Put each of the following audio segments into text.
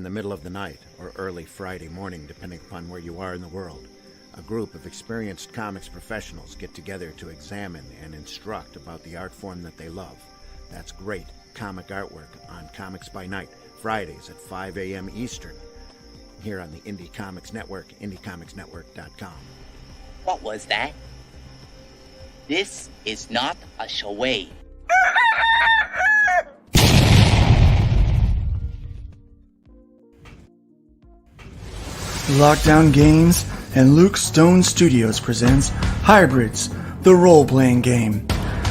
in the middle of the night or early Friday morning, depending upon where you are in the world, a group of experienced comics professionals get together to examine and instruct about the art form that they love. That's great comic artwork on Comics by Night, Fridays at 5 a.m. Eastern, here on the Indie Comics Network, indiecomicsnetwork.com. What was that? This is not a charade. Lockdown Games and Luke Stone Studios presents Hybrids, the role-playing game.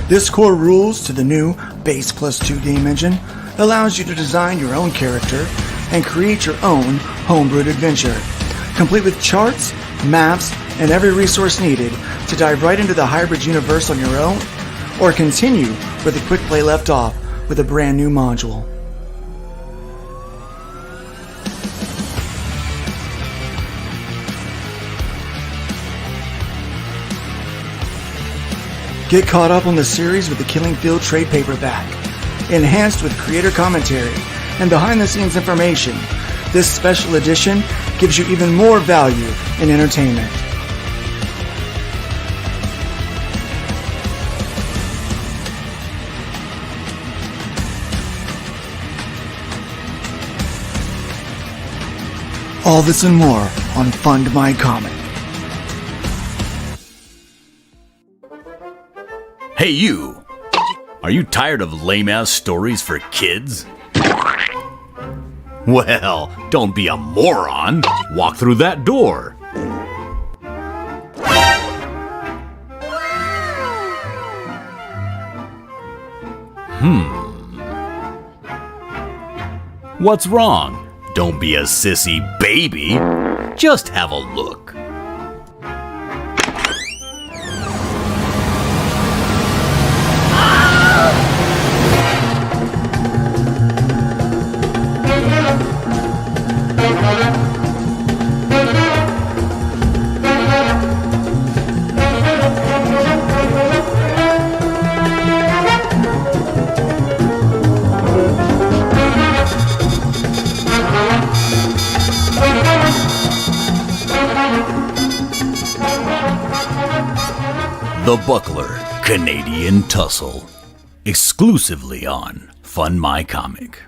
This core rules to the new Base Plus 2 game engine allows you to design your own character and create your own homebrewed adventure, complete with charts, maps, and every resource needed to dive right into the Hybrids universe on your own, or continue where the quick play left off with a brand new module. Get caught up on the series with the Killing Field trade paperback. Enhanced with creator commentary and behind-the-scenes information, this special edition gives you even more value and entertainment. All this and more on Fund My Comic. Hey you! Are you tired of lame-ass stories for kids? Well, don't be a moron. Walk through that door. What's wrong? Don't be a sissy baby. Just have a look. The Buckler Canadian Tussle. Exclusively on Fund My Comic.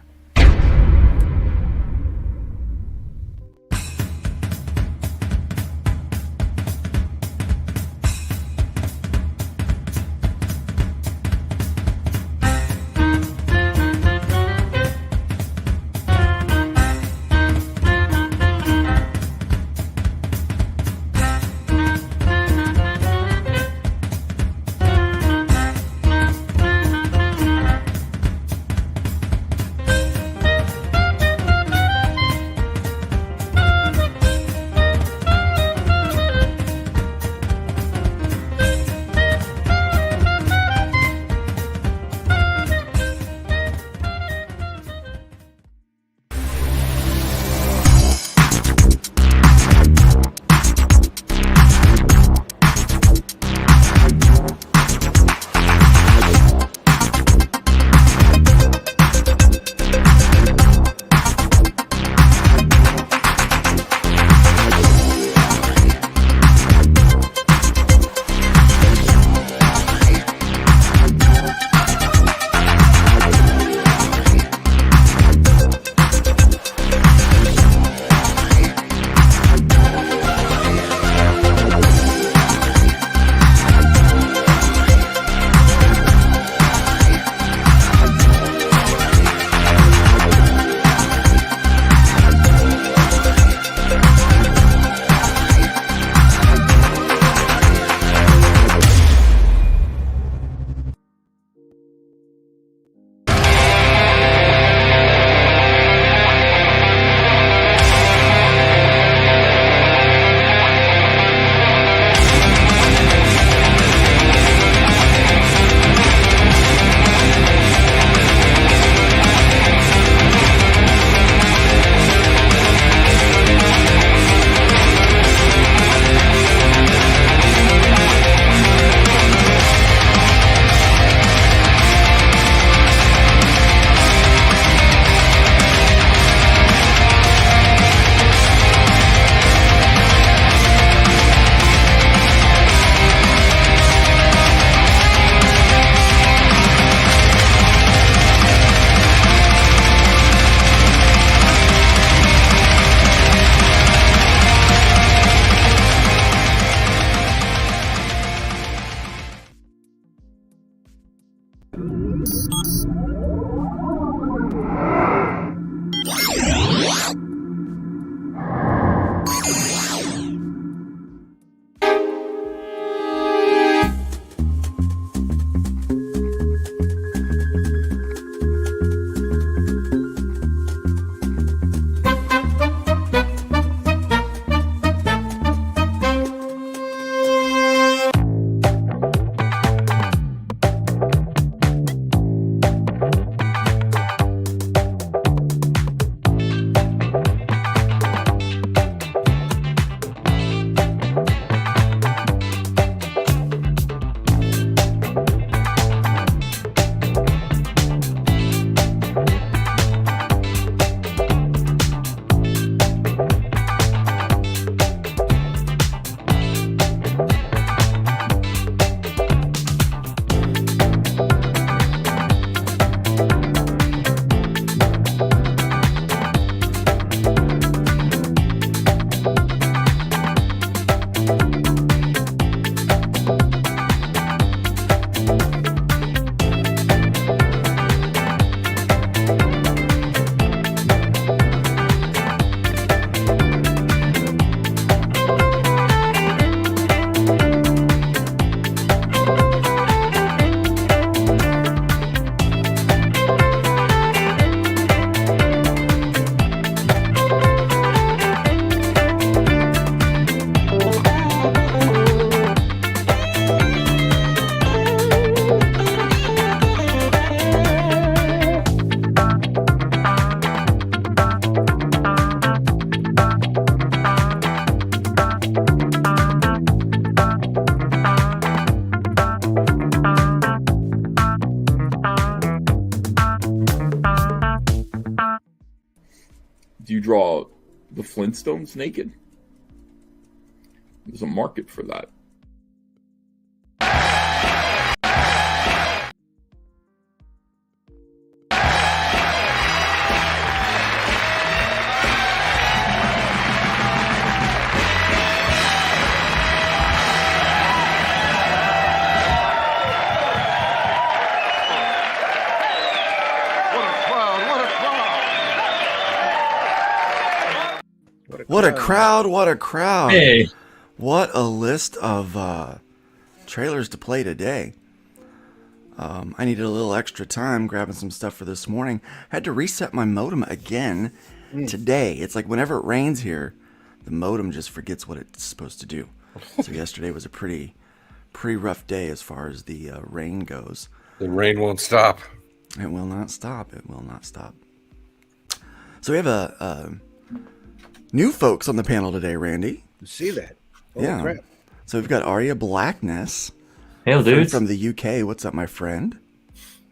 Do you draw the Flintstones naked? There's a market for that. What a crowd, what a crowd. Hey. What a list of trailers to play today. I needed a little extra time grabbing some stuff for this morning. Had to reset my modem again today. It's like whenever it rains here, the modem just forgets what it's supposed to do. So yesterday was a pretty rough day as far as the rain goes. The rain won't stop. It will not stop. It will not stop. So we have a new folks on the panel today, Randy. See that? Holy Yeah. crap. So we've got Aria Blackness Hey, dudes. from the UK. What's up, my friend?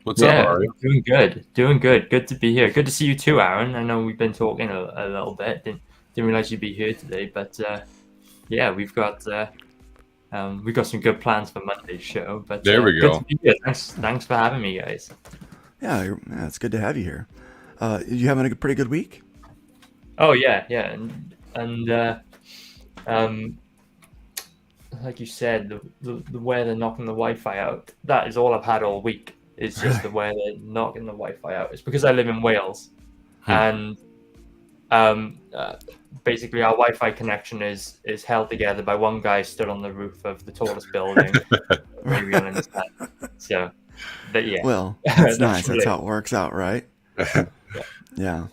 What's up, Aria? Doing good. Doing good. Good to be here. Good to see you too, Aaron. I know we've been talking a little bit. Didn't realize you'd be here today, but yeah, we've got some good plans for Monday's show. But There we good go. to be here. Thanks for having me, guys. Yeah, it's good to have you here. You having a pretty good week? Oh yeah, and like you said, the way they're knocking the Wi-Fi out. That is all I've had all week. Is just the way they're knocking the Wi-Fi out. It's because I live in Wales, and basically our Wi-Fi connection is held together by one guy stood on the roof of the tallest building. Maybe you'll understand. So, but yeah. Well, that's nice. really- That's how it works out, right? Yeah.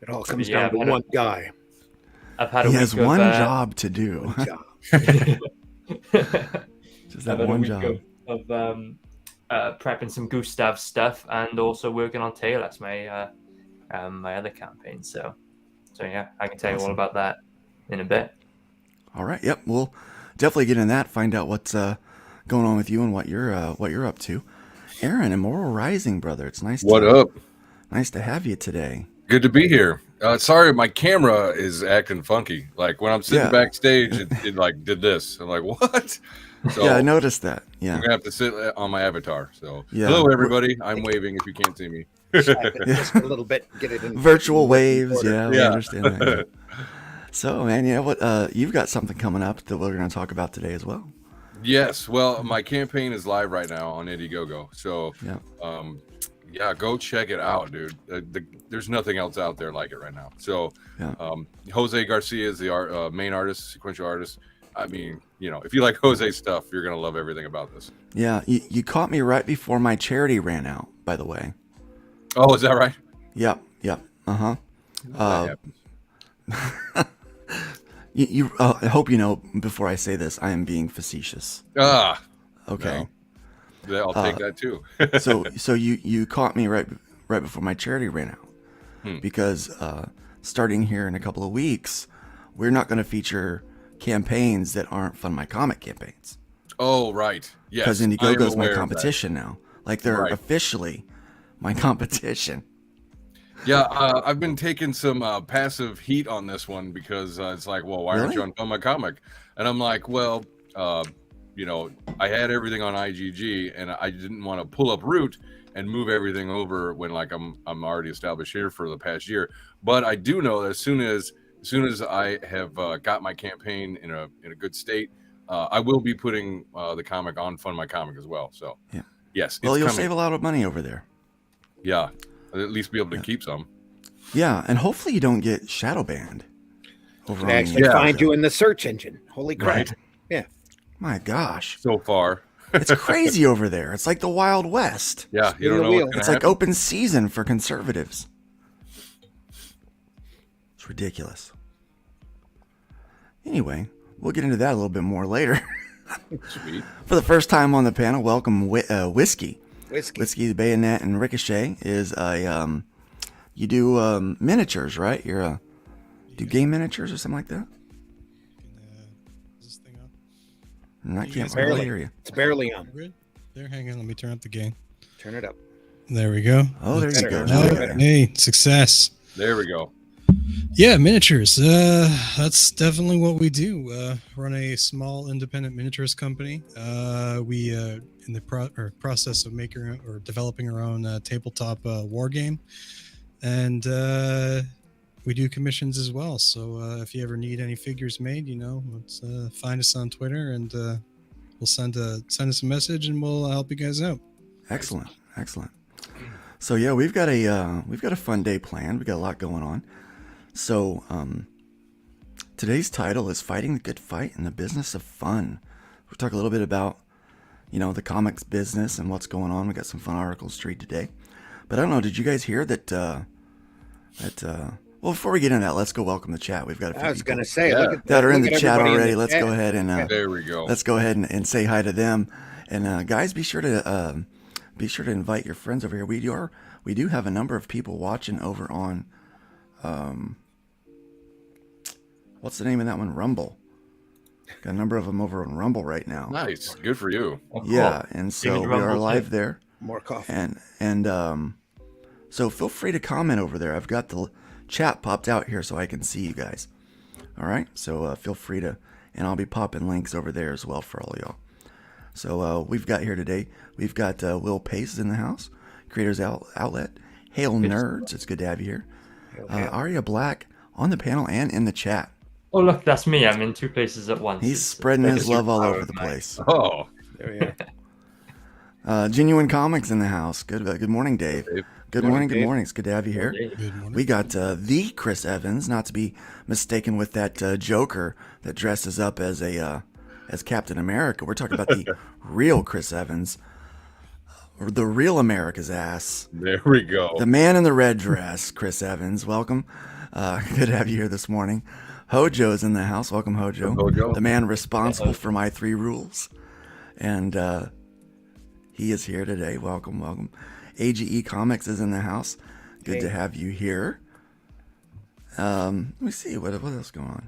It all comes Yeah, down to but one guy. I've had a He week has of, one job to do. One job. Just I've that had a one week job. of prepping some Gustav stuff and also working on Taylor's my other campaign. So yeah, I can tell you all about that in a bit. All right. Yep. We'll definitely get in that. Find out what's going on with you and what you're up to. Aaron, Immortal Rising, brother. It's nice. What up? Nice to have you today. Good to be here. Sorry, my camera is acting funky. Like when I'm sitting Yeah. backstage, it like did this. I'm like, what? So Yeah, I noticed that. Yeah. I'm gonna have to sit on my avatar. So Yeah. hello, everybody. I'm waving if you can't see me. Just a little bit. Get it in. Virtual waves. Yeah, we Yeah. understand that. Yeah. So, man, yeah, what you've got something coming up that we're going to talk about today as well. Yes. Well, my campaign is live right now on Indiegogo. So Yeah. Yeah, go check it out, dude. There's nothing else out there like it right now. So, Yeah. Jose Garcia is the main artist, sequential artist. I mean, if you like Jose stuff, you're gonna love everything about this. Yeah, you caught me right before my charity ran out, by the way. Oh, is that right? Yep. Uh-huh. That I hope you know before I say this, I am being facetious. Okay. No. I'll take that too. so you caught me right before my charity ran out. Because starting here in a couple of weeks, we're not going to feature campaigns that aren't Fund My Comic campaigns. Oh, right. Yes. Because Indiegogo's my competition now. Like they're officially my competition. Yeah, I've been taking some passive heat on this one because it's like, well, why aren't you on Fund My Comic? And I'm like, well, I had everything on IGG, and I didn't want to pull up Root and move everything over when like I'm already established here for the past year. But I do know that as soon as I have got my campaign in a good state, I will be putting the comic on Fund My Comic as well. So yes, well, you'll save a lot of money over there. Yeah, I'll at least be able to keep some. Yeah, and hopefully you don't get shadow banned. Over they actually find you in the search engine. Holy crap! Right. Yeah. My gosh. So far. It's crazy over there. It's like the Wild West. Yeah, you don't know what's gonna It's happen. like open season for conservatives. It's ridiculous. Anyway, we'll get into that a little bit more later. Sweet. For the first time on the panel, welcome Whiskey. Whiskey, the Bayonet, and Ricochet is a you do miniatures, right? You're do game miniatures or something like that? Is this thing I on? can't barely hear you. It's barely on. There, hang on. Let me turn up the gain. Turn it up. There we go. Oh, there you go. Hey, success. There we go. Yeah, miniatures. That's definitely what we do. Run a small independent miniatures company. We in the process of making or developing our own tabletop war game, and we do commissions as well. So if you ever need any figures made, let's find us on Twitter, and we'll send us a message, and we'll help you guys out. Excellent. So yeah, we've got a fun day planned. We got a lot going on. So today's title is Fighting the Good Fight in the Business of Fun. We'll talk a little bit about the comics business and what's going on. We got some fun articles to read today. But I don't know, did you guys hear that well, before we get into that, let's go welcome the chat. We've got a few I was people going to say, that are in the chat already. Let's go ahead and there we go. Let's go ahead and say hi to them. And guys, be sure to invite your friends over here. We do have a number of people watching over on what's the name of that one? Rumble. Got a number of them over on Rumble right now. Nice, good for you. Yeah, and so we are live there. More coffee. And so feel free to comment over there. I've got the chat popped out here so I can see you guys. All right, so feel free to, and I'll be popping links over there as well for all y'all. So we've got here today, we've got Will Pace in the house, Creators Outlet. Hail Nerds, it's good to have you here. Aria Black on the panel and in the chat. Oh, look, that's me. I'm in two places at once. He's spreading his love all over the place. Oh, there we are. Genuine Comics in the house. Good morning, Dave. Good morning. It's good to have you here. We got the Chris Evans, not to be mistaken with that Joker that dresses up as Captain America. We're talking about the real Chris Evans, or the real America's ass. There we go. The man in the red dress, Chris Evans. Welcome. Good to have you here this morning. Hojo's in the house. Welcome, Hojo. The man responsible for my 3 rules. And he is here today. Welcome. AGE Comics is in the house. Good to have you here. Let me see. What else is going on?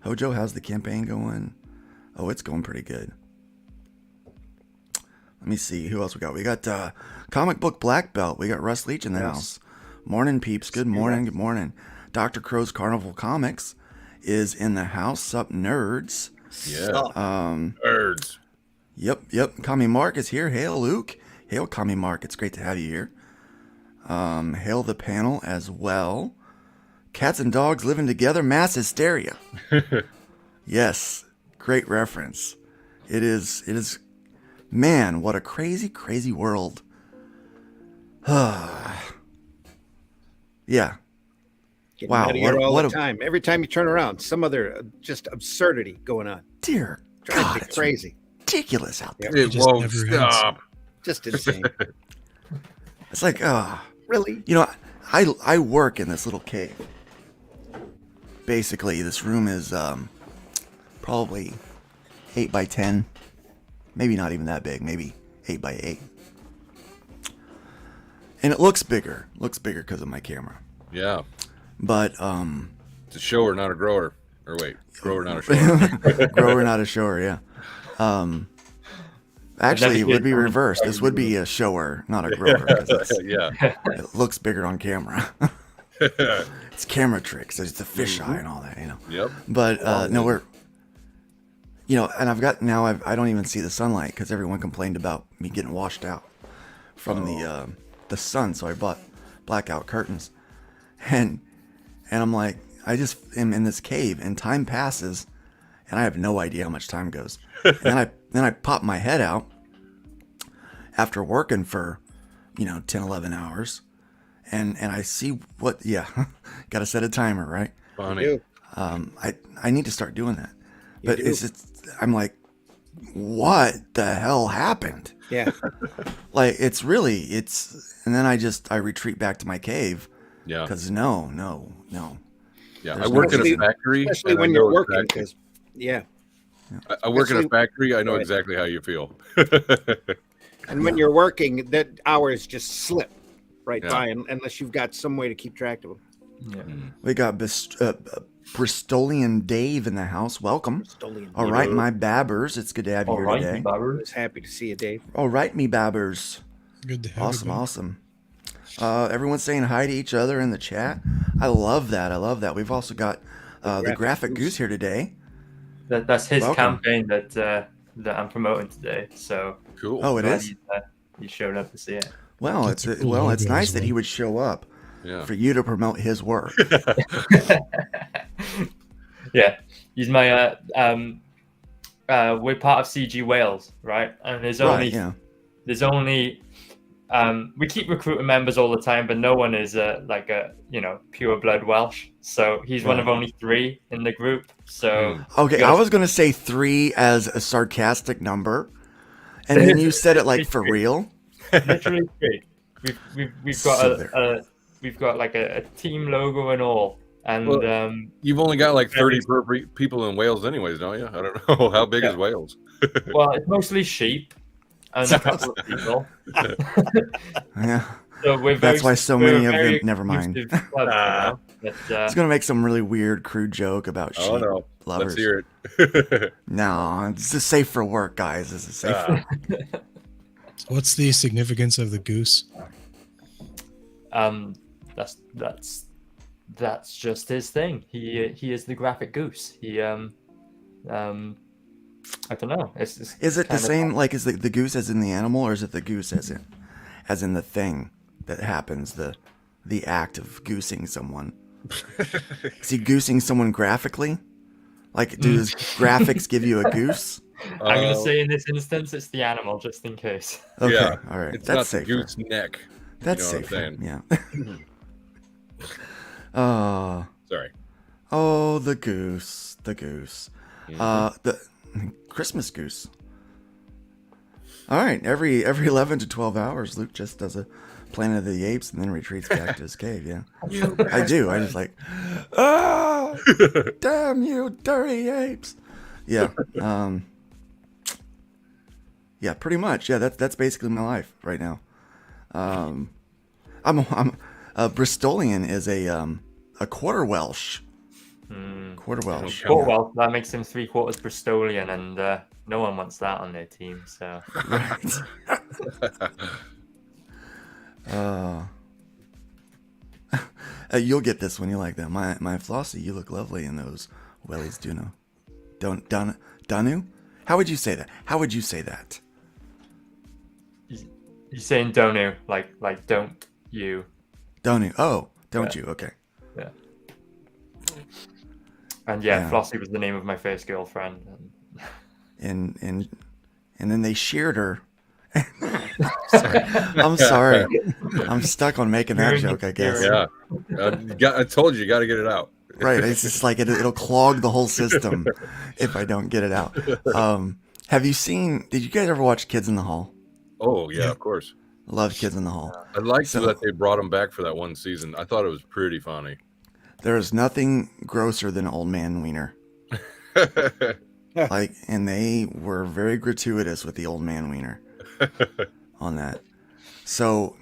Hojo, how's the campaign going? Oh, it's going pretty good. Let me see. Who else we got? We got Comic Book Black Belt. We got Russ Leach in the house. Morning, peeps. Good morning. Dr. Crow's Carnival Comics is in the house. Sup, nerds. Yeah. Nerds. Yep. Kami Mark is here. Hail, Luke. Hail, Kami Mark. It's great to have you here. Hail the panel as well. Cats and dogs living together. Mass hysteria. Yes. Great reference. It is. Man, what a crazy world Yeah. Getting Wow, nuttier all what the a- time. Every time you turn around, some other just absurdity going on. Dear Drives God, me it's crazy. ridiculous out there. It just won't never ends. stop. Just insane. It's like, Really? you know, I work in this little cave. Basically, this room is probably 8 by 10. Maybe not even that big. Maybe 8 by 8. And it looks bigger. Looks bigger because of my camera. Yeah. But It's a shower, not a grower. Or wait, grower, not a shower. grower, not a shower. Yeah. Actually, it would be reversed. This would be a shower, not a grower. 'Cause Yeah. it looks bigger on camera. It's camera tricks. There's the fisheye and all that, you know. Yep. But no, we're, you know, and I don't even see the sunlight because everyone complained about me getting washed out from the sun. So I bought blackout curtains, and I'm like, I just am in this cave, and time passes, and I have no idea how much time goes. And then I pop my head out after working for, 10, 11 hours. And I see got to set a timer, right? Funny. I need to start doing that. But I'm like, what the hell happened? Yeah. Like, and then I retreat back to my cave. Yeah. Because no. Yeah. There's I work in no- a factory. Especially and I when know you're working. exactly- 'Cause- yeah. I work in a especially- factory. I know Right. exactly how you feel. And when you're working, that hours just slip right Yeah. by unless you've got some way to keep track of them. Yeah. We got Bristolian Dave in the house. Welcome. All right, my babbers. It's good to have you All here right, today. I Babbers. was happy to see you, Dave. All right, me babbers. Good to have Awesome, you back. awesome. Everyone's saying hi to each other in the chat. I love that. We've also got the Graphic Goose here today. That's his Welcome. campaign that I'm promoting today. So Cool. Oh, it glad is? he showed up to see it. Well, That's it's a cool it's logo nice as that he well. would show up Yeah. for you to promote his work. Yeah, he's my we're part of CG Wales, right? And there's only Right, yeah. we keep recruiting members all the time, but no one is like a pure blood Welsh. So he's one of only 3 in the group. So Okay, you I gotta- was gonna say 3 as a sarcastic number, and then you said it like for real. literally 3. We've got So we've got like a team logo and all. And Well, You've only got like 30 people in Wales, anyways, don't you? I don't know. How big is Wales? well, it's mostly sheep and a couple of people. Yeah, So we're that's why so many of them. very Never mind. inclusive club, you know? But, I was gonna make some really weird, crude joke about sheep Oh, no. lovers. Let's hear it. No, this is safe for work, guys. This is safe. For... What's the significance of the goose? That's just his thing. He is the graphic goose. He I don't know. It's Is it the kind of- same? Like, is the goose as in the animal, or is it the goose as in the thing that happens? The act of goosing someone. Is he goosing someone graphically? Like, does graphics give you a goose? I'm gonna say in this instance it's the animal, just in case. Okay, Yeah, all right. It's That's not safer. the goose neck. That's You know what safer. I'm Yeah. Oh, Sorry. oh, the goose, the goose, the Christmas goose. All right, every 11 to 12 hours, Luke just does a Planet of the Apes and then retreats back to his cave. Yeah, I do. I just like, ah, damn you, dirty apes. Yeah, yeah, pretty much. Yeah, that's basically my life right now. I'm Bristolian is a quarter Welsh. Quarter Welsh. Oh well, that makes him 3/4 Bristolian, and no one wants that on their team. So Right. You'll get this one. You like that. My Flossie, you look lovely in those wellies. Danu? How would you say that? How would you say that? you're saying don't like don't you? Donu. Oh, don't you? Okay. Yeah. And yeah, Yeah. Flossie was the name of my first girlfriend. And then they sheared her I'm sorry. I'm stuck on making that joke, I guess. Yeah, I told you, you got to get it out. Right. It's just like it'll clog the whole system if I don't get it out. Have you seen? Did you guys ever watch Kids in the Hall? Oh yeah, of course. Love Kids in the Hall. I liked that they brought him back for that one season. I thought it was pretty funny. There is nothing grosser than Old Man Wiener. And they were very gratuitous with the Old Man Wiener on that. So,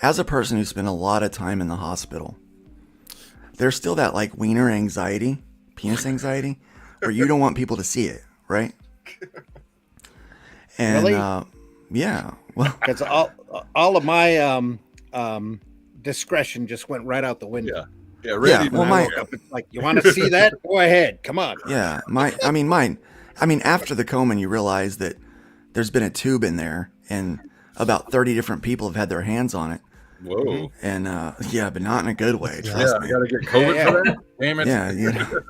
as a person who spent a lot of time in the hospital, there's still that like wiener anxiety, penis anxiety, where you don't want people to see it, right? And Really? yeah, well, Because all of my discretion just went right out the window. Yeah, Randy. yeah. Well, and I my woke up- It's like, you want to see that? Go ahead. Come on. yeah, mine. I mean, after the coma, you realize that there's been a tube in there, and about 30 different people have had their hands on it. Whoa. And yeah, but not in a good way. Yeah, Trust I me. got to get COVID Yeah, for that. Damn it. Yeah, you know,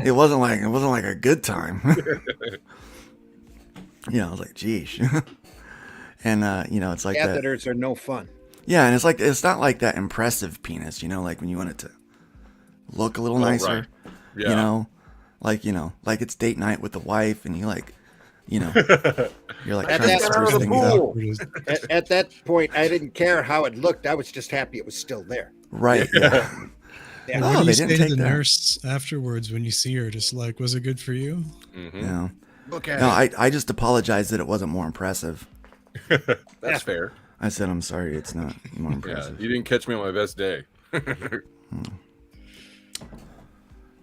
it wasn't like a good time. Yeah, I was like, geez. And you know, it's like that. Catheters are no fun. Yeah, and it's not like that impressive penis, you know, like when you want it to look a little nicer. Right. Yeah. You know, like it's date night with the wife, and you like, you know, you're like At trying to that spruce time, things up. At that point, I didn't care how it looked. I was just happy it was still there. Right. Yeah. Yeah. And Oh, what do they you didn't say to take the that. nurse afterwards when you see her? Just like, was it good for you? Mhm. Yeah. Look at No, it. I just apologized that it wasn't more impressive. That's fair. I said, I'm sorry, it's not more Yeah, impressive. you didn't catch me on my best day.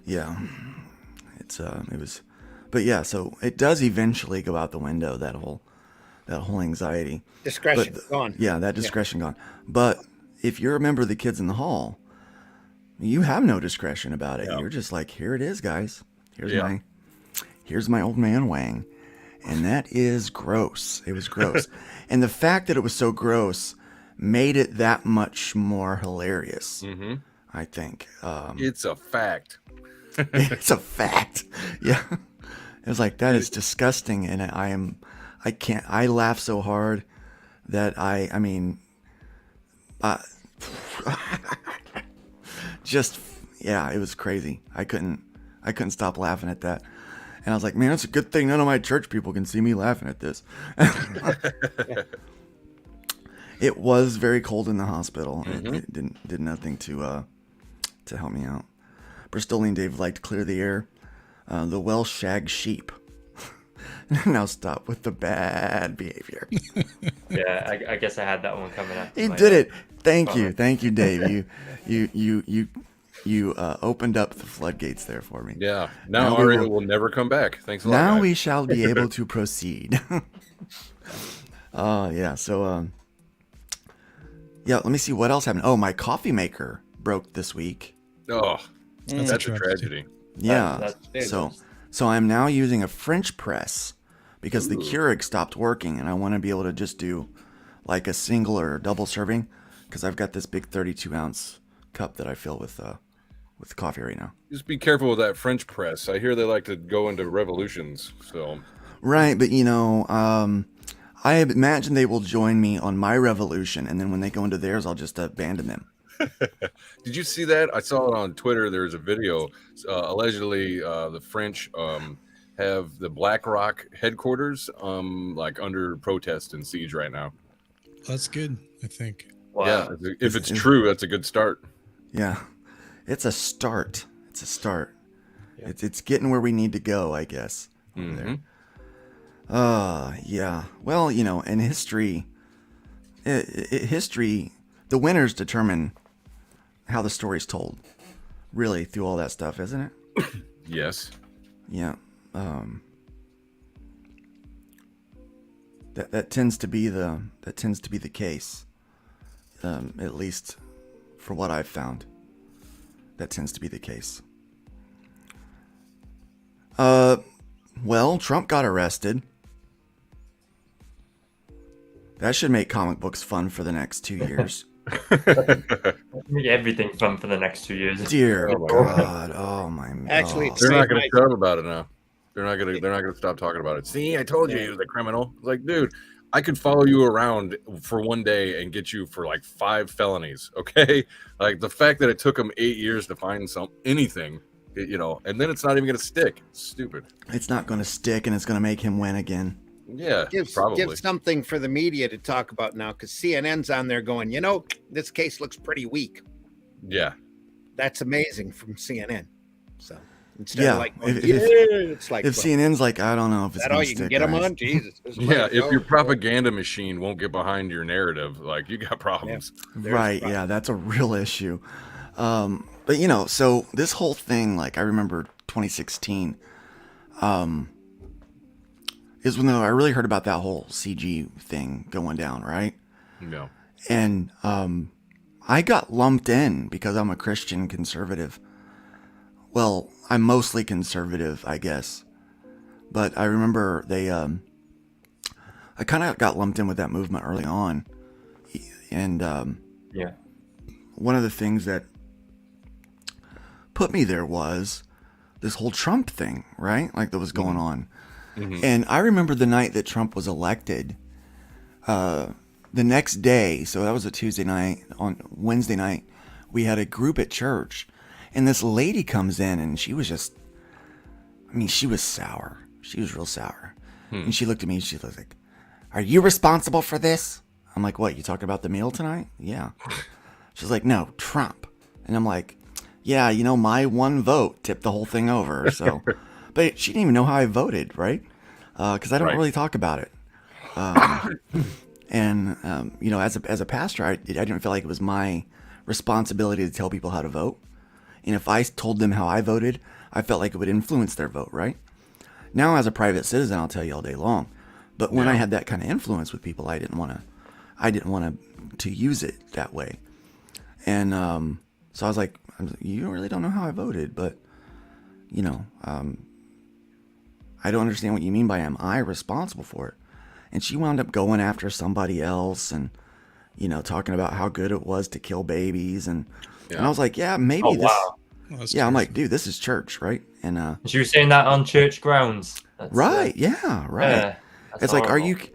Yeah. It was, but yeah, so it does eventually go out the window, that whole anxiety. Discretion But gone. Yeah, that discretion gone. But if you're a member of the Kids in the Hall, you have no discretion about it. Yeah. You're just like, here it is, guys. Yeah. Here's my old man Wang. And that is gross. It was gross. And the fact that it was so gross made it that much more hilarious, Mm-hmm. I think. It's a fact. It's a fact. Yeah. It was like, that is disgusting. And I laugh so hard that I mean, just, yeah, it was crazy. I couldn't stop laughing at that. And I was like, man, it's a good thing none of my church people can see me laughing at this. It was very cold in the hospital. Mm-hmm. It did nothing to help me out. Bristolian Dave liked to clear the air. The Welsh shag sheep. Now stop with the bad behavior. Yeah, I guess I had that one coming up. He did it. Thank you, Dave. You opened up the floodgates there for me. Yeah. Now Now we Aria will- will never come back. Thanks a lot. Now guys. we shall be able to proceed. Yeah. So, yeah. Let me see what else happened. Oh, my coffee maker broke this week. Oh, that's a tragedy. tragedy. Yeah. That's So I'm now using a French press because the Keurig stopped working, and I want to be able to just do like a single or double serving because I've got this big 32-ounce cup that I fill with coffee right now. Just be careful with that French press. I hear they like to go into revolutions. So Right, but you know, I imagine they will join me on my revolution, and then when they go into theirs, I'll just abandon them. did you see that? I saw it on Twitter. There's a video. Allegedly, the French have the Black Rock headquarters like under protest and siege right now. That's good, I think. Wow. Yeah, if it's true, that's a good start. Yeah, it's a start. It's a start. It's getting where we need to go, I guess. Over there. Yeah. Well, you know, in history, history, the winners determine how the story's told. Really, through all that stuff, isn't it? Yes. Yeah. That tends to be the case. At least for what I've found. That tends to be the case. Well, Trump got arrested. That should make comic books fun for the next 2 years. Make everything fun for the next 2 years. Dear Oh my God. Oh my. Actually, oh. it's They're not Save going my- to shut up about it now. They're not gonna stop talking about it. See, I told you he was a criminal. It's like, dude, I could follow you around for one day and get you for like 5 felonies. Okay, like the fact that it took him 8 years to find anything, and then it's not even gonna stick. It's stupid. It's not going to stick, and it's going to make him win again. Yeah, Give probably. something for the media to talk about now, because CNN's on there going, this case looks pretty weak. Yeah, That's amazing from CNN. So instead Yeah, of like, going, if it's like, If well, CNN's like, I don't know if is it's that going all to you stick, can get them guys. on? Jesus. Just let yeah. it If go. your propaganda machine won't get behind your narrative, like you got problems. Right, yeah, that's a real issue. But so this whole thing, like I remember 2016, is when I really heard about that whole CG thing going down, right? No. And I got lumped in because I'm a Christian conservative. Well, I'm mostly conservative, I guess. But I remember I kind of got lumped in with that movement early on. And Yeah. one of the things that put me there was this whole Trump thing, right? Like that was going on. Mm-hmm. And I remember the night that Trump was elected, the next day, so that was a Tuesday night, on Wednesday night, we had a group at church, and this lady comes in, and she was just, she was sour. She was real sour. And she looked at me, and she was like, "Are you responsible for this?" I'm like, "What, you talking about the meal tonight?" "Yeah." She's like, "No, Trump." And I'm like, "Yeah, my one vote tipped the whole thing over." So, but she didn't even know how I voted, right? Because I don't really talk about it. And as a pastor, I didn't feel like it was my responsibility to tell people how to vote. And if I told them how I voted, I felt like it would influence their vote, right? Now, as a private citizen, I'll tell you all day long. But when I had that kind of influence with people, I didn't want to use it that way. And so I was like, "You really don't know how I voted, but I don't understand what you mean by am I responsible for it?" And she wound up going after somebody else and, talking about how good it was to kill babies. And I was like, yeah, maybe Oh, this. wow. Yeah, I'm like, dude, this is church, right? And She was saying that on church grounds. That's, right, yeah, right. Yeah, that's It's like, horrible.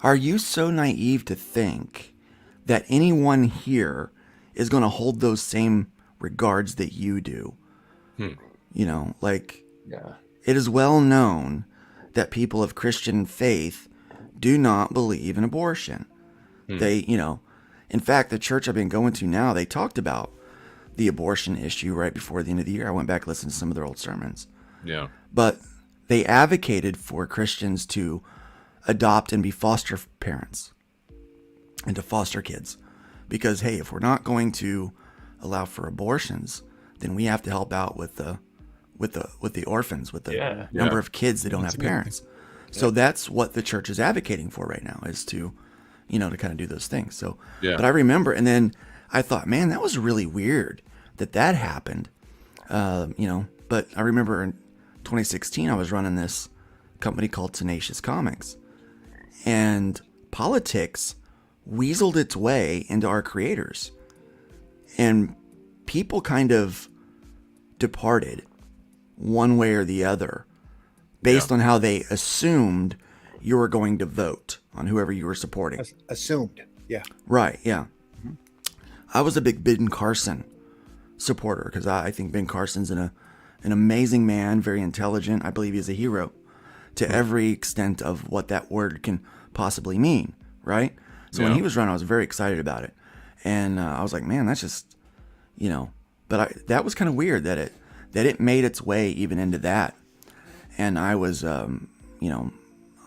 are you so naive to think that anyone here is going to hold those same regards that you do? Yeah. It is well known that people of Christian faith do not believe in abortion. They, in fact, the church I've been going to now, they talked about the abortion issue right before the end of the year. I went back and listened to some of their old sermons. Yeah. But they advocated for Christians to adopt and be foster parents and to foster kids. Because, hey, if we're not going to allow for abortions, then we have to help out with the orphans, with the number of kids that don't have parents. So that's what the church is advocating for right now, is to, to kind of do those things. So, but I remember, and then I thought, man, that was really weird that happened. But I remember in 2016, I was running this company called Tenacious Comics, and politics weaseled its way into our creators, and people kind of departed one way or the other based on how they assumed you were going to vote on whoever you were supporting. Assumed. Yeah. Right. Yeah. I was a big Ben Carson supporter because I think Ben Carson's an amazing man, very intelligent. I believe he's a hero to every extent of what that word can possibly mean. Right. So when he was running, I was very excited about it. And I was like, man, that's just, but that was kind of weird that it made its way even into that. And I was, I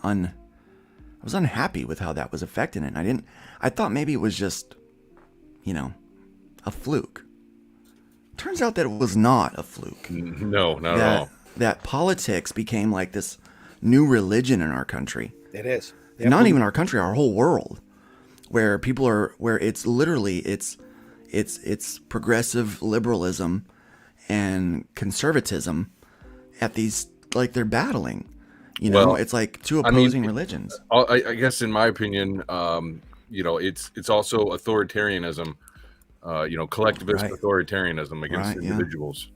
was unhappy with how that was affecting it. And I thought maybe it was just, a fluke. Turns out that it was not a fluke. No, not at all. That politics became like this new religion in our country. It is. Not even our country, our whole world, where people are, where it's literally, it's progressive liberalism and conservatism at these, like they're battling, it's like two opposing religions. I guess in my opinion, it's also authoritarianism, collectivist authoritarianism against individuals.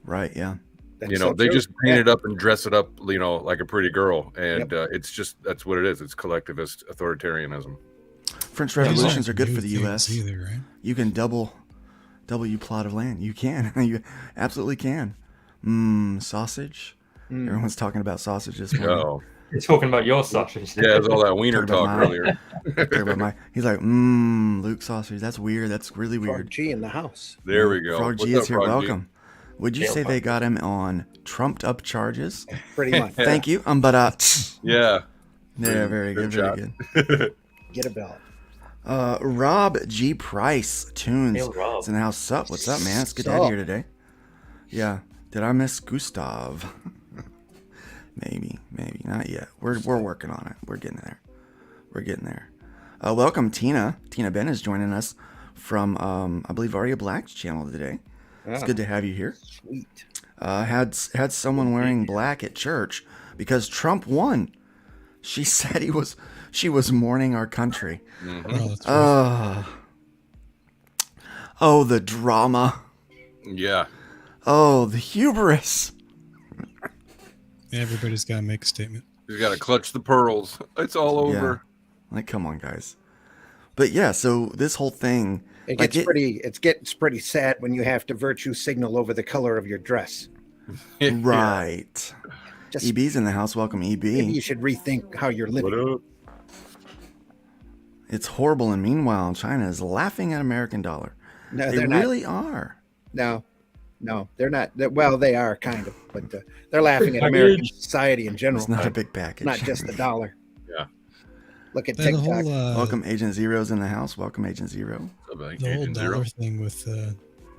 Right. Yeah. You know, so they true. just paint Yeah. it up and dress it up, you know, like a pretty girl, and it's just that's what it is. It's collectivist authoritarianism. French revolutions These are good new for the things U.S. either, right? You can double your plot of land. You can. You absolutely can. Sausage. Everyone's talking about sausage this morning. Oh, You're talking about your sausage. yeah, it's all that wiener Talking about talk mine. earlier. Talking about he's like, Luke sausage. That's weird. That's really Frog weird. G in the house. There we go. Frog G What's is up, here. Frog G? Welcome. Would you Hail say they Frog got him on trumped up charges? Pretty much. Thank you. Yeah. Yeah, very good. shot. Very good. Get a bell. Rob G. Price tunes Hail Rob. is in the house. Sup? What's up, man? It's good to have you here today. Yeah. Did I miss Gustav? maybe not yet. We're working on it. We're getting there. Welcome, Tina. Tina Ben is joining us from I believe Aria Black's channel today. It's good to have you here. Sweet. Had someone wearing black at church because Trump won. She said she was mourning our country. Oh, that's right. Oh, the drama. Yeah. Oh, the hubris. Everybody's got to make a statement. You got to clutch the pearls. It's all over. Yeah. Like, come on, guys. But yeah, so this whole thing, It gets pretty sad when you have to virtue signal over the color of your dress. right? Just EB's in the house. Welcome, EB. maybe you should rethink how you're living. What up? It's horrible, and meanwhile, China is laughing at American dollar. No, They they're really are. not. No, they're not. Well, they are kind of, but they're laughing at American society in general. It's not a big package. Not just the dollar. Yeah. Look at The TikTok. whole, Welcome, Agent Zero's in the house. Welcome, Agent Zero. the whole dollar thing with the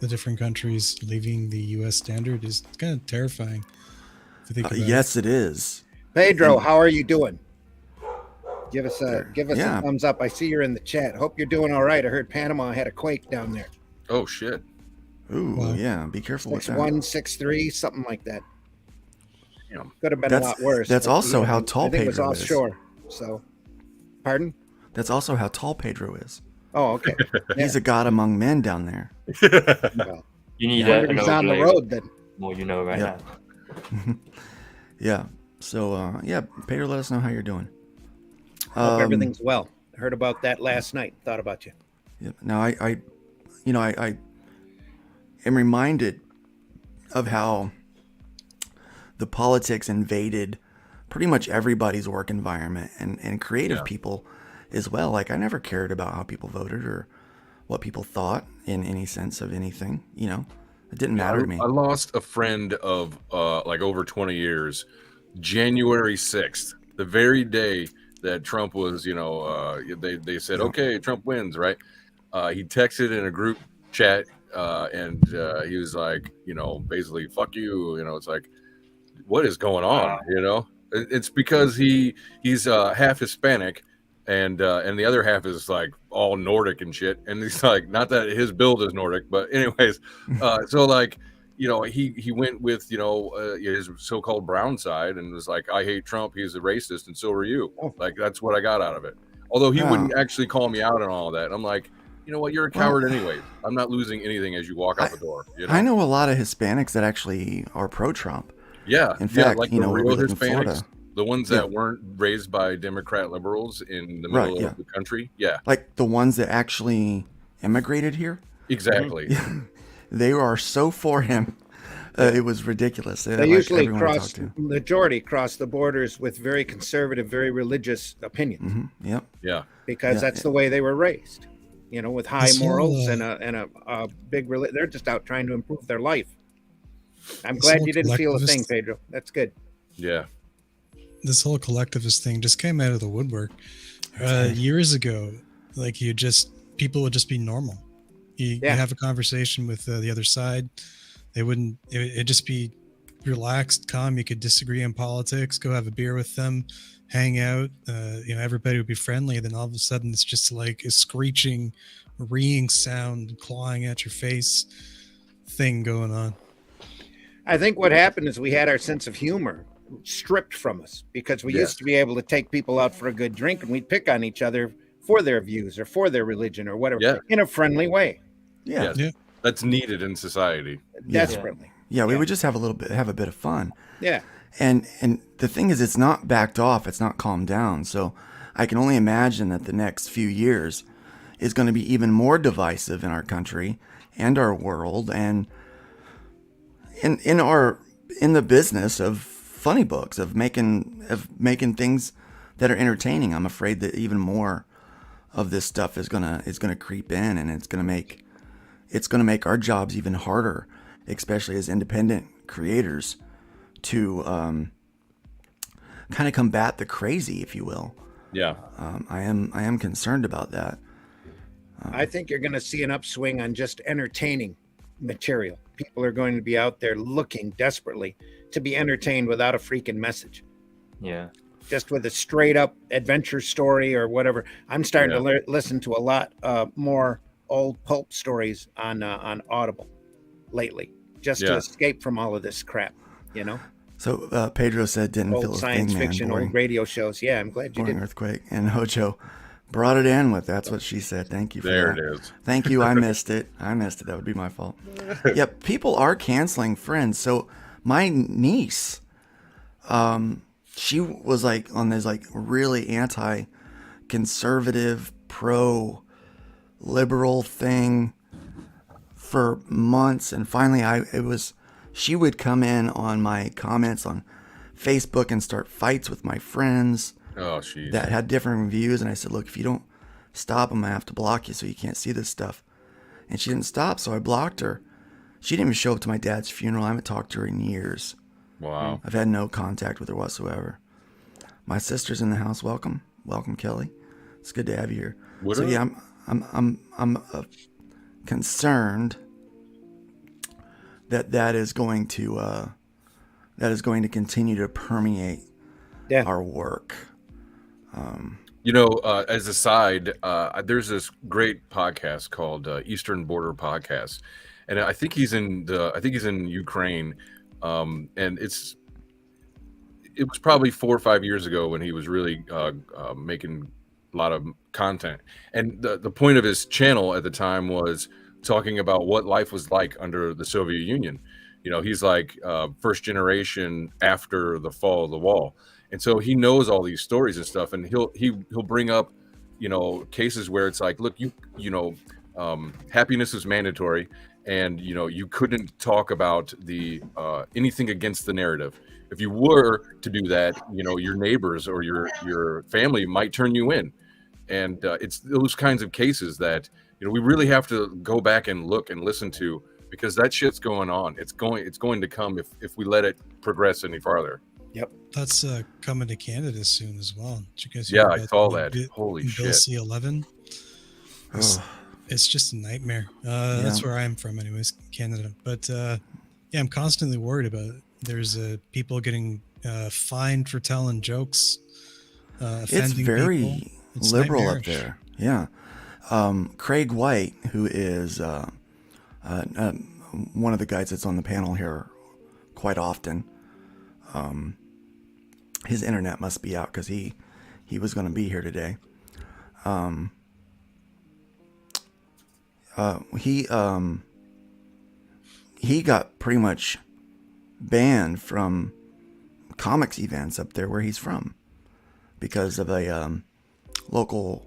different countries leaving the U.S. standard is kind of terrifying. If you think about Yes, it is. Pedro, how are you doing? Give us a Yeah. thumbs up. I see you're in the chat. Hope you're doing all right. I heard Panama had a quake down there. Oh shit. Ooh, Wow. yeah. Be careful with that. 6-1, 6-3, something like that. Damn. Could have been That's- a lot worse. that's but, also how tall I think it was Pedro is. offshore. So, pardon? That's also how tall Pedro is. Oh, okay. He's a god among men down there. Well, You need yeah, an he's on the overlay road then. more you know right Yeah. now. Yeah. So, yeah, Pedro, let us know how you're doing. Hope everything's well. I heard about that last night. Thought about you. Yeah. Now, I am reminded of how the politics invaded pretty much everybody's work environment and creative people as well. Like, I never cared about how people voted or what people thought in any sense of anything. You know, it didn't matter to me. I lost a friend of like over 20 years, January 6th, the very day that Trump was, they said, okay, Trump wins, right? He texted in a group chat and he was like, basically, fuck you. It's like, what is going on? It's because he's half Hispanic and the other half is like all Nordic and shit. And he's like, not that his build is Nordic, but anyways, so like, he went with, his so-called brown side and was like, I hate Trump. He's a racist. And so are you. Like, that's what I got out of it. Although he wouldn't actually call me out and all that. I'm like, you know what? You're a coward anyway. I'm not losing anything as you walk out the door. I know a lot of Hispanics that actually are pro-Trump. Yeah. In fact, like the the real we live in Hispanics, Florida. the ones that weren't raised by Democrat liberals in the middle of the country. Yeah. Like the ones that actually immigrated here. Exactly. They are so for him. It was ridiculous. They usually majority cross the borders with very conservative, very religious opinions. Yep. Yeah. Because that's the way they were raised. With high morals and a big religion. They're just out trying to improve their life. I'm glad you didn't feel a thing, Pedro. That's good. Yeah. This whole collectivist thing just came out of the woodwork years ago. Like people would just be normal. You have a conversation with the other side. It'd just be relaxed, calm. You could disagree on politics, go have a beer with them, hang out. Everybody would be friendly. Then all of a sudden, it's just like a screeching, reeing sound, clawing at your face thing going on. I think what happened is we had our sense of humor stripped from us because we used to be able to take people out for a good drink and we'd pick on each other for their views or for their religion or whatever in a friendly way. Yeah. That's needed in society. Desperately. Yeah, we would just have a bit of fun. Yeah. And the thing is, it's not backed off. It's not calmed down. So I can only imagine that the next few years is going to be even more divisive in our country and our world, and in the business of funny books, of making things that are entertaining. I'm afraid that even more of this stuff is gonna creep in, and it's gonna make our jobs even harder, especially as independent creators, to kind of combat the crazy, if you will. Yeah. I am concerned about that. I think you're going to see an upswing on just entertaining material. People are going to be out there looking desperately to be entertained without a freaking message. Yeah. Just with a straight up adventure story or whatever. I'm starting to listen to a lot more old pulp stories on Audible lately, just to escape from all of this crap, you know? So Pedro said didn't feel Old a science thing, man. fiction, Boring, old radio shows. Yeah, I'm glad you boring did. earthquake. And Hojo brought it in with that's what she said. Thank you for There that. it is. Thank you. I missed it. That would be my fault. Yeah, people are canceling Friends. So my niece, she was like on this like really anti-conservative, pro-liberal thing for months, and finally she would come in on my comments on Facebook and start fights with my friends that had different views. And I said, look, if you don't stop, I'm gonna have to block you so you can't see this stuff. And she didn't stop, so I blocked her. She didn't even show up to my dad's funeral. I haven't talked to her in years. Wow. I've had no contact with her whatsoever. My sister's in the house. Welcome, Kelly. It's good to have you here. Yeah, I'm concerned that is going to continue to permeate our work. As a side, there's this great podcast called Eastern Border Podcast, and I think he's in Ukraine, and it was probably 4 or 5 years ago when he was really making a lot of content, and the point of his channel at the time was talking about what life was like under the Soviet Union. He's like first generation after the fall of the wall. And so he knows all these stories and stuff, and he'll bring up, cases where it's like, look, happiness is mandatory, and you couldn't talk about the anything against the narrative. If you were to do that, your neighbors or your family might turn you in, and it's those kinds of cases that we really have to go back and look and listen to, because that shit's going on. It's going to come if we let it progress any farther. Yep. That's coming to Canada soon as well. Did you guys hear I saw that. Holy Bill shit. C-11. It's just a nightmare. That's where I'm from anyways, Canada. But I'm constantly worried about it. There's people getting fined for telling jokes. It's very liberal up there. Yeah. Craig White, who is one of the guys that's on the panel here quite often, his internet must be out because he was going to be here today. He got pretty much banned from comics events up there where he's from because of a local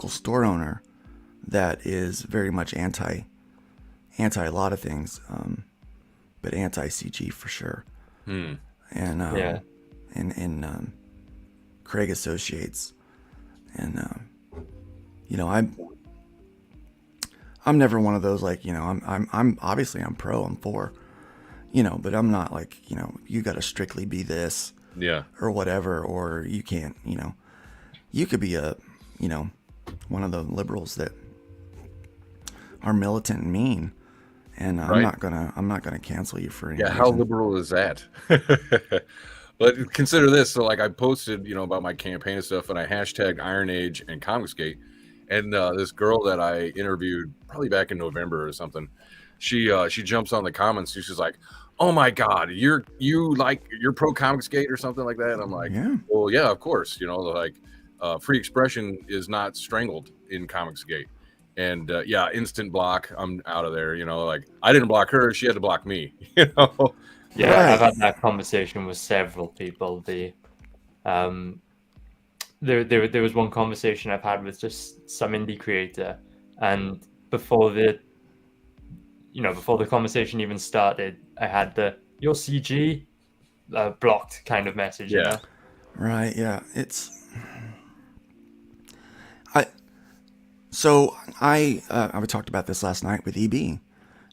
store owner that is very much anti a lot of things, but anti CG for sure. And Craig Associates, and I'm never one of those like, I'm obviously I'm pro, I'm for, but I'm not like, you got to strictly be this, or whatever, or you can't, you could be a, one of the liberals that are militant and mean, and I'm not gonna cancel you for any reason. How liberal is that? But consider this. So like I posted, about my campaign and stuff, and I hashtagged Iron Age and Comicsgate. And this girl that I interviewed probably back in November or something, she jumps on the comments. She's like, "Oh my God, you're pro Comicsgate or something like that." And I'm like, "Well, yeah, of course. Free expression is not strangled in Comicsgate." And yeah, instant block. I'm out of there. You know, like I didn't block her; she had to block me. You know. Yeah, Right. I've had that conversation with several people. There was one conversation I've had with just some indie creator, and before the conversation even started, I had the "your CG" blocked kind of message. Yeah. You know? Right. Yeah. I talked about this last night with EB. You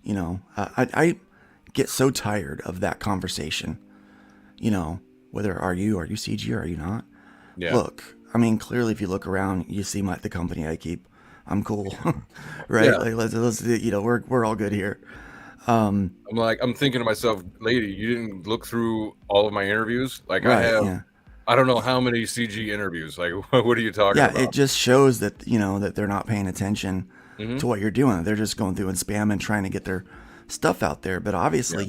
know, I get so tired of that conversation. You know, whether are you CG or are you not? Yeah. Look, I mean, clearly, if you look around, you see the company I keep. I'm cool, right? Yeah. Like let's you know, we're all good here. I'm thinking to myself, lady, you didn't look through all of my interviews. Like Right, I have, yeah. I don't know how many CG interviews. Like, what are you talking about? It just shows that that they're not paying attention Mm-hmm. to what you're doing. They're just going through and spam and trying to get their stuff out there. But obviously,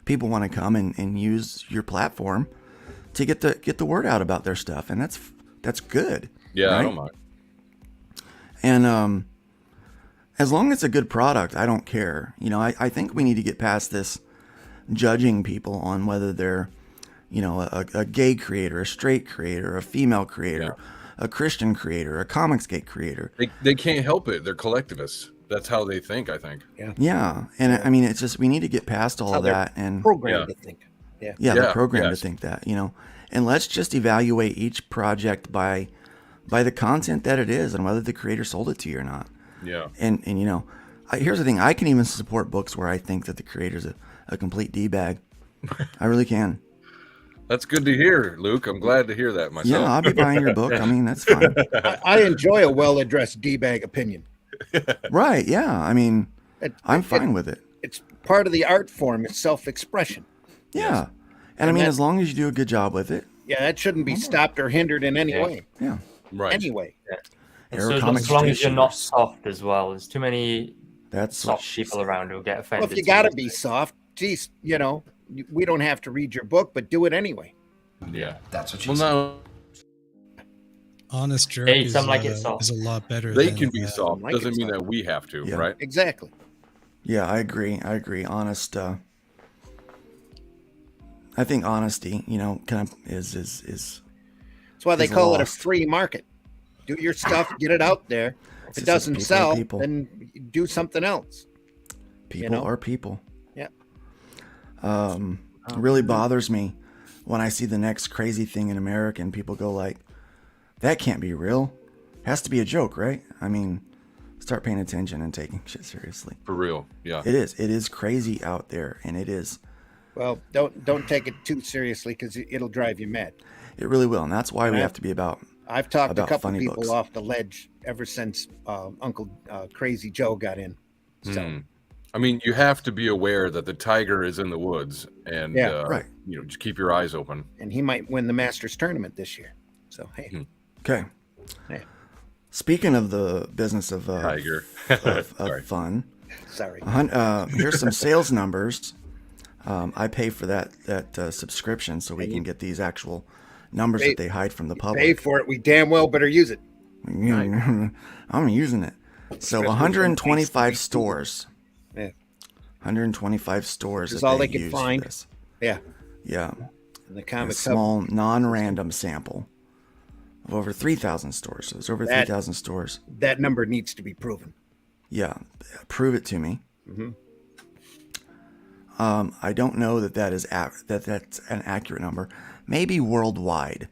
people want to come and use your platform to get the word out about their stuff, and that's good. Yeah, right? I don't mind. And as long as it's a good product, I don't care. I think we need to get past this judging people on whether they're, a gay creator, a straight creator, a female creator, a Christian creator, a comicsgate creator. They can't help it. They're collectivists. That's how they think, I think. Yeah. And I mean, it's just, we need to get past all of that and programmed to think. they're programmed to think that, and let's just evaluate each project by the content that it is and whether the creator sold it to you or not. Yeah. And here's the thing. I can even support books where I think that the creator's a complete D-bag. I really can. That's good to hear, Luke. I'm glad to hear that myself. Yeah, I'll be buying your book. I mean, that's fine. I enjoy a well-addressed D-bag opinion. Right, yeah. I mean, I'm fine with it. It's part of the art form. It's self-expression. Yeah. And I mean, as long as you do a good job with it. Yeah, that shouldn't be stopped or hindered in any way. Yeah. Right. Anyway. And so as long as you're not soft as well. There's too many soft people around who get offended. Well, if you got to be soft, geez, we don't have to read your book, but do it anyway. Yeah. That's what you said. Honest jerk Hey, is, some like it soft. is a lot better. They than, can be soft. like Doesn't it mean soft. that we have to, Yeah. right? Exactly. Yeah, I agree. Honest. I think honesty, kind of is. That's why they is call it a lost. free market. Do your stuff, get it out there. If It's it just doesn't people are sell, people. then do something else. People are people. Yeah. It really bothers me when I see the next crazy thing in America and people go like, that can't be real. Has to be a joke, right? I mean, start paying attention and taking shit seriously. For real. Yeah. It is. It is crazy out there, and it is. Well, don't take it too seriously because it'll drive you mad. It really will, and that's why we have to be about. I've talked a about couple funny people books. off the ledge ever since Uncle Crazy Joe got in. So I mean, you have to be aware that the tiger is in the woods, and right. Just keep your eyes open. and he might win the Masters tournament this year. So hey, Okay. Yeah. Speaking of the business of Tiger. of Sorry. fun, sorry. here's some sales numbers. I pay for that subscription so we can get these actual numbers that they hide from the public. Pay for it. We damn well better use it. I'm using it. So 125 stores. Yeah. 125 stores. That's that all they use can for find. this. Yeah. Yeah. And the A comics small, non-random sample of over 3,000 stores. So there's over 3,000 stores. that number needs to be proven. Yeah, prove it to me. I don't know that is that's an accurate number. Maybe worldwide.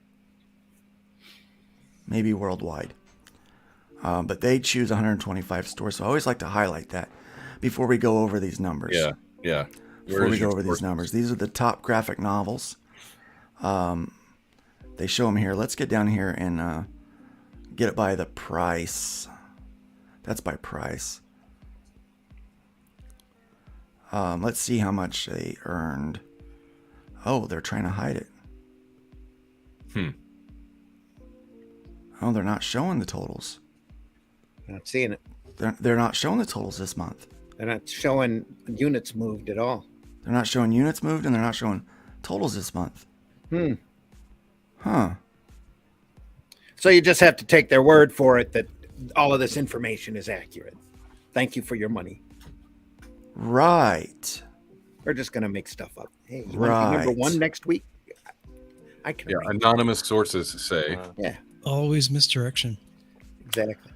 But they choose 125 stores, so I always like to highlight that before we go over these numbers. Yeah. Before we go over these numbers, these are the top graphic novels. They show them here. Let's get down here and get it by the price. That's by price. Let's see how much they earned. Oh, they're trying to hide it. Oh, they're not showing the totals. Not seeing it. They're not showing the totals this month. They're not showing units moved at all. They're not showing units moved, and they're not showing totals this month. Huh. So you just have to take their word for it that all of this information is accurate. Thank you for your money. Right. We're just gonna make stuff up. Hey, you want to be Right. number one next week? I can. Yeah, arrange. anonymous sources say. Yeah, Always misdirection. exactly.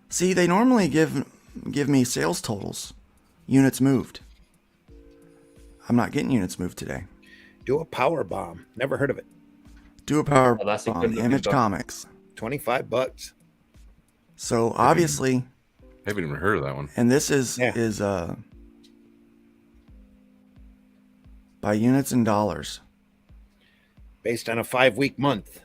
See, they normally give me sales totals, units moved. I'm not getting units moved today. Do a power bomb. Never heard of it. Do a power Oh, that's a bomb. good looking Image book. Comics. $25. So obviously, Haven't even heard of that one. and this is Yeah. by units and dollars. Based on a 5-week month.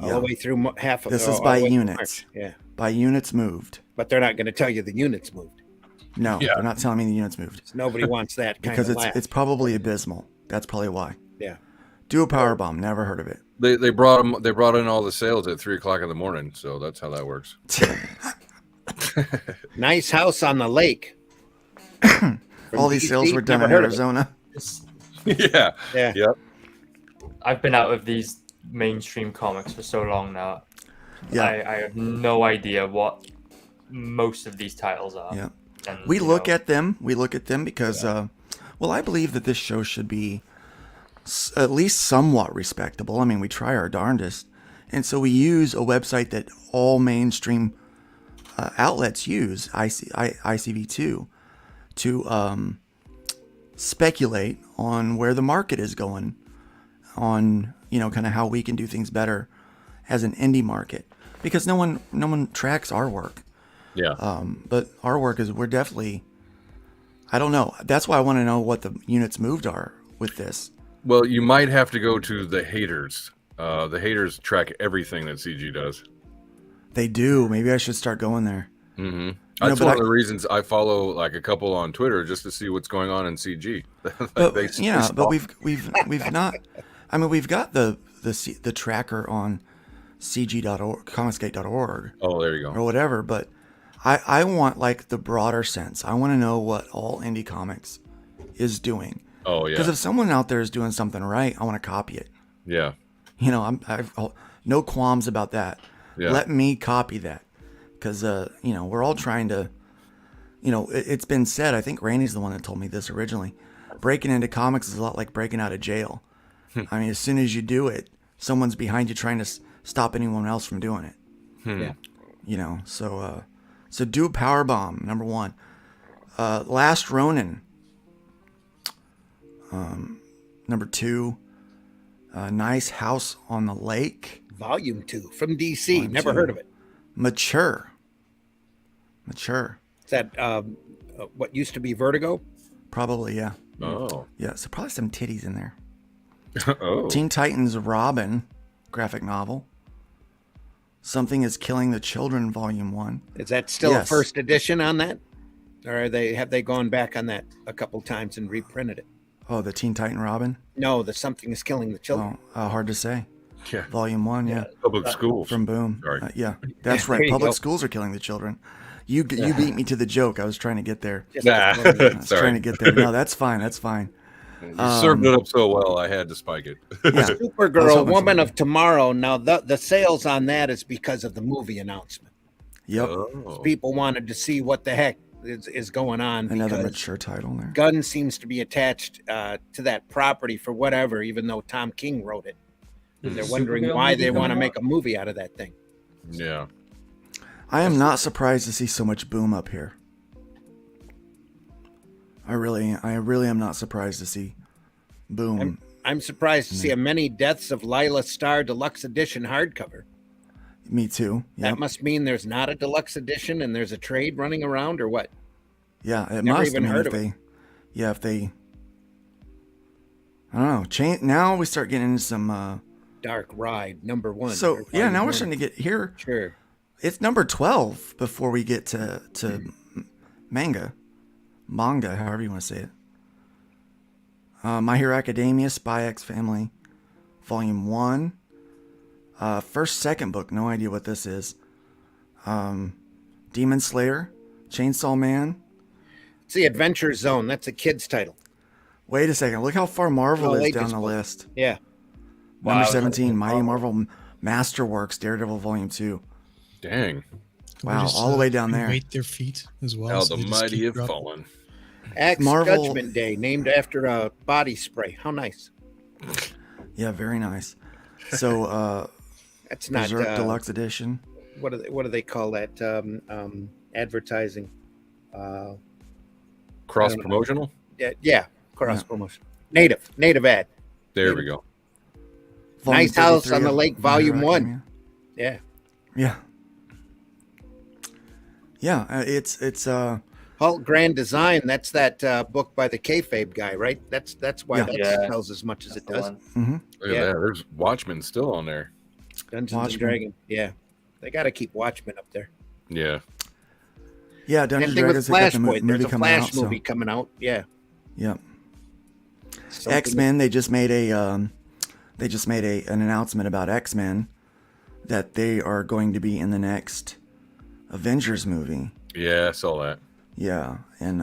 All Yeah. the way through half of This all is the by way through units. March. Yeah, By units moved. but they're not going to tell you the units moved. No, Yeah. they're not telling me the units moved So nobody wants that kind because of it's probably abysmal. That's probably why. yeah. Do a power bomb. Never heard of it. They brought them. They brought in all the sales at 3:00 in the morning, so that's how that works. Nice house on the lake. All these sales were done in Arizona. Yeah. Yeah. Yep. I've been out of these mainstream comics for so long now. Yeah. I have no idea what most of these titles are. Yeah. And, We you look know, at them. We look at them because, well, I believe that this show should be at least somewhat respectable. I mean, we try our darndest. And so we use a website that all mainstream outlets use, ICV2, to speculate on where the market is going, on, you know, kind of how we can do things better as an indie market. Because no one tracks our work. Yeah. But our work is, we're definitely, I don't know. That's why I want to know what the units moved are with this. Well, you might have to go to the haters. The haters track everything that CG does. They do. Maybe I should start going there. Mm-hmm. know, That's but one of the reasons I follow like a couple on Twitter just to see what's going on in CG. But They but we've not. I mean, we've got the tracker on cg.org, comicsgate.org, Oh, there you go. or whatever. But I want like the broader sense. I want to know what all indie comics is doing. Oh yeah. Because if someone out there is doing something right, I want to copy it. Yeah. You know, I've no qualms about that. Yeah. Let me copy that, because you know, we're all trying to. You know, it's been said. I think Rainey's the one that told me this originally. Breaking into comics is a lot like breaking out of jail. I mean, as soon as you do it, someone's behind you trying to stop anyone else from doing it. Yeah. You know, so do a power bomb. Number 1, Last Ronin. Number 2, Nice House on the Lake. Volume 2 from DC. Volume Never 2. heard of it. Mature. Is that what used to be Vertigo? Probably, yeah. Oh. Yeah, so probably some titties in there. Oh. Teen Titans Robin graphic novel. Something is Killing the Children, Volume 1. Is that still Yes. a first edition on that? Or have they gone back on that a couple times and reprinted it? Oh, the Teen Titan Robin? No, the Something is Killing the Children. Oh, hard to say. Yeah. Volume 1, yeah. Public schools. From Boom. Sorry. Yeah, that's There right. you Public go. schools are killing the children. You beat me to the joke. I was trying to get there. Just Nah. I was Sorry. trying to get there. No, that's fine. That's fine. You served it up so well, I had to spike it. Yeah. I was Supergirl, hoping Woman for of Tomorrow. Now, the sales on that is because of the movie announcement. Yep. Oh. People wanted to see what the heck is going on. Another because mature title there. Gunn seems to be attached to that property for whatever, even though Tom King wrote it. Is They're the wondering Supergirl why movie they want to coming make out? a movie out of that thing. Yeah. I am not surprised to see so much Boom up here. I really am not surprised to see Boom. I'm surprised to see a Many Deaths of Lila Starr Deluxe Edition hardcover. Me too. That Yep. must mean there's not a deluxe edition and there's a trade running around, or what? Yeah, it Never must. even I mean, heard if of they, yeah, if they, I don't know. Now we start getting into some. Dark Ride #1. So or yeah, now we're volume starting to get here. Sure. It's number 12 before we get to manga, however you want to say it. My Hero Academia, Spy X Family, Volume 1. Second book, no idea what this is. Demon Slayer, Chainsaw Man. It's the Adventure Zone. That's a kid's title. Wait a second, look how far Marvel Oh, is latest down the book. list. Yeah. Number Wow. 17, Mighty Masterworks, Daredevil Volume 2. Dang. Wow, all the way down there. Weight their feet as well. How so the they just mighty keep have dropping. fallen. Axe Marvel- Judgment Day, named after a body spray. How nice. Yeah, very nice. So, That's not Berserk Deluxe Edition. what do they call that? Advertising. Cross promotional? Yeah, cross promotion. Native ad. There we go. Volume Nice House 33 on the of Lake, My Hero Volume 1. Academia. Yeah. Yeah. Yeah, it's Hulk Grand Design. That's that book by the kayfabe guy, right? That's why Yeah. that Yeah. sells as much as it does. Look at Yeah. that. There's Watchmen still on there. Dungeons Watchmen. and Dragons. Yeah, they got to keep Watchmen up there. Yeah. yeah, Same Dungeons and thing with Dragons. They got the Flashpoint. movie There's a coming Flash out. So, movie coming out. Yeah. yeah. Something- X-Men. They just made an announcement about X-Men that they are going to be in the next Avengers movie. Yeah, I saw that. Yeah, and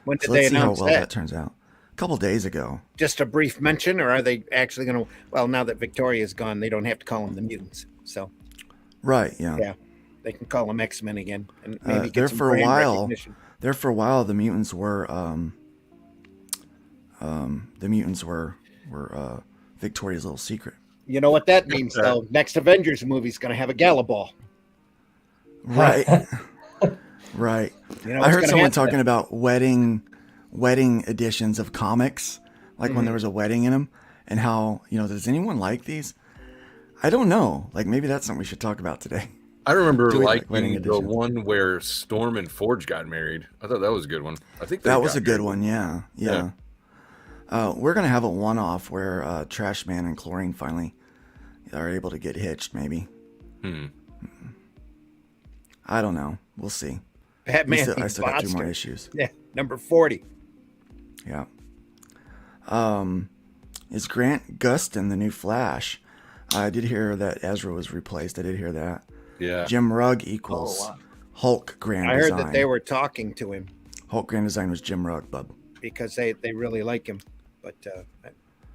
When did so they let's see how announce well that? that turns out. A couple days ago. Just a brief mention, or are they actually going to? Well, now that Victoria's gone, they don't have to call them the mutants, so Right. Yeah. yeah, they can call them X-Men again, and maybe get there some for a brand while. recognition. There for a while, the mutants were Victoria's little secret. You know what that means, though. Next Avengers movie is going to have a gala ball. Right. Right. You know I what's heard gonna someone happen? talking about wedding editions of comics, like when there was a wedding in them, and how, does anyone like these? I don't know. Like, maybe that's something we should talk about today. I remember Do we like liking wedding the editions? one where Storm and Forge got married. I thought that was a good one. I think they That was got a good married. one. Yeah. We're going to have a one-off where Trash Man and Chlorine finally are able to get hitched, maybe. I don't know. We'll see. Batman. I still got 2 more Monster. issues. Yeah, number 40. Yeah. Is Grant Gustin the new Flash? I did hear that Ezra was replaced. I did hear that. Yeah. Jim Rugg equals Oh, wow. Hulk Grand I Design. heard that they were talking to him Hulk Grand Design was Jim Rugg, bub. because they really like him, but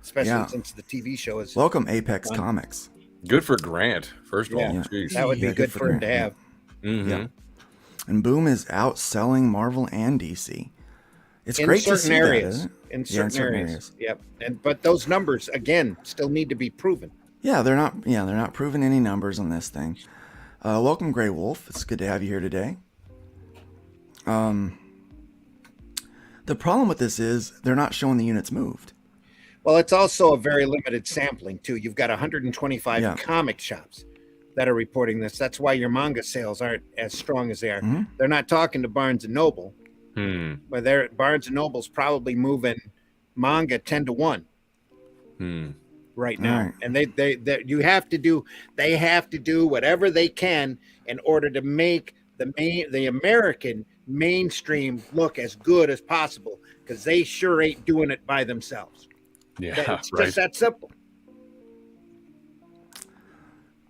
especially Yeah. since the TV show is Welcome Apex Fun. Comics. Good for Grant, first of all. Yeah. Jeez. that would be Yeah, good for him Grant, to yeah. have. Mhm. Yeah. And Boom is outselling Marvel and DC. It's In great to certain see areas. that, isn't it? In Yeah, certain areas. Yep. But those numbers again still need to be proven. Yeah, they're not proving any numbers on this thing. Welcome, Grey Wolf. It's good to have you here today. The problem with this is they're not showing the units moved. Well, it's also a very limited sampling too. You've got 125 Yeah. comic shops that are reporting this. That's why your manga sales aren't as strong as they are. Mhm. They're not talking to Barnes and Noble, but Barnes and Noble's probably moving manga 10-1 right now. Right. And they have to do whatever they can in order to make the American mainstream look as good as possible, because they sure ain't doing it by themselves. Yeah, It's right. just that simple.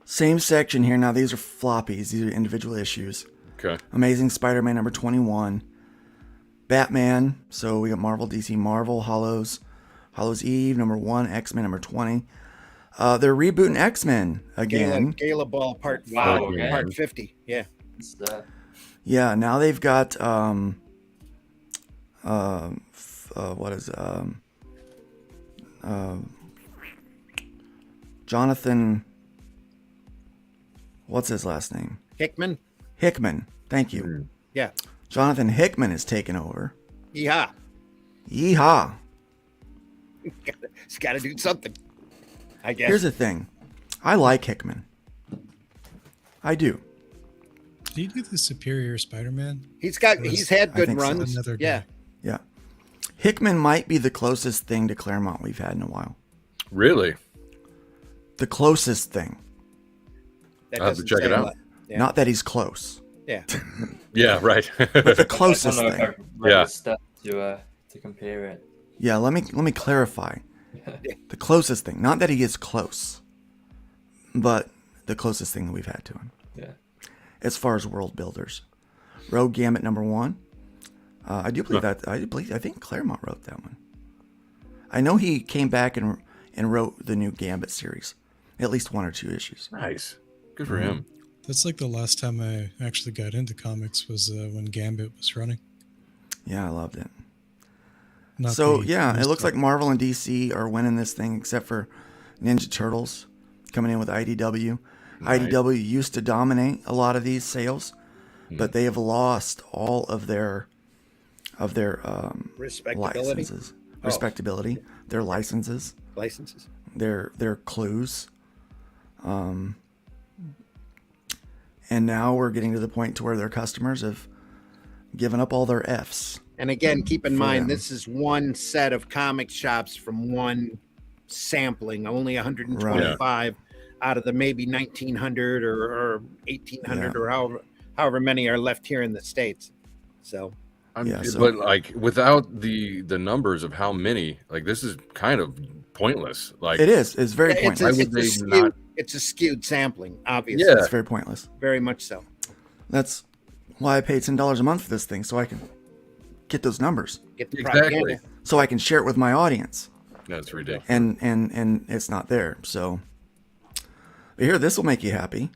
Same section here. Now these are floppies. These are individual issues. Okay. Amazing Spider-Man number 21. Batman. So we got Marvel, DC, Marvel, Hollows Eve number 1, X-Men number 20. They're rebooting X-Men again. Gala Ball Part Wow, 5, okay. Part 50. Yeah. It's, Yeah, now they've got what is Jonathan, what's his last name? Hickman. Hickman. Thank you. Yeah. Jonathan Hickman is taking over. Yeah. Yeehaw. He's got to do something, I guess. Here's the thing. I like Hickman. I do. Did he do the Superior Spider-Man? He's had I good think so. runs. Another guy. Yeah. Yeah. Hickman might be the closest thing to Claremont we've had in a while. Really? The closest thing. That I'll have to doesn't check it say a out. lot. Yeah. Not that he's close. Yeah. Yeah, right. But the I closest don't know if thing. I've read Yeah. the stuff to compare it. Yeah, let me clarify. The closest thing. Not that he is close, but the closest thing that we've had to him. Yeah. As far as world builders. Rogue Gambit number 1. I do believe that. I think Claremont wrote that one. I know he came back and wrote the new Gambit series. at least 1 or 2 issues. Nice. Good for him. That's like the last time I actually got into comics was when Gambit was running. Yeah, I loved it. Not So, the yeah, it most looks like Marvel and DC are winning this thing, except for Ninja Turtles coming in with IDW. Nice. IDW used to dominate a lot of these sales, but they have lost all of their Respectability. licenses. Respectability. Their licenses. Licenses. Their clues. And now we're getting to the point to where their customers have given up all their Fs. And again, keep in mind, them. this is one set of comic shops from one sampling, only 125 out of the maybe 1900 or 1800 or however many are left here in the States. So, but like without the numbers of how many, like this is kind of pointless. Like it is. It's very pointless. It's a skewed sampling, obviously. Yeah. It's very pointless. Very much so. That's why I paid $10 a month for this thing, so I can get those numbers. Get the propaganda. So I can share it with my audience. That's ridiculous. And it's not there. So here, this will make you happy.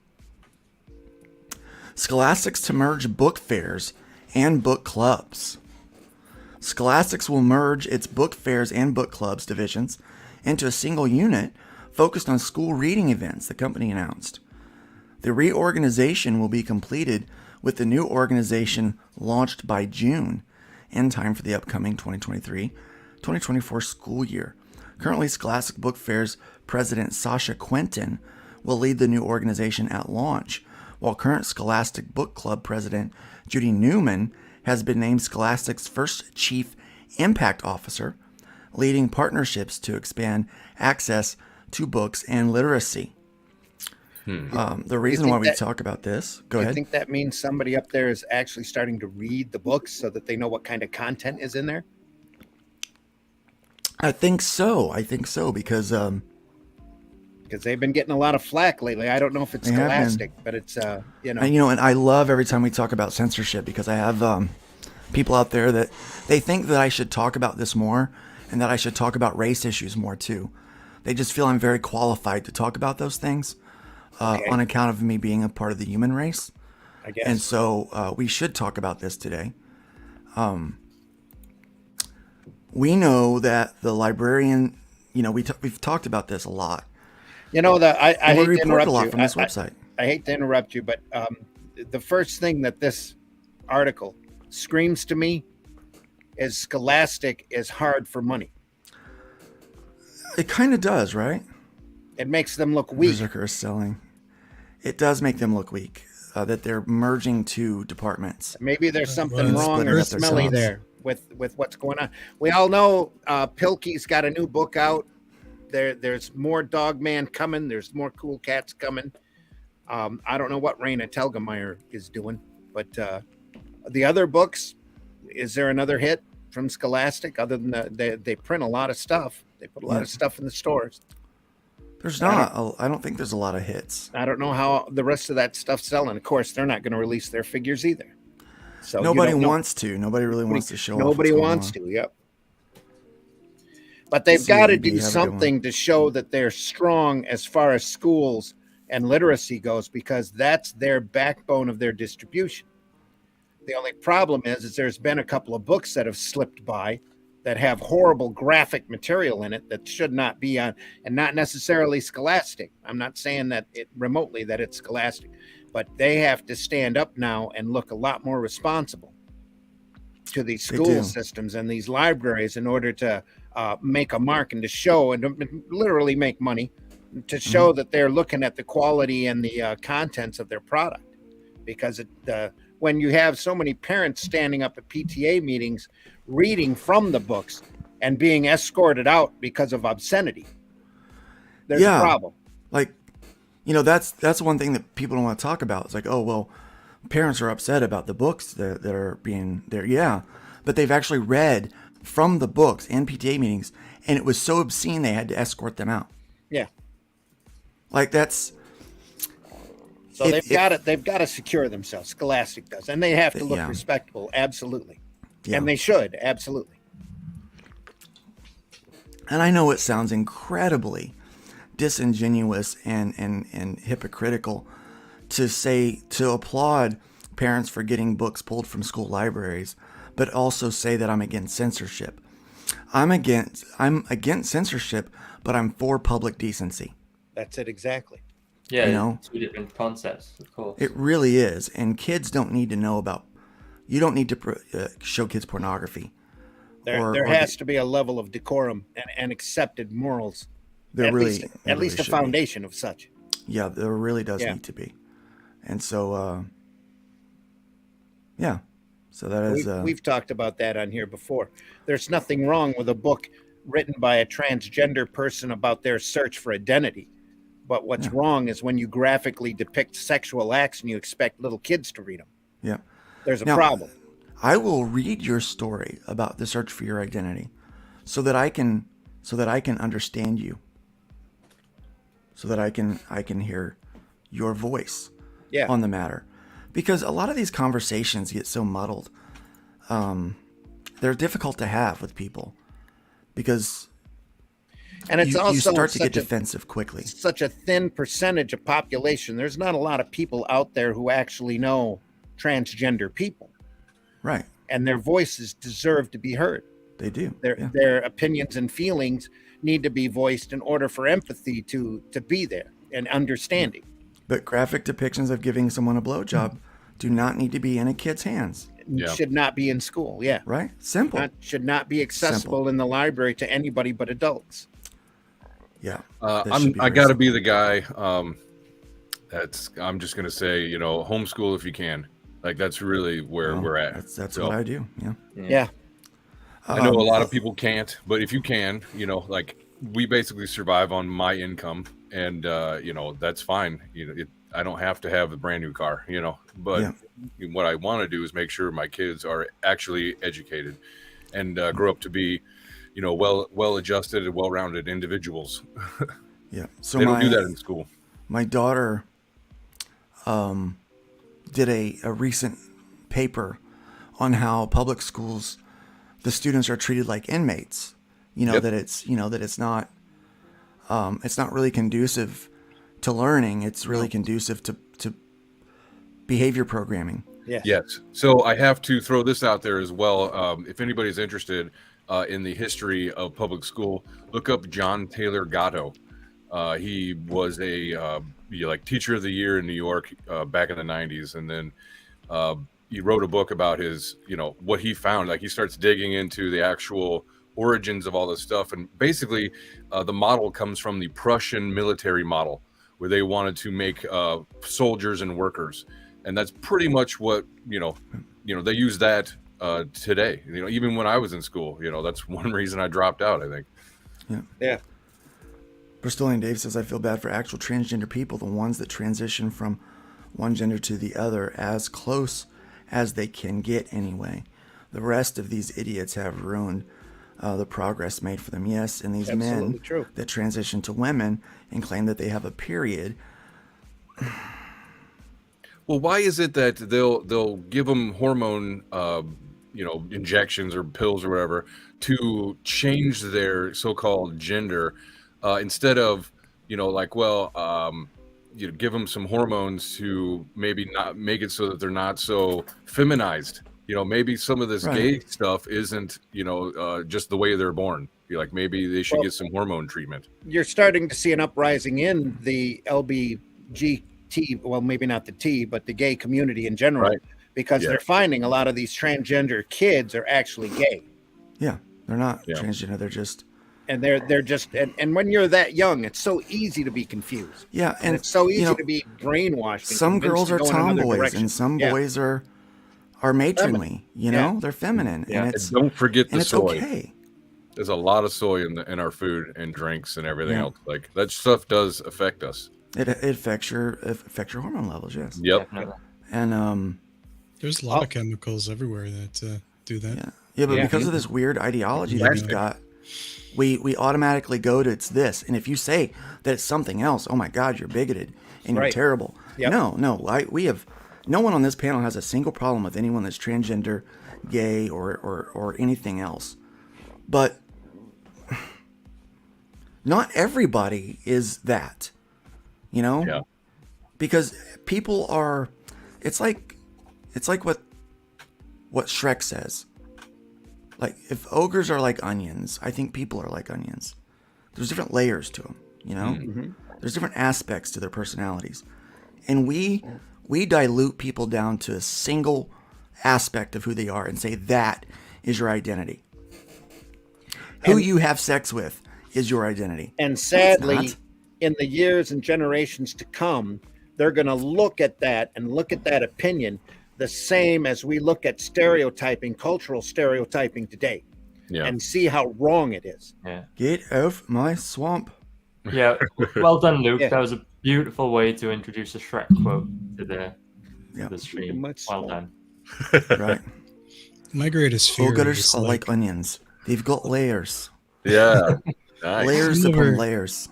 Scholastics to merge book fairs and book clubs. Scholastics will merge its book fairs and book clubs divisions into a single unit focused on school reading events, the company announced. The reorganization will be completed with the new organization launched by June, in time for the upcoming 2023-2024 school year. Currently, Scholastic Book Fair's president Sasha Quentin will lead the new organization at launch, while current Scholastic Book Club president Judy Newman has been named Scholastic's first chief impact officer, leading partnerships to expand access to books and literacy. The reason why we talk about this, go ahead. I think that means somebody up there is actually starting to read the books so that they know what kind of content is in there. I think so because they've been getting a lot of flack lately. I don't know if it's Scholastic, but it's and I love every time we talk about censorship, because I have people out there that they think that I should talk about this more and that I should talk about race issues more too. They just feel I'm very qualified to talk about those things on account of me being a part of the human race. I guess. And so we should talk about this today. We know that the librarian, we've talked about this a lot. I hate to interrupt a lot you. From this website. I hate to interrupt you, but the first thing that this article screams to me is Scholastic is hard for money. It kind of does, right? It makes them look weak. Berserker is selling. It does make them look weak. That they're merging two departments. Maybe there's something wrong or smelly there with what's going on. We all know Pilkey's got a new book out. There's more Dogman coming. There's more Cool Cats coming. I don't know what Raina Telgemeier is doing, but the other books, is there another hit from Scholastic other than they print a lot of stuff? They put a lot of stuff in the stores. There's not. I don't think there's a lot of hits. I don't know how the rest of that stuff's selling. Of course, they're not going to release their figures either. So nobody wants to. Nobody really wants to show off. Nobody wants to. Yep. But they've got to do something to show that they're strong as far as schools and literacy goes, because that's their backbone of their distribution. The only problem is there's been a couple of books that have slipped by that have horrible graphic material in it that should not be on, and not necessarily Scholastic. I'm not saying that remotely that it's Scholastic, but they have to stand up now and look a lot more responsible to these school systems and these libraries in order to make a mark and to show and to literally make money, to show that they're looking at the quality and the contents of their product. Because when you have so many parents standing up at PTA meetings reading from the books and being escorted out because of obscenity, there's a problem. Like, that's one thing that people don't want to talk about. It's like, oh, well, parents are upset about the books that are being there. Yeah, but they've actually read from the books in PTA meetings, and it was so obscene they had to escort them out. Yeah. Like, that's... So they've got to secure themselves. Scholastic does, and they have to look respectable. Absolutely. Yeah. And they should. Absolutely. And I know it sounds incredibly disingenuous and hypocritical to applaud parents for getting books pulled from school libraries, but also say that I'm against censorship. I'm against censorship, but I'm for public decency. That's it exactly. Yeah, You know? two different concepts, of course. It really is, and kids don't need to know about. You don't need to show kids pornography. There has to be a level of decorum and accepted morals. At least a foundation of such. Yeah, there really does need to be. And so, yeah. So that is. We've talked about that on here before. There's nothing wrong with a book written by a transgender person about their search for identity. But what's wrong is when you graphically depict sexual acts and you expect little kids to read them. Yeah. There's a problem. I will read your story about the search for your identity so that I can understand you. So that I can hear your voice on the matter. Because a lot of these conversations get so muddled. They're difficult to have with people because it's also you start to get defensive quickly. Such a thin percentage of population. There's not a lot of people out there who actually know transgender people. Right. And their voices deserve to be heard. They do. Their opinions and feelings need to be voiced in order for empathy to be there and understanding. But graphic depictions of giving someone a blowjob do not need to be in a kid's hands. Should not be in school. Yeah. Right. Simple. Should not be accessible in the library to anybody but adults. Yeah. I got to be the guy. I'm just going to say, homeschool if you can. Like, that's really where we're at. That's what I do. Yeah. Yeah. I know a lot of people can't, but if you can, like we basically survive on my income, and that's fine. I don't have to have a brand new car, but what I want to do is make sure my kids are actually educated and grow up to be, well adjusted and well-rounded individuals. Yeah. So they don't do that in school. My daughter did a recent paper on how public schools, the students are treated like inmates. That it's not really conducive to learning. It's really conducive to behavior programming. Yes. So I have to throw this out there as well. If anybody's interested in the history of public school, look up John Taylor Gatto. He was a teacher of the year in New York back in the 90s, and then he wrote a book about his, what he found. Like, he starts digging into the actual origins of all this stuff, and basically the model comes from the Prussian military model, where they wanted to make soldiers and workers, and that's pretty much what they use that today. Even when I was in school, that's one reason I dropped out, I think. Yeah. Bristolian Dave says, I feel bad for actual transgender people, the ones that transition from one gender to the other, as close as they can get anyway. The rest of these idiots have ruined the progress made for them. Yes, and these men that transition to women and claim that they have a period. Well, why is it that they'll give them hormone injections or pills or whatever to change their so-called gender, instead of give them some hormones to maybe not make it so that they're not so feminized. Maybe some of this gay stuff isn't just the way they're born. Maybe they should get some hormone treatment. You're starting to see an uprising in the LBGT, well, maybe not the T, but the gay community in general, because they're finding a lot of these transgender kids are actually gay. Yeah, they're not transgender. They're just. And they're just, and when you're that young, it's so easy to be confused. Yeah, and it's so easy to be brainwashed. Some girls are tomboys, and some boys are matronly. They're feminine. Yeah, and don't forget the soy. Okay. There's a lot of soy in our food and drinks and everything else. Like, that stuff does affect us. It affects your hormone levels. Yes. Yep. And there's a lot of chemicals everywhere that do that. Yeah, but because of this weird ideology that we've got, we automatically go to it's this, and if you say that it's something else, oh my God, you're bigoted and you're terrible. Yep. No, we have no one on this panel has a single problem with anyone that's transgender, gay, or anything else. But not everybody is that, you know? Yeah. Because people are, it's like what Shrek says. Like, if ogres are like onions, I think people are like onions. There's different layers to them, you know? There's different aspects to their personalities. And we dilute people down to a single aspect of who they are and say that is your identity. Who you have sex with is your identity. And No, it's sadly, not. in the years and generations to come, they're going to look at that and look at that opinion the same as we look at stereotyping, cultural stereotyping today, Yeah. and see how wrong it is. Yeah. Get off my swamp. Yeah. Well done, Luke. Yeah. That was a beautiful way to introduce a Shrek quote to the stream. Much Well so. done. Right. My greatest fear Ogres is are like onions. They've got layers. Yeah. Nice. Layers I'm upon over- layers.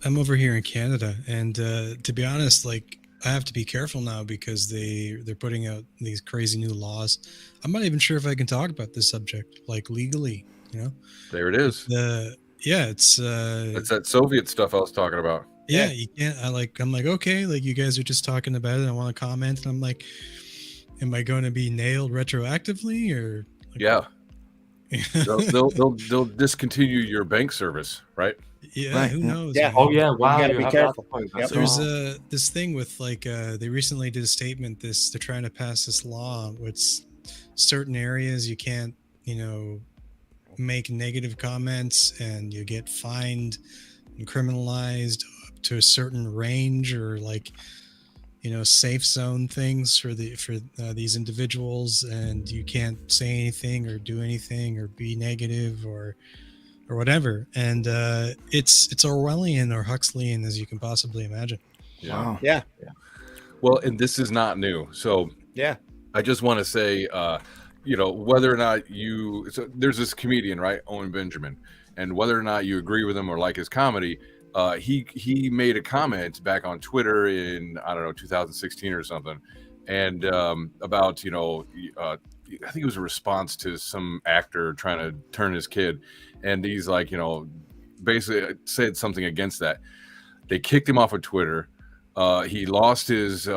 I'm over here in Canada, and to be honest, like I have to be careful now because they're putting out these crazy new laws. I'm not even sure if I can talk about this subject like legally. You know, There it is. it's That's that Soviet stuff I was talking about. yeah, you can't. I'm like, okay, like you guys are just talking about it. I want to comment, and I'm like, am I going to be nailed retroactively or? Like, Yeah. They'll discontinue your bank service, right? yeah, Right, who yeah. knows? Yeah. man? Oh yeah, wow. gotta you be have careful. That point. Yep. That's There's wrong. this thing with like they recently did a statement. They're trying to pass this law which certain areas you can't make negative comments and you get fined and criminalized up to a certain range or like safe zone things for these individuals, and you can't say anything or do anything or be negative or whatever. And it's Orwellian or Huxleyan as you can possibly imagine. Yeah. Wow. Yeah. Well, and this is not new. So Yeah. I just want to say, whether or not there's this comedian, right, Owen Benjamin, and whether or not you agree with him or like his comedy, he made a comment back on Twitter in, I don't know, 2016 or something, and about I think it was a response to some actor trying to turn his kid, and he's like, basically said something against that. They kicked him off of Twitter. He lost his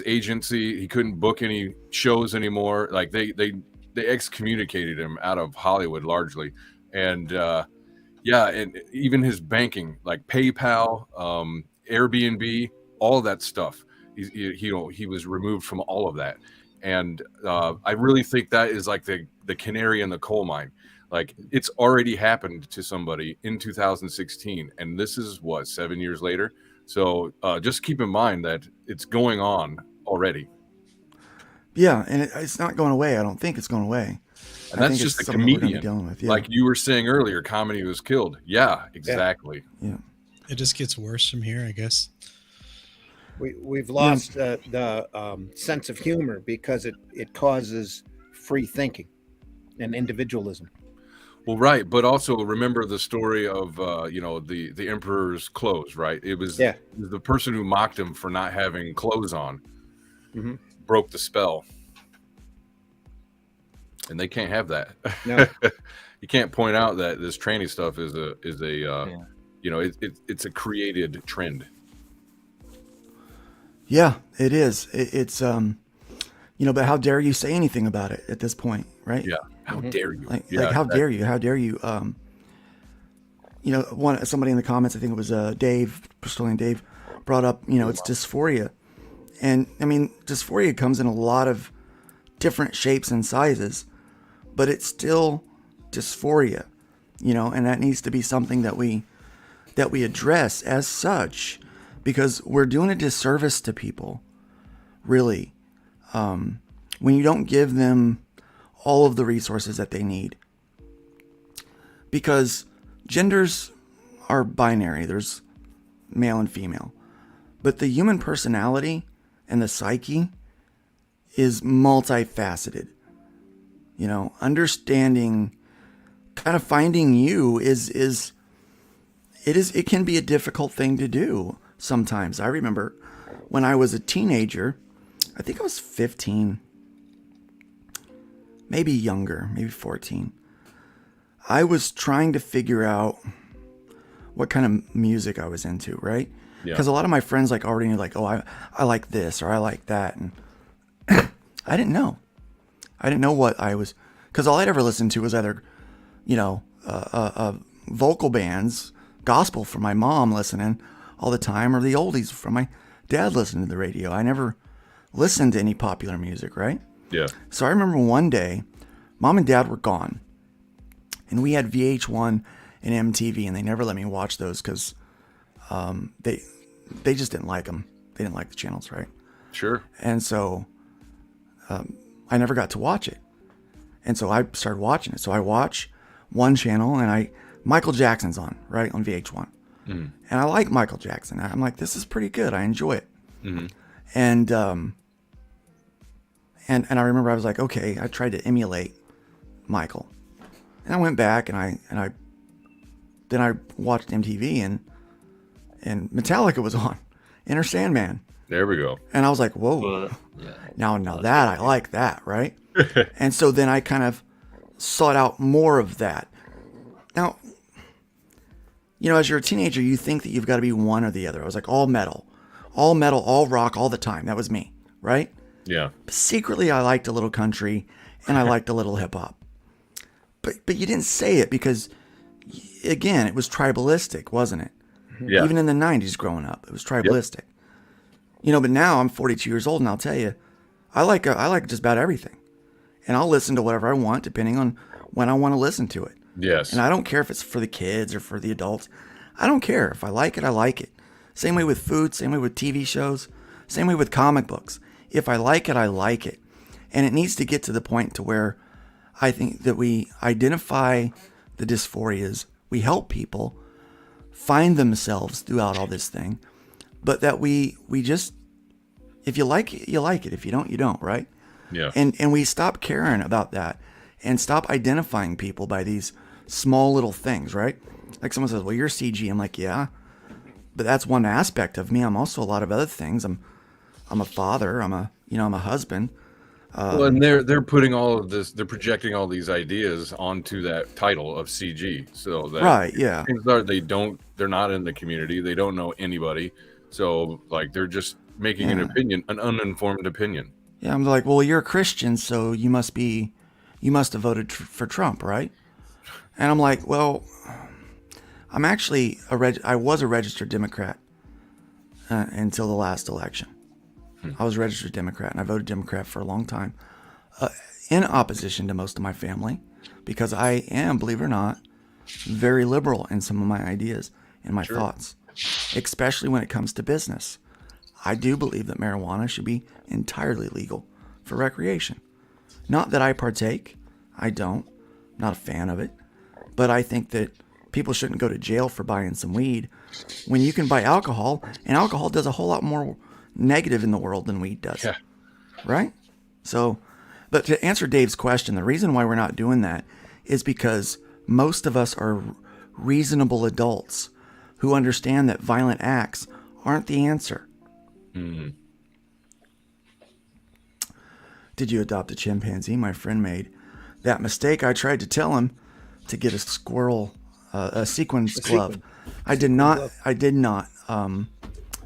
agency. He couldn't book any shows anymore. Like they excommunicated him out of Hollywood largely, and and even his banking, like PayPal, Airbnb, all that stuff. He was removed from all of that, and I really think that is like the canary in the coal mine. Like it's already happened to somebody in 2016, and this is 7 years later. So just keep in mind that it's going on already. Yeah, and it's not going away. I don't think it's going away. And that's just a comedian. Dealing with. Yeah. Like you were saying earlier, comedy was killed. Yeah, exactly. Yeah. It just gets worse from here, I guess. We've lost the sense of humor because it causes free thinking and individualism. Well, right, but also remember the story of the emperor's clothes, right? It was the person who mocked him for not having clothes on broke the spell, and they can't have that. No. You can't point out that this tranny stuff is it's a created trend. Yeah, it is. It's but how dare you say anything about it at this point, right? Yeah. How dare you? Like how dare you? How dare you? Somebody in the comments, I think it was Dave, Bristolian Dave, brought up, it's dysphoria. And I mean, dysphoria comes in a lot of different shapes and sizes, but it's still dysphoria, and that needs to be something that we address as such, because we're doing a disservice to people, really, when you don't give them all of the resources that they need. Because genders are binary. There's male and female. But the human personality and the psyche is multifaceted. Understanding, kind of finding you it can be a difficult thing to do sometimes. I remember when I was a teenager, I think I was 15, maybe younger, maybe 14. I was trying to figure out what kind of music I was into, right? Yeah. Because a lot of my friends like already knew, like, oh, I like this or I like that, and I didn't know. I didn't know what I was, because all I'd ever listened to was either, vocal bands, gospel from my mom listening all the time, or the oldies from my dad listening to the radio. I never listened to any popular music, right? Yeah. So I remember one day, Mom and Dad were gone, and we had VH1 and MTV, and they never let me watch those because they just didn't like them. They didn't like the channels, right? Sure. And so I never got to watch it. And so I started watching it. So I watch one channel, and Michael Jackson's on, right, on VH1. And I like Michael Jackson. I'm like, this is pretty good. I enjoy it. And I remember I was like, okay, I tried to emulate Michael. And I went back and I watched MTV, and Metallica was on, Enter Sandman. There we go. And I was like, whoa. Now that I like that, right? And so then I kind of sought out more of that. Now, as you're a teenager, you think that you've got to be one or the other. I was like, all metal, all rock, all the time. That was me, right? Yeah. But secretly, I liked a little country, and I liked a little hip hop. But you didn't say it because, again, it was tribalistic, wasn't it? Yeah. Even in the 90s growing up, it was tribalistic. But now I'm 42 years old, and I'll tell you, I like just about everything. And I'll listen to whatever I want, depending on when I want to listen to it. Yes. And I don't care if it's for the kids or for the adults. I don't care. If I like it, I like it. Same way with food, same way with TV shows, same way with comic books. If I like it, I like it. And it needs to get to the point to where I think that we identify the dysphorias, we help people find themselves throughout all this thing, but that we just, if you like it, you like it. If you don't, you don't, right? Yeah. And we stop caring about that and stop identifying people by these small little things, right? Like someone says, well, you're CG. I'm like, yeah, but that's one aspect of me. I'm also a lot of other things. I'm a father. I'm a husband. Well, and they're putting all of this, they're projecting all these ideas onto that title of CG. So that right, yeah, they're not in the community. They don't know anybody. So like they're just making an opinion, an uninformed opinion. Yeah, I'm like, well, you're a Christian, so you must have voted for Trump, right? And I'm like, well, I'm actually I was a registered Democrat until the last election. I was a registered Democrat, and I voted Democrat for a long time, in opposition to most of my family, because I am, believe it or not, very liberal in some of my ideas and my thoughts, especially when it comes to business. I do believe that marijuana should be entirely legal for recreation. Not that I partake. I don't. I'm not a fan of it. But I think that people shouldn't go to jail for buying some weed when you can buy alcohol, and alcohol does a whole lot more negative in the world than weed does. Yeah. Right? So, but to answer Dave's question, the reason why we're not doing that is because most of us are reasonable adults who understand that violent acts aren't the answer. Mm-hmm. Did you adopt a chimpanzee? My friend made that mistake. I tried to tell him to get a squirrel, a sequin glove. I did not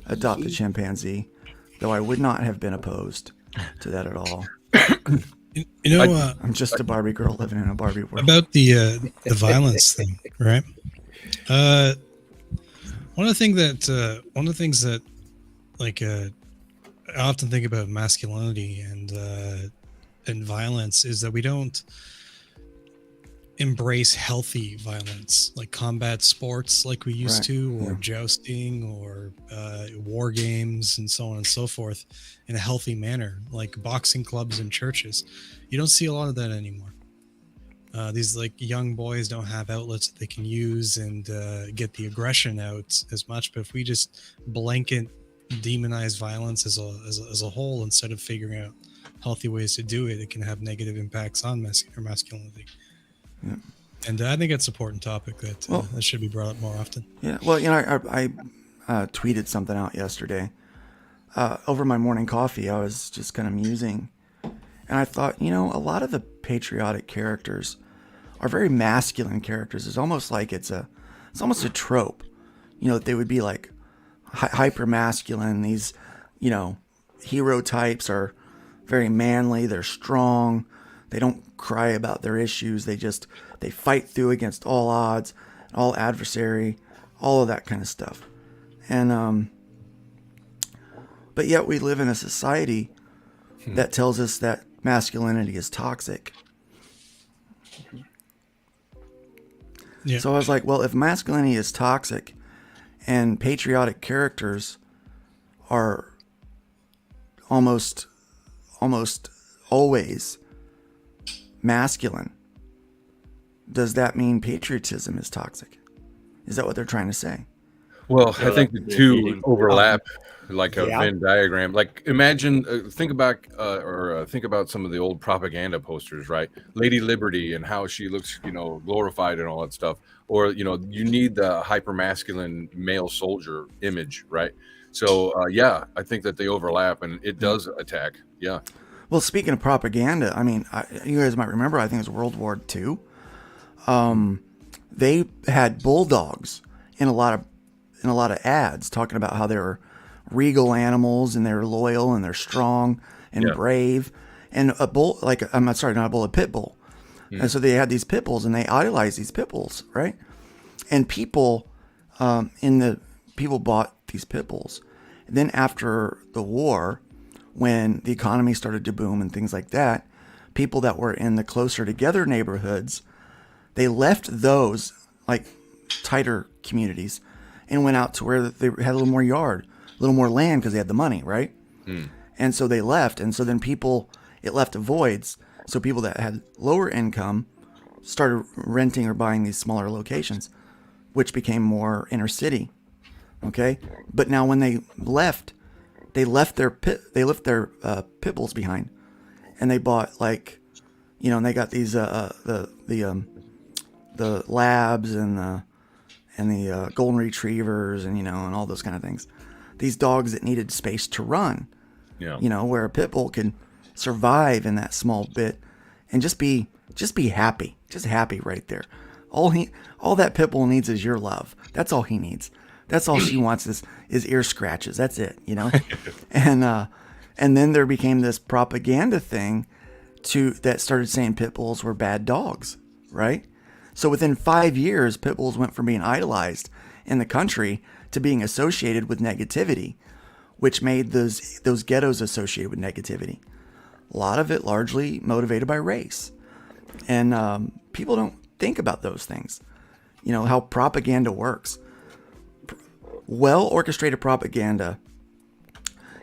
adopt a chimpanzee, though I would not have been opposed to that at all. I'm just a Barbie girl living in a Barbie world. About the violence thing, right? One of the things that like I often think about masculinity and violence is that we don't embrace healthy violence, like combat sports like we used to, or jousting, or war games and so on and so forth, in a healthy manner, like boxing clubs and churches. You don't see a lot of that anymore. These like young boys don't have outlets that they can use and get the aggression out as much. But if we just blanket demonize violence as a whole, instead of figuring out healthy ways to do it, it can have negative impacts on masculinity. Yeah. And I think it's an important topic that should be brought up more often. Yeah. Well, I tweeted something out yesterday. Over my morning coffee, I was just kind of musing, and I thought, a lot of the patriotic characters are very masculine characters. It's almost like it's almost a trope that they would be like hyper masculine. These, hero types are very manly. They're strong. They don't cry about their issues. They fight through against all odds, all adversary, all of that kind of stuff. And, but yet we live in a society that tells us that masculinity is toxic. Yeah. So I was like, well, if masculinity is toxic and patriotic characters are almost always masculine, does that mean patriotism is toxic? Is that what they're trying to say? Well, I think the two overlap like a Venn diagram. Like imagine, think about some of the old propaganda posters, right? Lady Liberty and how she looks, glorified and all that stuff. Or, you need the hyper masculine male soldier image, right? So, I think that they overlap and it does attack. Yeah. Well, speaking of propaganda, I mean, you guys might remember, I think it was World War II. They had bulldogs in a lot of ads talking about how they were regal animals and they're loyal and they're strong and brave. And a bull, a pit bull. And so they had these pit bulls and they idolized these pit bulls, right? And people, people bought these pit bulls. And then after the war, when the economy started to boom and things like that, people that were in the closer together neighborhoods, they left those like tighter communities and went out to where they had a little more yard, a little more land because they had the money, right? And so they left. And so then it left voids. So people that had lower income started renting or buying these smaller locations, which became more inner city. Okay. But now when they left their pit bulls behind, and they bought and they got these the labs and the golden retrievers and and all those kind of things. These dogs that needed space to run. Yeah. Where a pit bull can survive in that small bit and just be happy. Just happy right there. All that pit bull needs is your love. That's all he needs. That's all she wants is ear scratches. That's it, And then there became this propaganda thing that started saying pit bulls were bad dogs, right? So within 5 years, pit bulls went from being idolized in the country to being associated with negativity, which made those ghettos associated with negativity. A lot of it largely motivated by race. And people don't think about those things, how propaganda works. Well-orchestrated propaganda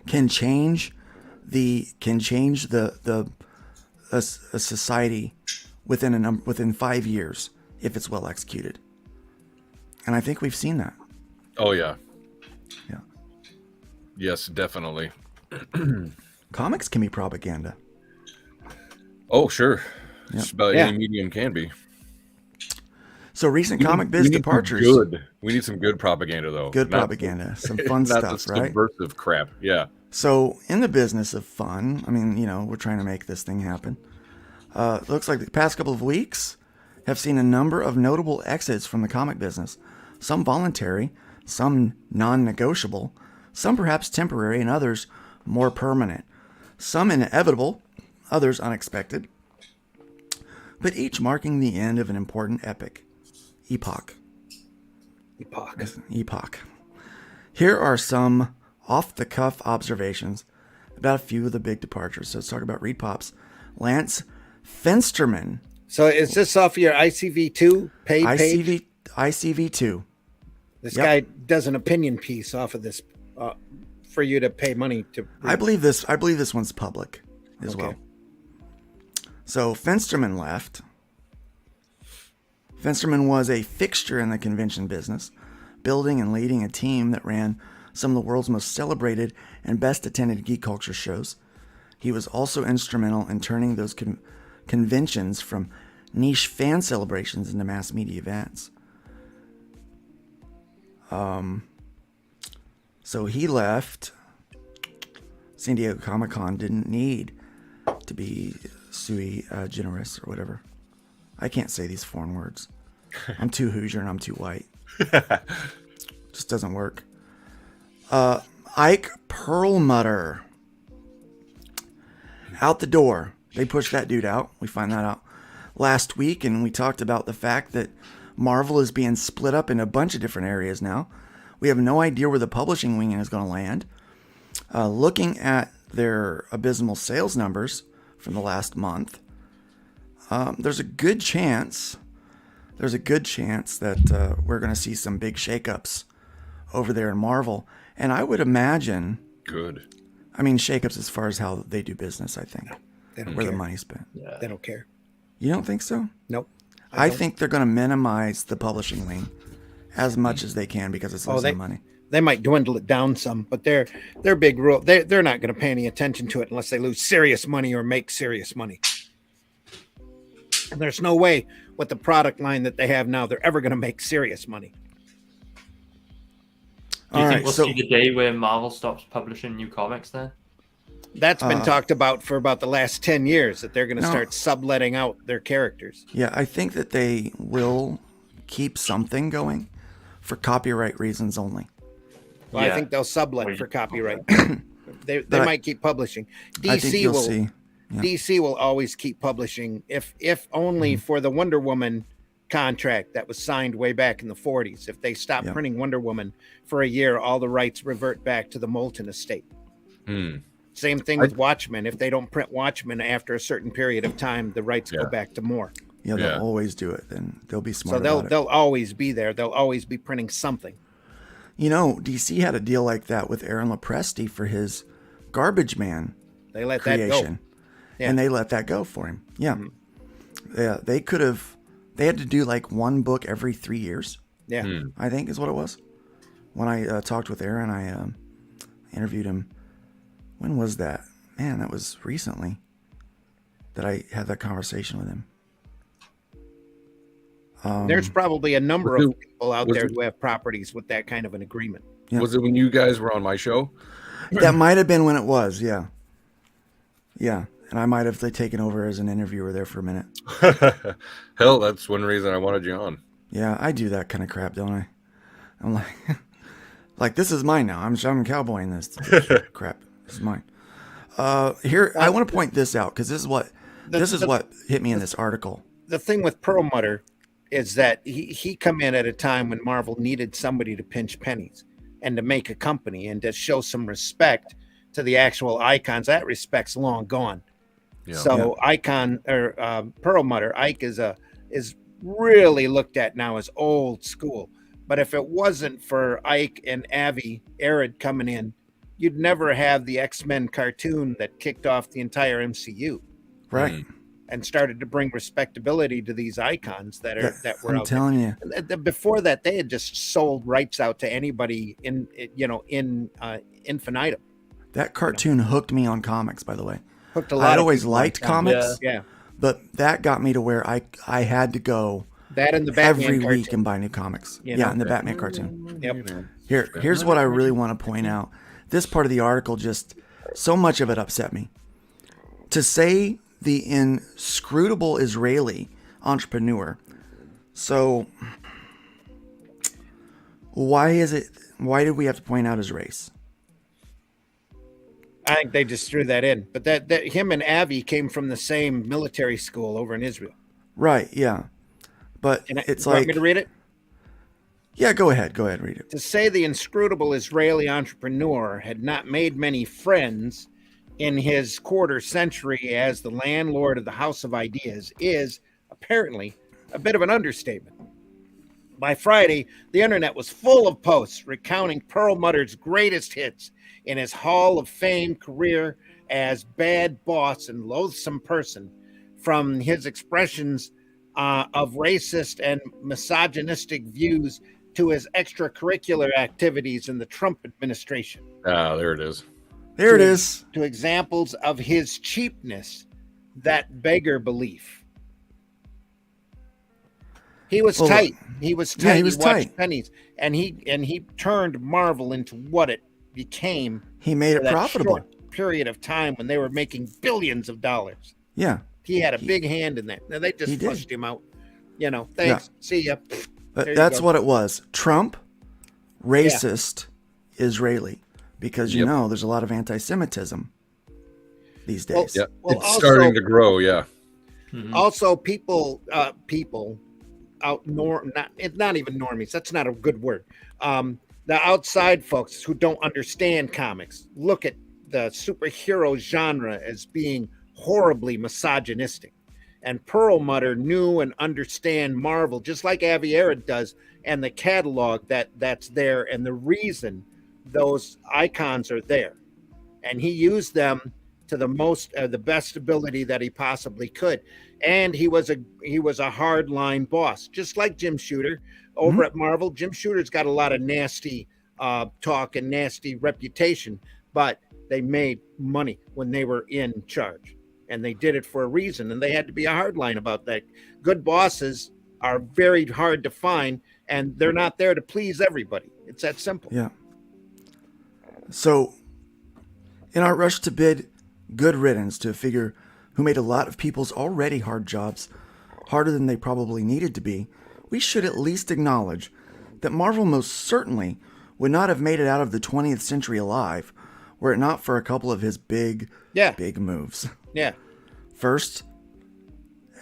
can change a society within 5 years if it's well executed. And I think we've seen that. Oh yeah. Yeah. Yes, definitely. Comics can be propaganda. Oh, sure. Yep. Just about any medium can be. So recent comic biz departures. We need some good propaganda, though. Good propaganda. Some fun stuff, right? Subversive crap. Yeah. So in the business of fun, I mean, we're trying to make this thing happen. Looks like the past couple of weeks have seen a number of notable exits from the comic business. Some voluntary, some non-negotiable, some perhaps temporary, and others more permanent. Some inevitable, others unexpected, but each marking the end of an important epoch. Here are some off-the-cuff observations about a few of the big departures. So let's talk about Reed Pop's Lance Fensterman. So is this off your ICV2 page? ICV2. This guy does an opinion piece off of this for you to pay money to read. I believe this one's public as well. So Fensterman left. Fensterman was a fixture in the convention business, building and leading a team that ran some of the world's most celebrated and best attended geek culture shows. He was also instrumental in turning those conventions from niche fan celebrations into mass media events. So he left. San Diego Comic-Con didn't need to be sui generis or whatever. I can't say these foreign words. I'm too Hoosier and I'm too white. Just doesn't work. Ike Perlmutter. Out the door. They pushed that dude out. We find that out last week, and we talked about the fact that Marvel is being split up in a bunch of different areas now. We have no idea where the publishing wing is going to land. Looking at their abysmal sales numbers from the last month, there's a good chance that we're going to see some big shakeups over there in Marvel. And I would imagine... Good. I mean, shakeups as far as how they do business, I think. They don't where care. the money's spent. Yeah. They don't care. You don't think so? Nope. I think they're going to minimize the publishing wing as much as they can because it's losing money. They might dwindle it down some, but their big rule, they're not going to pay any attention to it unless they lose serious money or make serious money. And there's no way with the product line that they have now, they're ever going to make serious money. Do you think we'll see the day where Marvel stops publishing new comics then? That's been talked about for about the last 10 years, that they're going to start subletting out their characters. Yeah, I think that they will keep something going for copyright reasons only. Well, I think they'll sublet for copyright. They might keep publishing. DC will always keep publishing, if only for the Wonder Woman contract that was signed way back in the 40s. If they stop printing Wonder Woman for a year, all the rights revert back to the Moulton estate. Same thing with Watchmen. If they don't print Watchmen after a certain period of time, the rights go back to Moore. Yeah, they'll always do it. Then they'll be smart. So they'll always be there. They'll always be printing something. You know, DC had a deal like that with Aaron Lopresti for his Garbage Man. They let creation, that go. Yeah. And they let that go for him. Yeah. Yeah, they could have. They had to do like one book every 3 years. Yeah. I think is what it was. When I talked with Aaron, I interviewed him. When was that? Man, that was recently that I had that conversation with him. There's probably a number of people out there who have properties with that kind of an agreement. Yeah. Was it when you guys were on my show? That might have been when it was, yeah. Yeah, and I might have taken over as an interviewer there for a minute. Hell, that's one reason I wanted you on. Yeah, I do that kind of crap, don't I? I'm like this is mine now. I'm a cowboy in this crap. This is mine. Here, I want to point this out because this is what hit me in this article. The thing with Perlmutter is that he come in at a time when Marvel needed somebody to pinch pennies and to make a company and to show some respect to the actual icons. That respect's long gone. Yeah. So Perlmutter, Ike is really looked at now as old school. But if it wasn't for Ike and Avi Arad coming in, you'd never have the X-Men cartoon that kicked off the entire MCU. Right. And started to bring respectability to these icons that were I'm out telling you. Before that, they had just sold rights out to anybody in infinitum. That cartoon hooked me on comics, by the way. Hooked a lot. I'd always liked comics. Yeah. But that got me to where I had to go that and the Batman every cartoon. week and buy new comics. And the Batman cartoon. Yep. Here's what I really want to point out. This part of the article, just so much of it upset me. To say the inscrutable Israeli entrepreneur. So why did we have to point out his race? I think they just threw that in. But that him and Avi came from the same military school over in Israel. Right, yeah. But it's like... Want me to read it? Yeah, go ahead, read it. To say the inscrutable Israeli entrepreneur had not made many friends in his quarter century as the landlord of the House of Ideas is apparently a bit of an understatement. By Friday, the internet was full of posts recounting Perlmutter's greatest hits in his Hall of Fame career as bad boss and loathsome person, from his expressions of racist and misogynistic views to his extracurricular activities in the Trump administration. Ah, there it is. There it is. To examples of his cheapness that beggar belief. He was tight. He was tight. Yeah, he was tight. Pennies, and he turned Marvel into what it became. He made it profitable. Short period of time when they were making billions of dollars. Yeah. He had a big hand in that. Now they just flushed him out. Thanks. See ya. But that's what it was. Trump racist Israeli, because you know there's a lot of anti-Semitism these days. Yeah, Well, it's starting to grow. Yeah. Also, people out not even normies. That's not a good word. The outside folks who don't understand comics look at the superhero genre as being horribly misogynistic. And Perlmutter knew and understand Marvel just like Aviera does, and the catalog that's there, and the reason those icons are there, and he used them to the best ability that he possibly could. And he was a hard line boss, just like Jim Shooter over at Marvel. Jim Shooter's got a lot of nasty talk and nasty reputation, but they made money when they were in charge, and they did it for a reason, and they had to be a hard line about that. Good bosses are very hard to find, and they're not there to please everybody. It's that simple. Yeah. So, in our rush to bid good riddance to a figure who made a lot of people's already hard jobs harder than they probably needed to be, we should at least acknowledge that Marvel most certainly would not have made it out of the 20th century alive were it not for a couple of his big moves. Yeah. First,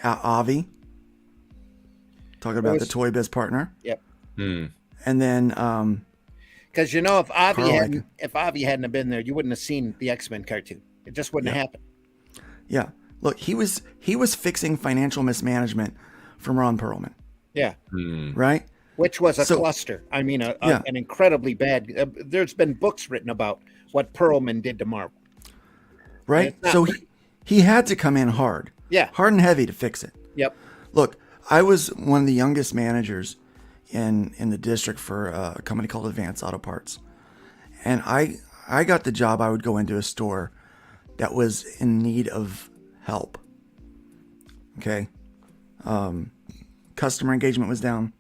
Avi, talking about the Toy Biz partner. Yep. And then, because if Avi hadn't have been there, you wouldn't have seen the X-Men cartoon. It just wouldn't have happened. Yeah. Look, he was fixing financial mismanagement from Ron Perlman. Yeah. Right? Which was a cluster. I mean, an incredibly bad. There's been books written about what Perlman did to Marvel. Right? So he had to come in hard. Yeah. Hard and heavy to fix it. Yep. Look, I was one of the youngest managers in the district for a company called Advanced Auto Parts. And I got the job. I would go into a store that was in need of help. Okay. Customer engagement was down.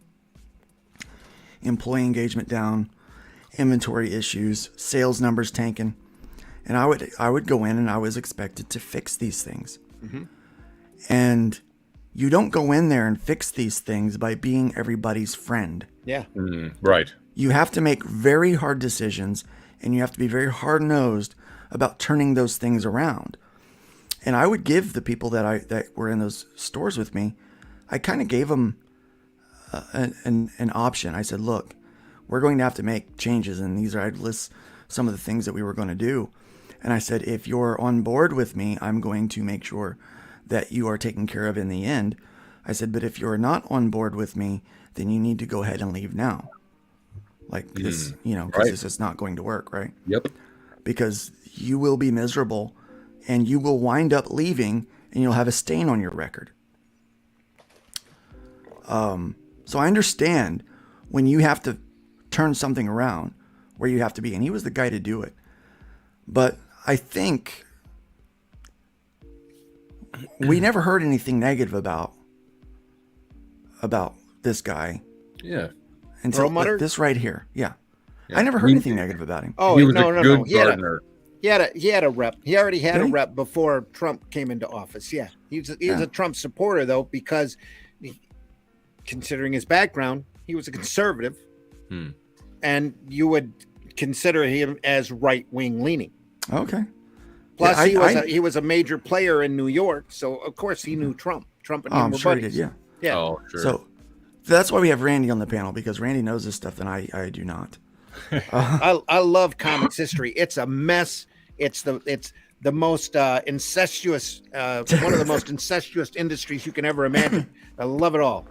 Employee engagement down. Inventory issues. Sales numbers tanking. And I would go in and I was expected to fix these things. And you don't go in there and fix these things by being everybody's friend. Yeah. Right. You have to make very hard decisions, and you have to be very hard-nosed about turning those things around. And I would give the people that were in those stores with me, I kind of gave them an option. I said, look, we're going to have to make changes, and I'd list some of the things that we were going to do. And I said, if you're on board with me, I'm going to make sure that you are taken care of in the end. I said, but if you're not on board with me, then you need to go ahead and leave now. Like this, because this is not going to work, right? Yep. Because you will be miserable and you will wind up leaving and you'll have a stain on your record. So I understand when you have to turn something around where you have to be, and he was the guy to do it. But I think we never heard anything negative about this guy. Yeah. Until this right here. Yeah. I never heard anything negative about him. Oh, he was no. a good gardener. He had a rep. He already had a rep before Trump came into office. Yeah. He was a Trump supporter, though, because considering his background, he was a conservative. And you would consider him as right-wing leaning. Okay. Plus, he was a major player in New York, so of course he knew Trump. Trump and him were sure buddies. He did, yeah. Oh, sure. So that's why we have Randy on the panel, because Randy knows this stuff and I do not. I love comics history. It's a mess. It's the most incestuous, one of the most incestuous industries you can ever imagine. I love it all.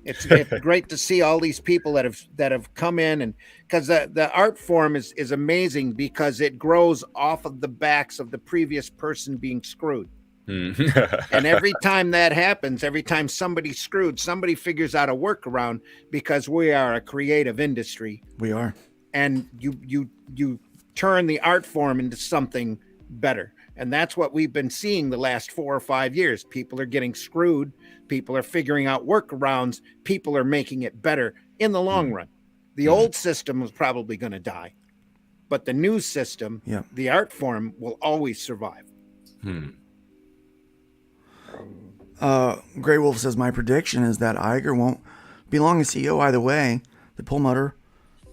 It's great to see all these people that have come in, and because the art form is amazing because it grows off of the backs of the previous person being screwed. And every time that happens, every time somebody's screwed, somebody figures out a workaround, because we are a creative industry. We are. And you turn the art form into something better. And that's what we've been seeing the last 4 or 5 years. People are getting screwed. People are figuring out workarounds. People are making it better in the long run. The old system was probably going to die, but the new system, the art form, will always survive. Grey Wolf says, my prediction is that Iger won't be long as CEO either way. The Perlmutter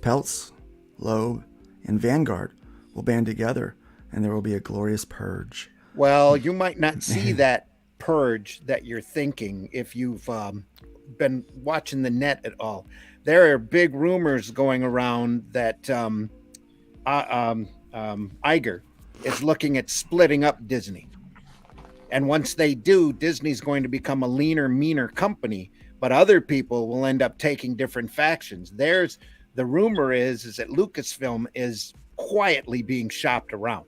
Peltz, Loeb, and Vanguard will band together, and there will be a glorious purge. Well, you might not see that purge that you're thinking if you've been watching the net at all. There are big rumors going around that Iger is looking at splitting up Disney. And once they do, Disney's going to become a leaner, meaner company, but other people will end up taking different factions. The rumor is that Lucasfilm is quietly being shopped around.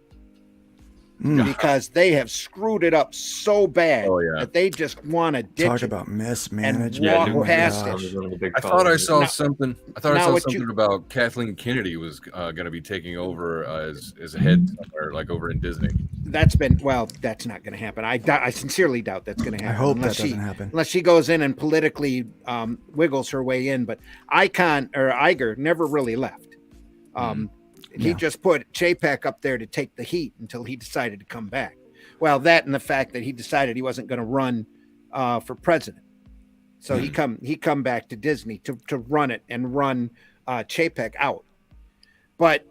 Because they have screwed it up so bad that they just want to ditch Talk it about mismanagement. and walk past it. I thought I saw Now- something. I thought I now saw what something you- about Kathleen Kennedy was going to be taking over as a head somewhere, like over in Disney. That's not going to happen. I sincerely doubt that's going to happen. I hope unless that doesn't happen. Unless she goes in and politically wiggles her way in. But Iger never really left. He just put Chapek up there to take the heat until he decided to come back. Well, that and the fact that he decided he wasn't going to run for president. So he come back to Disney to run it and run Chapek out. But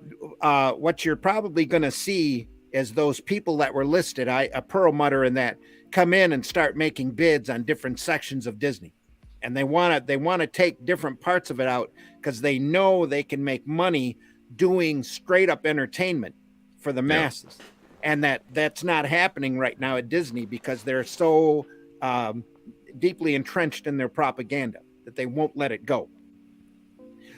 what you're probably going to see is those people that were listed, Perlmutter and that, come in and start making bids on different sections of Disney. And they want to take different parts of it out because they know they can make money doing straight up entertainment for the masses. And that's not happening right now at Disney because they're so deeply entrenched in their propaganda that they won't let it go.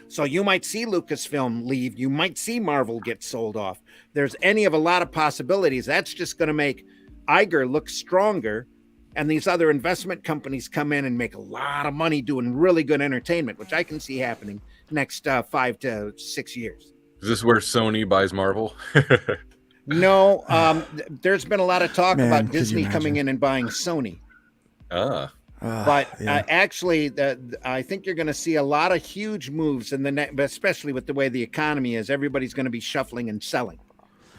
So you might see Lucasfilm leave. You might see Marvel get sold off. There's any of a lot of possibilities. That's just going to make Iger look stronger. And these other investment companies come in and make a lot of money doing really good entertainment, which I can see happening next 5 to 6 years. Is this where Sony buys Marvel? No, there's been a lot of talk Man, about could you Disney coming imagine? in and buying Sony. But yeah. actually, I think you're going to see a lot of huge moves in especially with the way the economy is. Everybody's going to be shuffling and selling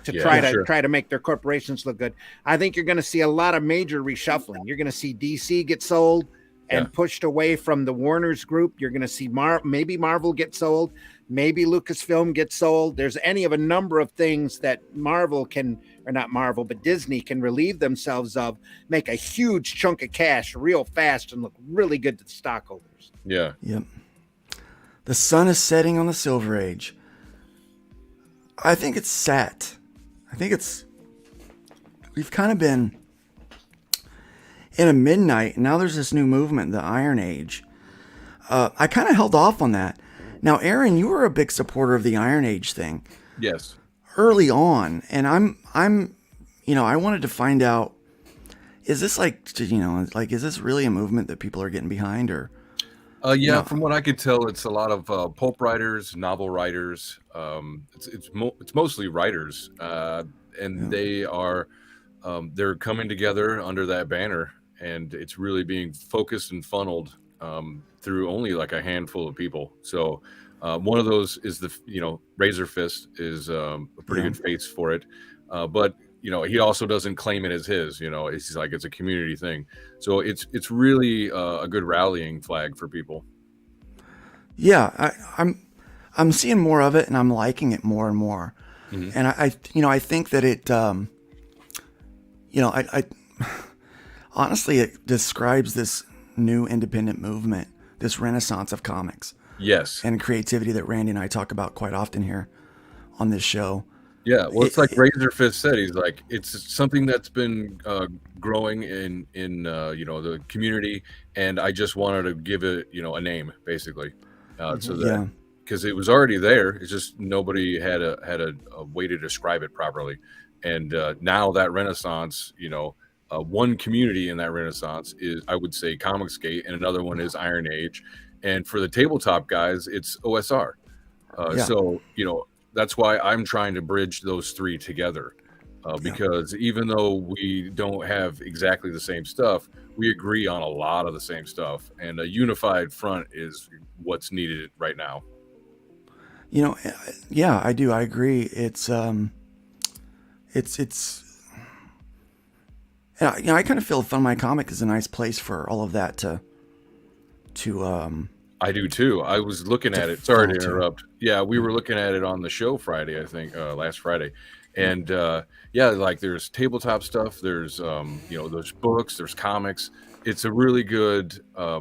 to try to make their corporations look good. I think you're going to see a lot of major reshuffling. You're going to see DC get sold and pushed away from the Warner's group. You're going to see maybe Marvel get sold, maybe Lucasfilm gets sold. There's any of a number of things that Disney can relieve themselves of, make a huge chunk of cash real fast and look really good to the stockholders. Yeah. Yep. The sun is setting on the Silver Age. I think it's set. We've kind of been in a midnight. Now there's this new movement, the Iron Age. I kind of held off on that. Now, Aaron, you were a big supporter of the Iron Age thing. Yes. Early on, and I'm I wanted to find out, is this is this really a movement that people are getting behind, or? From what I could tell, it's a lot of pulp writers, novel writers. It's mostly writers, and they are they're coming together under that banner, and it's really being focused and funneled through only like a handful of people. So one of those is Razor Fist is a pretty good face for it, but he also doesn't claim it as his. It's like it's a community thing. So it's really a good rallying flag for people. Yeah, I'm seeing more of it, and I'm liking it more and more. Mm-hmm. And I think that it, I honestly, it describes this new independent movement, this renaissance of comics. Yes. And creativity that Randy and I talk about quite often here on this show. Yeah, well, it's like Razor Fist said. He's like, it's something that's been growing in the community, and I just wanted to give it a name, basically, so that because it was already there. It's just nobody had a way to describe it properly, and now that Renaissance, one community in that Renaissance is, I would say, Comicsgate, and another one is Iron Age, and for the tabletop guys, it's OSR. So that's why I'm trying to bridge those three together, because even though we don't have exactly the same stuff, we agree on a lot of the same stuff, and a unified front is what's needed right now. I do. I agree. It's I kind of feel Fun My Comic is a nice place for all of that to I do too. I was looking at it. Sorry to interrupt. Yeah, we were looking at it on the show Friday, I think, last Friday. And yeah, like there's tabletop stuff, there's there's books, there's comics. It's a really good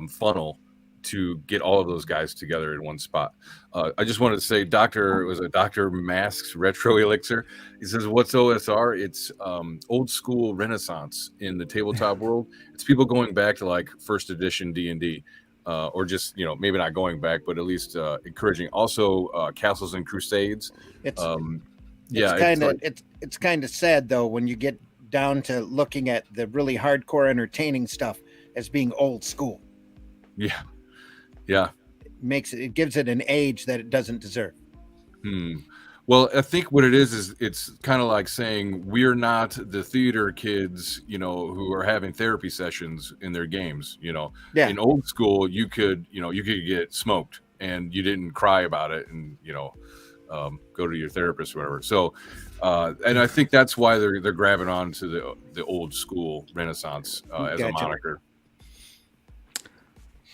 funnel to get all of those guys together in one spot. I just wanted to say Dr. Mask's Retro Elixir. He says, what's OSR? It's old school Renaissance in the tabletop world. It's people going back to like first edition D&D. Or just maybe not going back, but at least encouraging. Also, Castles and Crusades. It's kind of sad though when you get down to looking at the really hardcore entertaining stuff as being old school. Yeah. It gives it an age that it doesn't deserve. Well, I think what it is it's kind of like saying we're not the theater kids, who are having therapy sessions in their games. In old school, you could get smoked and you didn't cry about it, and go to your therapist or whatever. So, and I think that's why they're grabbing on to the old school Renaissance as a moniker.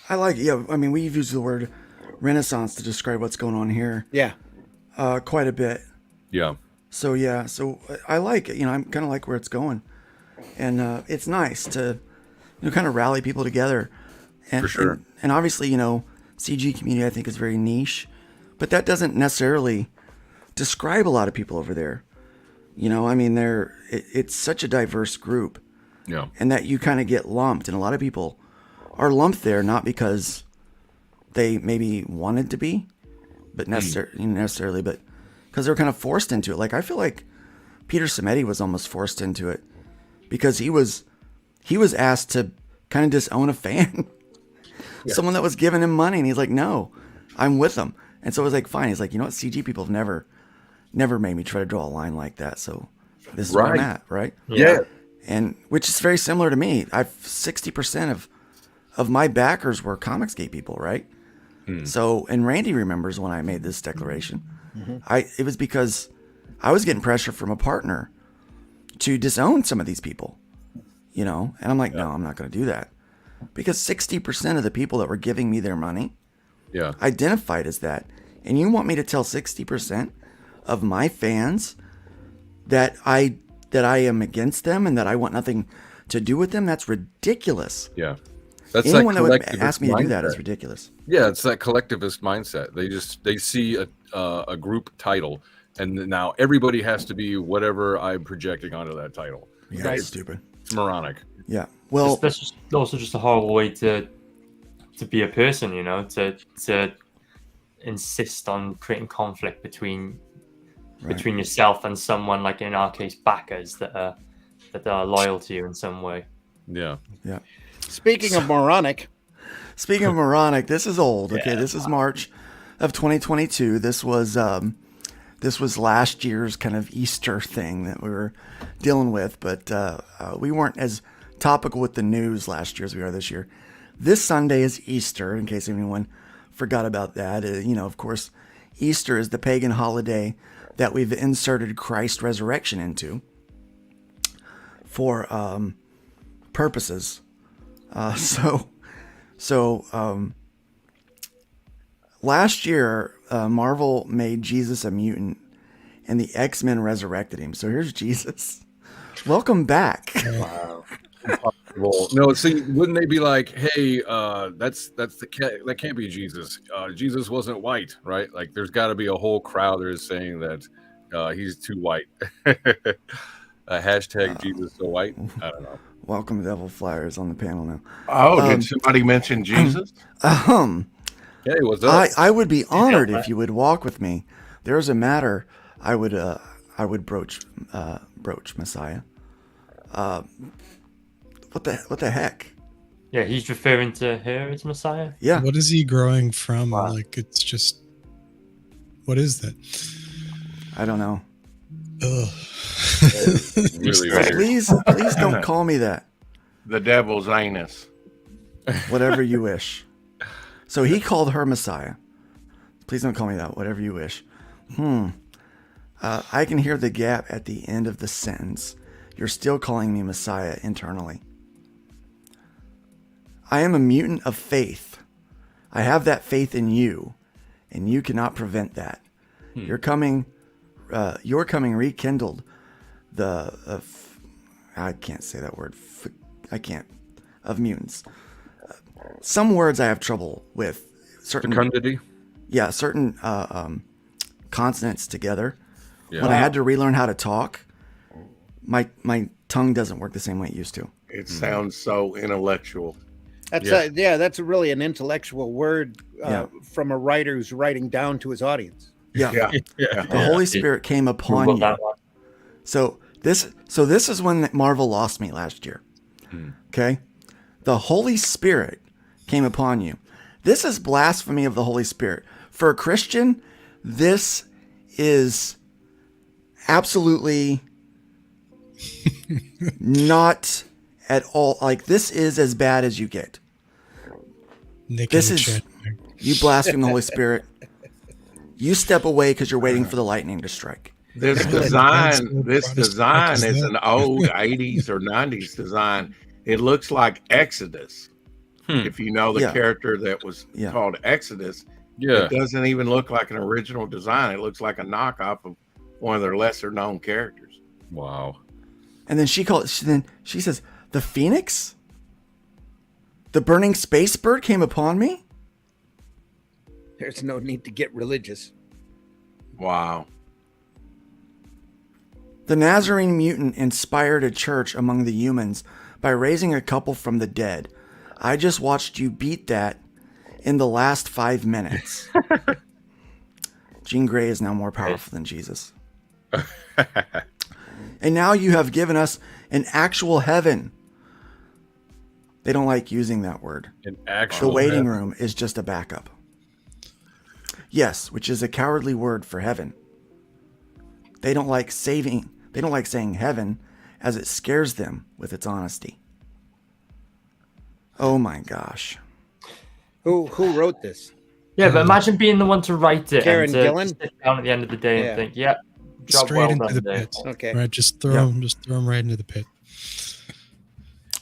I like it. Yeah, I mean, we've used the word Renaissance to describe what's going on here. Yeah. Quite a bit. Yeah. So I like it. I'm kind of like where it's going, and it's nice to kind of rally people together. And, for sure. And obviously, CG community I think is very niche, but that doesn't necessarily describe a lot of people over there. I mean, it's such a diverse group. Yeah. And that you kind of get lumped, and a lot of people are lumped there not because they maybe wanted to be, but necessarily, but because they're kind of forced into it. Like I feel like Peter Samedi was almost forced into it because he was asked to kind of disown a fan, someone that was giving him money, and he's like, "No, I'm with them." And so it was like, fine. He's like, you know what? CG people have never made me try to draw a line like that. So this is where I'm at, right? Yeah. And which is very similar to me. 60% of my backers were Comicsgate people, right? So, and Randy remembers when I made this declaration, it was because I was getting pressure from a partner to disown some of these people, and I'm like, no, I'm not going to do that, because 60% of the people that were giving me their money, identified as that, and you want me to tell 60% of my fans that I am against them and that I want nothing to do with them? That's ridiculous. Yeah. That's anyone that would ask me to do that is ridiculous. Yeah, it's that collectivist mindset. They see a group title, and now everybody has to be whatever I'm projecting onto that title. Yeah, that's stupid. It's moronic. Yeah. Well, that's also just a horrible way to be a person. To insist on creating conflict between yourself and someone, like in our case, backers that are loyal to you in some way. Yeah. Yeah. Speaking of moronic, this is old. Okay, this is March of 2022. This was last year's kind of Easter thing that we were dealing with, but we weren't as topical with the news last year as we are this year. This Sunday is Easter, in case anyone forgot about that. Of course, Easter is the pagan holiday that we've inserted Christ's resurrection into for purposes. Last year, Marvel made Jesus a mutant, and the X-Men resurrected him. So here's Jesus. Welcome back. Wow. Impossible. No, see, wouldn't they be like, hey, that can't be Jesus. Jesus wasn't white, right? Like, there's got to be a whole crowd that is saying that he's too white. Hashtag Jesus so white. I don't know. Welcome, Devil Flyers, on the panel now. Oh, did somebody mention Jesus? Hey, what's up? I would be honored if you would walk with me. There's a matter I would broach Messiah. What the heck? Yeah, he's referring to her as Messiah. Yeah. What is he growing from? Wow. Like, it's just, what is that? I don't know. Ugh. Really weird. Please don't call me that. The devil's anus. Whatever you wish. So he called her Messiah. Please don't call me that. Whatever you wish. I can hear the gap at the end of the sentence. You're still calling me Messiah internally. I am a mutant of faith. I have that faith in you, and you cannot prevent that. Your coming rekindled the I can't say that word. I can't of mutants. Some words I have trouble with. Certain Fecundity. Yeah, certain consonants together. Yeah. When I had to relearn how to talk, my tongue doesn't work the same way it used to. It sounds so intellectual. That's that's really an intellectual word from a writer who's writing down to his audience. Yeah. The Holy Spirit came upon you. So this is when Marvel lost me last year. Okay? The Holy Spirit came upon you. This is blasphemy of the Holy Spirit. For a Christian, this is absolutely not at all. Like, this is as bad as you get. This is, you blaspheme the Holy Spirit. You step away because you're waiting for the lightning to strike. This design is an old 80s or 90s design. It looks like Exodus. If you know the character that was called Exodus, it doesn't even look like an original design. It looks like a knockoff of one of their lesser known characters. Wow. And then she says, the Phoenix? The burning space bird came upon me? There's no need to get religious. Wow. The Nazarene mutant inspired a church among the humans by raising a couple from the dead. I just watched you beat that in the last 5 minutes. Jean Grey is now more powerful than Jesus. And now you have given us an actual heaven. They don't like using that word. An actual The waiting heaven. room is just a backup. Yes, which is a cowardly word for heaven. They don't like saying heaven as it scares them with its honesty. Oh my gosh. Who wrote this? Yeah, but imagine being the one to write it Karen and to Gillan? sit down at the end of the day and think, job Straight well into done the there. pit. Okay. Right, just throw them right into the pit.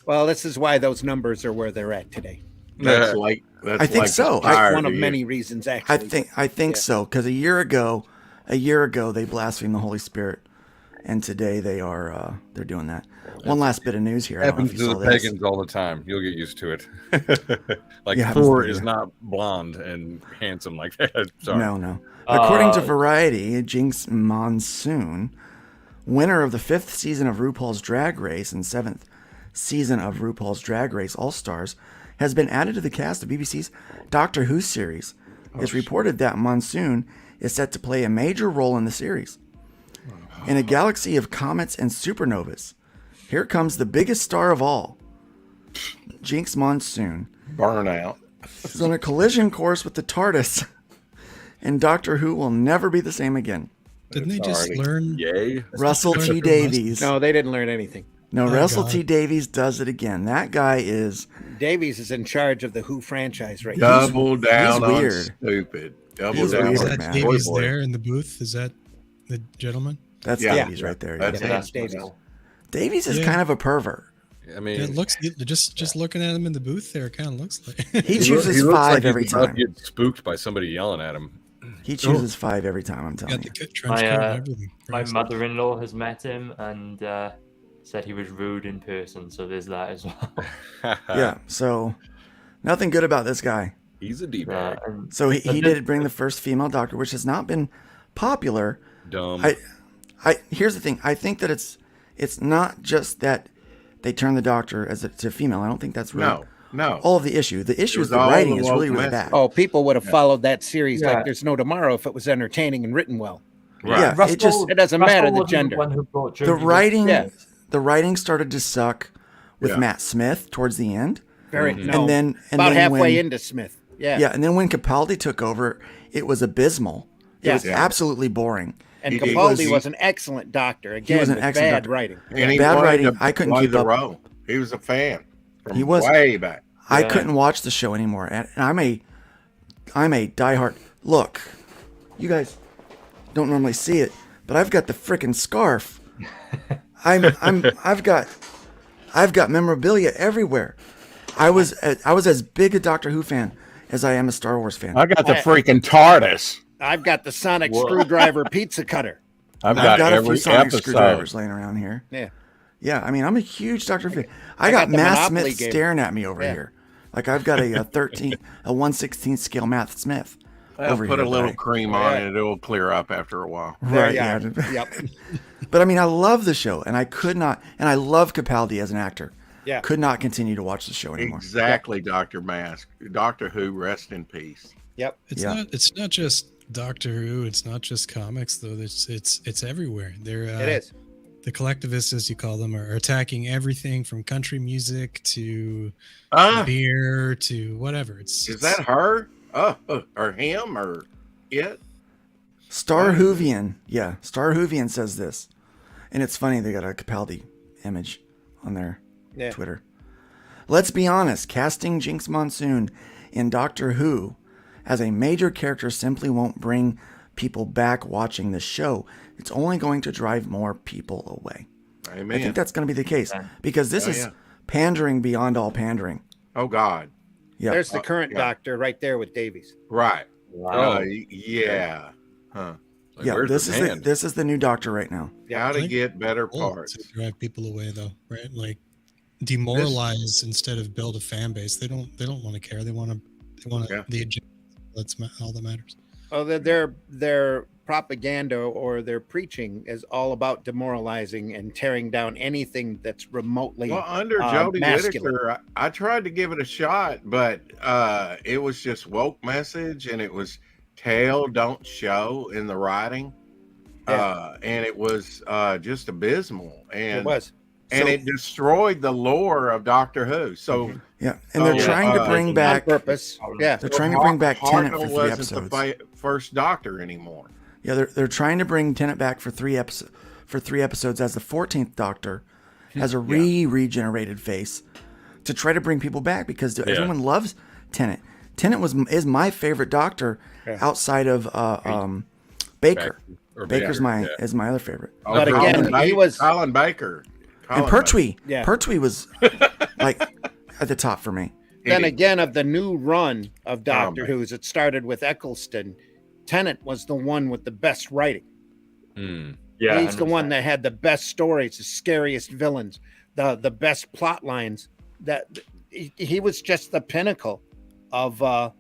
Well, this is why those numbers are where they're at today. That's like I think so. One of many reasons, actually. I think so, because a year ago they blasphemed the Holy Spirit, and today they're doing that. One last bit of news here. I don't know Happens if you to saw the this. pagans all the time. You'll get used to it. Like Yeah, Thor happens is to- not blonde and handsome like that. Sorry. No. According to Variety, Jinx Monsoon, winner of the 5th season of RuPaul's Drag Race and 7th season of RuPaul's Drag Race All-Stars, has been added to the cast of BBC's Doctor Who series. It's reported that Monsoon is set to play a major role in the series. In a galaxy of comets and supernovas, here comes the biggest star of all, Jinx Monsoon. Burnout. Is on a collision course with the TARDIS, and Doctor Who will never be the same again. Didn't they just learn? Yay. Russell T. Davies. No, they didn't learn anything. No, Oh, Russell God. T. Davies does it again. That guy is Davies is in charge of the Who franchise right now. Double down he's on weird. stupid. Double He's down weird, Is on that man. Davies boy. there in the booth? Is that the gentleman? That's Yeah. Davies right there. That's yeah. That's Davies. Davies is Yeah. kind of a pervert. I mean, It looks just looking at him in the booth there. It kind of looks like He chooses looks 5 like every he's about time. to get spooked by somebody yelling at him. He chooses 5 every time. I'm telling got you. the trench coat and everything. My Christ. mother-in-law has met him and said he was rude in person, so there's that as well. Yeah. So nothing good about this guy. He's a D-bag. So he did bring the first female doctor, which has not been popular. Dumb. Here's the thing. I think that it's not just that they turn the doctor to female. I don't think that's really No. all of the issue. The issue was is the all writing the is really, woke really message. bad. Oh, people would have followed that series Yeah. like there's no tomorrow if it was entertaining and written well. Yeah, Russell, it just It doesn't matter the wasn't gender. one who brought the Jodie writing Yeah. the writing started to suck with Yeah. Matt Smith towards the end. Very no. And then about halfway when, into Smith. Yeah. Yeah, and then when Capaldi took over, it was abysmal. It Yeah. was absolutely boring. And He Capaldi was- was an excellent doctor. Again, was an with excellent bad doctor. writing. And he Bad wanted writing, to I couldn't play keep the up. role. He was a fan. From He was. way back. I Yeah. couldn't watch the show anymore, and I'm a diehard. Look, you guys don't normally see it, but I've got the frickin' scarf. I've got memorabilia everywhere. I was as big a Doctor Who fan as I am a Star Wars fan. I got the freaking TARDIS. I've got the sonic screwdriver pizza cutter. I've got a every few sonic episode. screwdrivers laying around here. Yeah. Yeah, I mean, I'm a huge Doctor fan. I got got the Matt Monopoly Smith game. staring at me over here. Like I've got a 1/16 scale Matt Smith. I'll put a little buddy. cream on it. It will clear up after a while. Right. Yeah. Yeah. Yep. But I mean, I love the show, and I could not, and I love Capaldi as an actor. Yeah. Could not continue to watch the show anymore. Exactly, Dr. Mask. Doctor Who, rest in peace. Yep. It's not just Doctor Who. It's not just comics though. It's everywhere. They're It is. the collectivists, as you call them, are attacking everything from country music to beer to whatever. Is that her? Or him or it? Star Whovian. Yeah, Star Whovian says this. And it's funny, they got a Capaldi image on their Twitter. Let's be honest, casting Jinx Monsoon in Doctor Who as a major character simply won't bring people back watching the show. It's only going to drive more people away. Amen. I think that's going to be the case because this is pandering beyond all pandering. Oh, God. Yeah. There's the current Doctor right there with Davies. Right. Wow. Yeah. Huh. Like, Yeah, where's this is the new Doctor right now. How to think get better Oh, parts. to drive people away though, right? Like demoralize instead of build a fan base. They don't want to care. They want the agenda. That's all that matters. Oh, their propaganda or their preaching is all about demoralizing and tearing down anything that's remotely Well, under Jodie masculine. Whittaker, I tried to give it a shot, but it was just woke message, and it was tell, don't show in the writing. And it was just abysmal. And It was. And it destroyed the lore of Doctor Who. So yeah, and they're trying to bring back on purpose. Yeah, they're trying to bring back Tennant for 3 wasn't episodes. the first Doctor anymore. Yeah, they're trying to bring Tennant back for 3 episodes as the 14th Doctor, as a regenerated face, to try to bring people back because everyone loves Tennant. Tennant is my favorite Doctor outside of Baker. Baker's is my other favorite. But again, he was Colin Baker. And Pertwee. Yeah. Pertwee was like at the top for me. Then again, of the new run of Doctor Who's, it started with Eccleston. Tennant was the one with the best writing. Yeah, He's the one that had the best stories, the scariest villains, the best plot lines. That he was just the pinnacle of the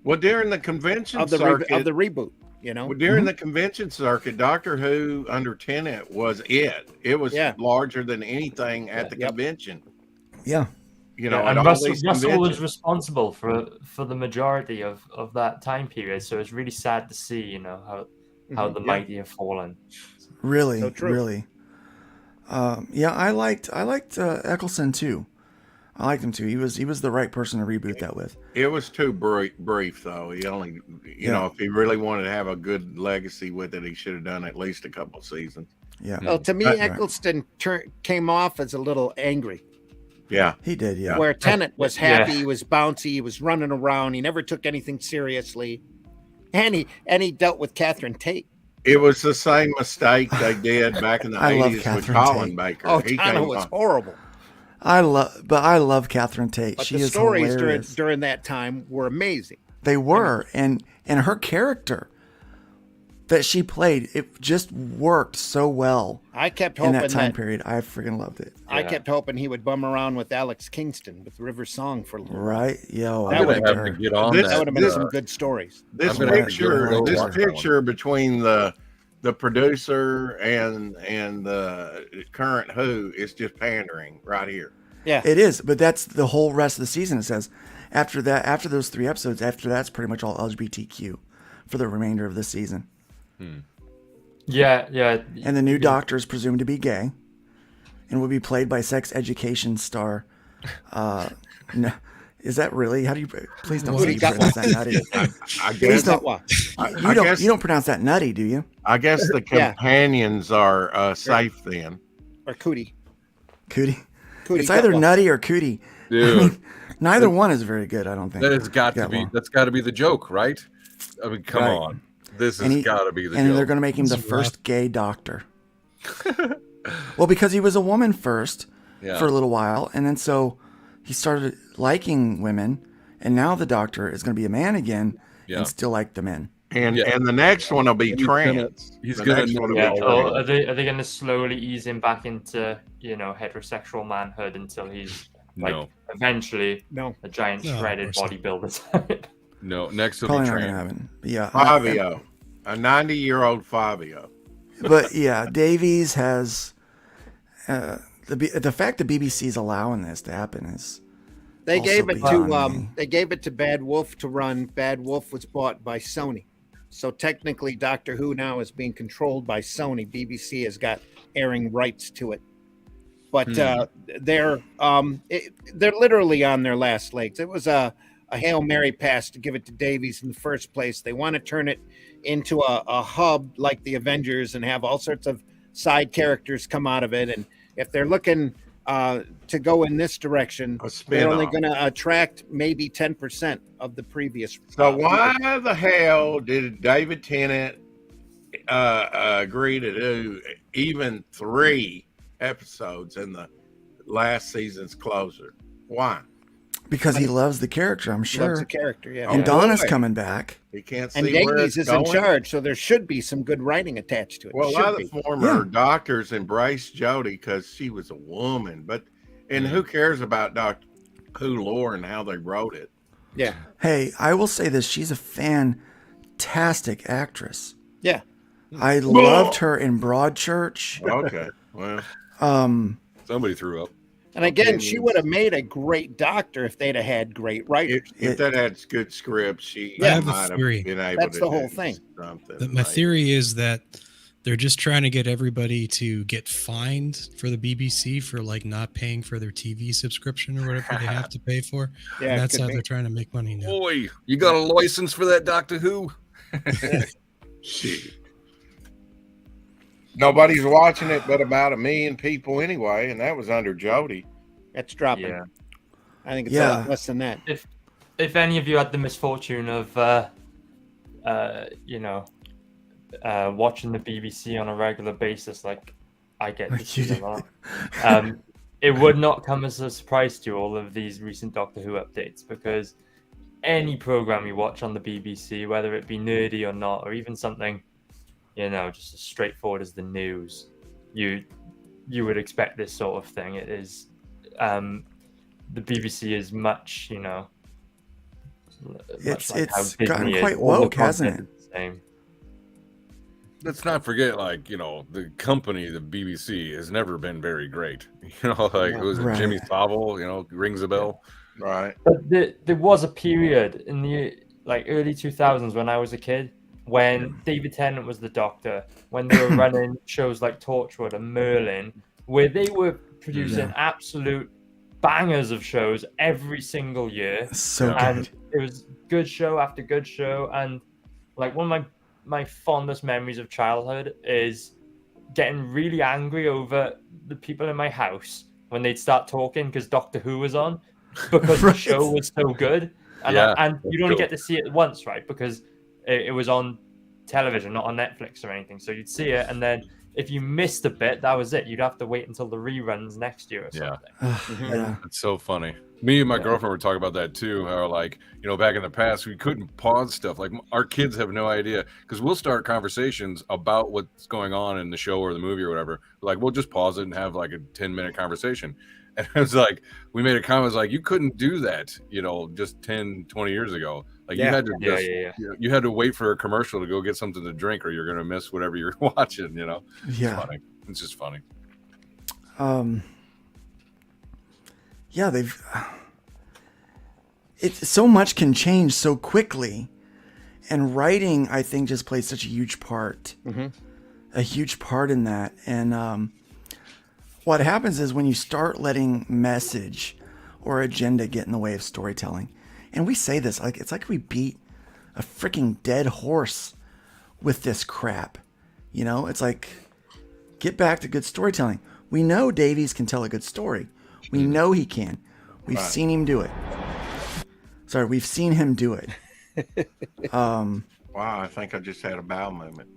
well, during the convention of the circuit, of the reboot. You know, during the convention circuit, Doctor Who under Tennant was it. It was larger than anything at the convention. Yeah. You know, and at all Russell, these Russell was conventions. responsible for the majority of that time period. So it's really sad to see, you know, how the mighty have fallen. Really, So true. really. I liked Eccleston too. I liked him too. He was the right person to reboot that with. It was too brief, though. He only, you know, if he really wanted to have a good legacy with it, he should have done at least a couple seasons. Yeah. Well, to me, Eccleston came off as a little angry. Yeah, he did. Yeah. Where Tennant was happy, he was bouncy, he was running around, he never took anything seriously, and he dealt with Catherine Tate. It was the same mistake they did back in the I love 80s with Catherine Colin Tate. Baker. Oh, He Tana came was on. horrible. I love Catherine Tate. But She the is stories hilarious. during that time were amazing. They were, and her character that she played, it just worked so well. I kept in hoping that time period. I freaking loved it. I kept hoping he would bum around with Alex Kingston with River Song for a little. Right? Yo, That I would liked have her. to get on This- That would have been some good stories. This I'm gonna have to picture, go this watch that one. picture between the producer and the current Who is just pandering right here. Yeah. It is, but that's the whole rest of the season. It says after those 3 episodes, after that's pretty much all LGBTQ for the remainder of the season. Yeah. And the new Doctor is presumed to be gay, and will be played by sex education star. No, is that really? How do you? Please don't say you pronounce that nutty. I Please guess, don't. You don't pronounce that nutty, do you? I guess the Yeah. companions are safe then. Or Cootie. Cootie. Cootie It's either Cutler. nutty or cootie. Dude, Neither one is very good. I don't think. that has got to be. Well. That's got to be the joke, right? I mean, come Right. on. This And has he- got to be the and joke. they're going to make him the It's first gay Doctor. Well, because he was a woman first Yeah. for a little while, and then so he started liking women, and now the Doctor is going to be a man again Yeah. and still like the men. And the next one will be trans. He's The gonna next one will Yeah, be or trans. are they going to slowly ease him back into heterosexual manhood until he's like eventually a giant shredded bodybuilder? No, next will Probably be not going to trans. happen. But yeah, Fabio, a 90-year-old Fabio. But yeah, Davies has the fact that BBC is allowing this to happen is They also gave it beyond me. to they gave it to Bad Wolf to run. Bad Wolf was bought by Sony, so technically Doctor Who now is being controlled by Sony. BBC has got airing rights to it, but they're literally on their last legs. It was a Hail Mary pass to give it to Davies in the first place. They want to turn it into a hub like the Avengers and have all sorts of side characters come out of it. And if they're looking to go in this direction, they're only going to attract maybe 10% of the previous. So why the hell did David Tennant agree to do even 3 episodes in the last season's closer? Why? Because he loves the character, I'm sure. Loves the character, yeah. And Donna's coming back. He can't see and where Davies it's is in going. charge, so there should be some good writing attached to it. Well, a Should lot be. of the former doctors embraced Jodie because she was a woman, and who cares about Doctor Who lore and how they wrote it? Yeah. Hey, I will say this: she's a fantastic actress. Yeah. I loved her in Broadchurch. Okay, well, somebody threw up. And again, she would have made a great doctor if they'd have had great writers. If that had good scripts, she I have a might have theory. been able That's to the whole do thing. something. My theory is that they're just trying to get everybody to get fined for the BBC for like not paying for their TV subscription or whatever they have to pay for. Yeah, And that's could how be. they're trying to make money now. Boy, you got a license for that Doctor Who? Shit. Nobody's watching it but about 1 million people anyway, and that was under Jodie. That's dropping. Yeah. I think it's a lot less than that. If any of you had the misfortune of watching the BBC on a regular basis, like I get to see a lot, it would not come as a surprise to you, all of these recent Doctor Who updates, because any program you watch on the BBC, whether it be nerdy or not, or even something just as straightforward as the news, you would expect this sort of thing. It is the BBC is much It's like how Disney gotten is. quite All the woke, hasn't content is the same. Let's not forget, the company, the BBC, has never been very great. It was Right. Jimmy Savile, rings a bell. Right. But there was a period in the early 2000s when I was a kid when David Tennant was the Doctor, when they were running shows like Torchwood and Merlin, where they were producing absolute bangers of shows every single year. So and good. it was good show after good show. And one of my fondest memories of childhood is getting really angry over the people in my house when they'd start talking because Doctor Who was on, because the show was so good. And, and you'd only get to see it once, right? Because it was on television, not on Netflix or anything. So you'd see it, and then if you missed a bit, that was it. You'd have to wait until the reruns next year or something. Yeah. It's so funny. Me and my girlfriend were talking about that too. How back in the past we couldn't pause stuff. Like our kids have no idea because we'll start conversations about what's going on in the show or the movie or whatever. We'll just pause it and have like a 10-minute conversation. And it was like we made a comment, it was like you couldn't do that, just 10, 20 years ago. You had to you had to wait for a commercial to go get something to drink, or you're gonna miss whatever you're watching. It's funny. It's just funny. Yeah, it's so much can change so quickly, and writing, I think, just plays such a huge part. A huge part in that. And what happens is when you start letting message or agenda get in the way of storytelling, and we say this it's like we beat a freaking dead horse with this crap. It's like, get back to good storytelling. We know Davies can tell a good story. We know he can. We've seen him do it. Sorry, we've seen him do it. Wow, I think I just had a bowel movement.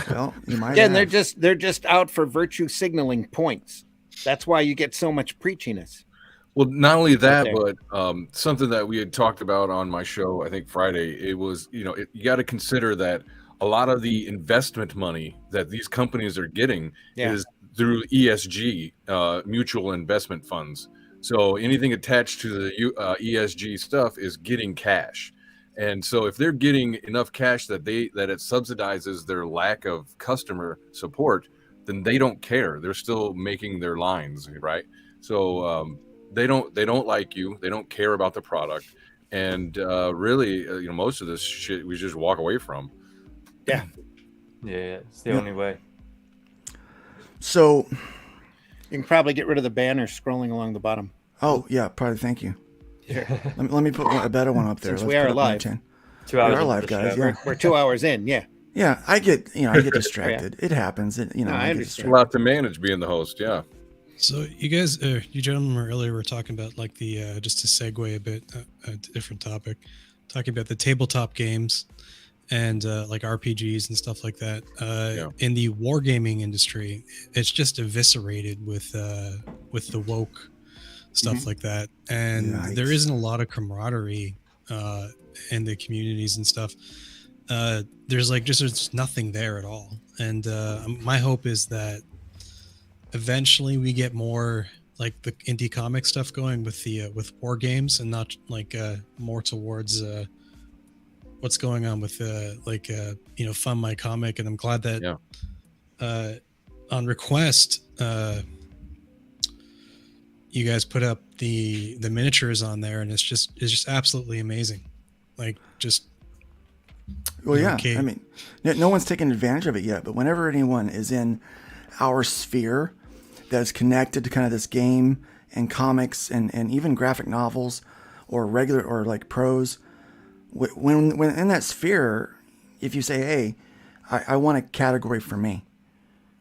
Well, you might. Yeah, and they're just out for virtue signaling points. That's why you get so much preachiness. Well, not only that, there. but something that we had talked about on my show, I think Friday, it was, you got to consider that a lot of the investment money that these companies are getting is through ESG, mutual investment funds. So anything attached to the ESG stuff is getting cash. And so if they're getting enough cash that it subsidizes their lack of customer support, then they don't care. They're still making their lines, right? So they don't like you. They don't care about the product. And really, most of this shit we just walk away from. Yeah. Yeah, it's the only way. So you can probably get rid of the banner scrolling along the bottom. Oh yeah, probably. Thank you. Sure. Let me put a better one up there. Since we are live. 2 hours. We are live, guys. Yeah, we're 2 hours in. Yeah. Yeah, I get distracted. It happens. I understand. A lot to manage being the host. Yeah. So you guys, you gentlemen earlier were talking about like the just to segue a bit, a different topic, talking about the tabletop games and like RPGs and stuff like that. In the wargaming industry, it's just eviscerated with the woke stuff like that, and there isn't a lot of camaraderie in the communities and stuff. There's nothing there at all, and my hope is that eventually we get more like the indie comic stuff going with the with war games, and not like more towards what's going on with Fund My Comic. And I'm glad that on request you guys put up the miniatures on there, and it's just absolutely amazing. Like just well, yeah. Okay. I mean, no one's taken advantage of it yet, but whenever anyone is in our sphere that's connected to kind of this game and comics and even graphic novels or regular or like prose, when in that sphere, if you say, hey, I want a category for me,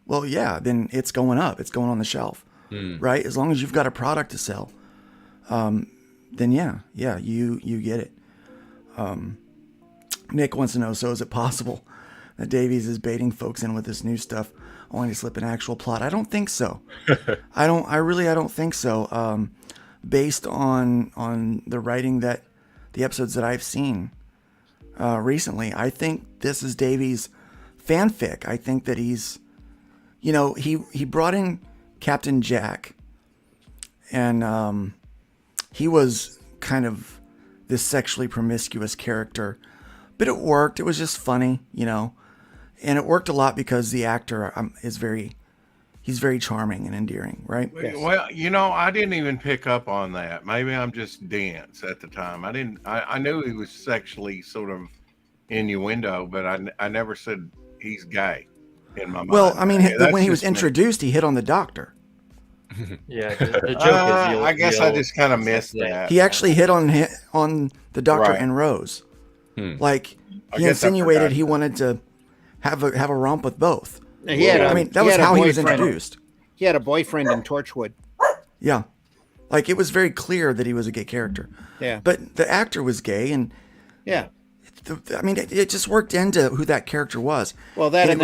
well, yeah, then it's going up. It's going on the shelf, right? As long as you've got a product to sell, then yeah, you get it. Nick wants to know, so is it possible that Davies is baiting folks in with this new stuff only to slip an actual plot? I don't think so. I don't think so. Based on the writing that the episodes that I've seen recently, I think this is Davies' fanfic. I think that he's, he brought in Captain Jack, and he was kind of this sexually promiscuous character, but it worked. It was just funny, and it worked a lot because the actor he's very charming and endearing, right? Well, I didn't even pick up on that. Maybe I'm just dense at the time. I knew he was sexually sort of innuendo, but I never said he's gay in my mind. Well, I mean, when he was introduced, he hit on the doctor. Yeah, the joke is I guess I just kind of missed that. He actually hit on the doctor and Rose. Like he insinuated he wanted to have a romp with both. That was how he was introduced. He had a boyfriend in Torchwood. Yeah, like it was very clear that he was a gay character. Yeah, but the actor was gay, and it just worked into who that character was. Well, it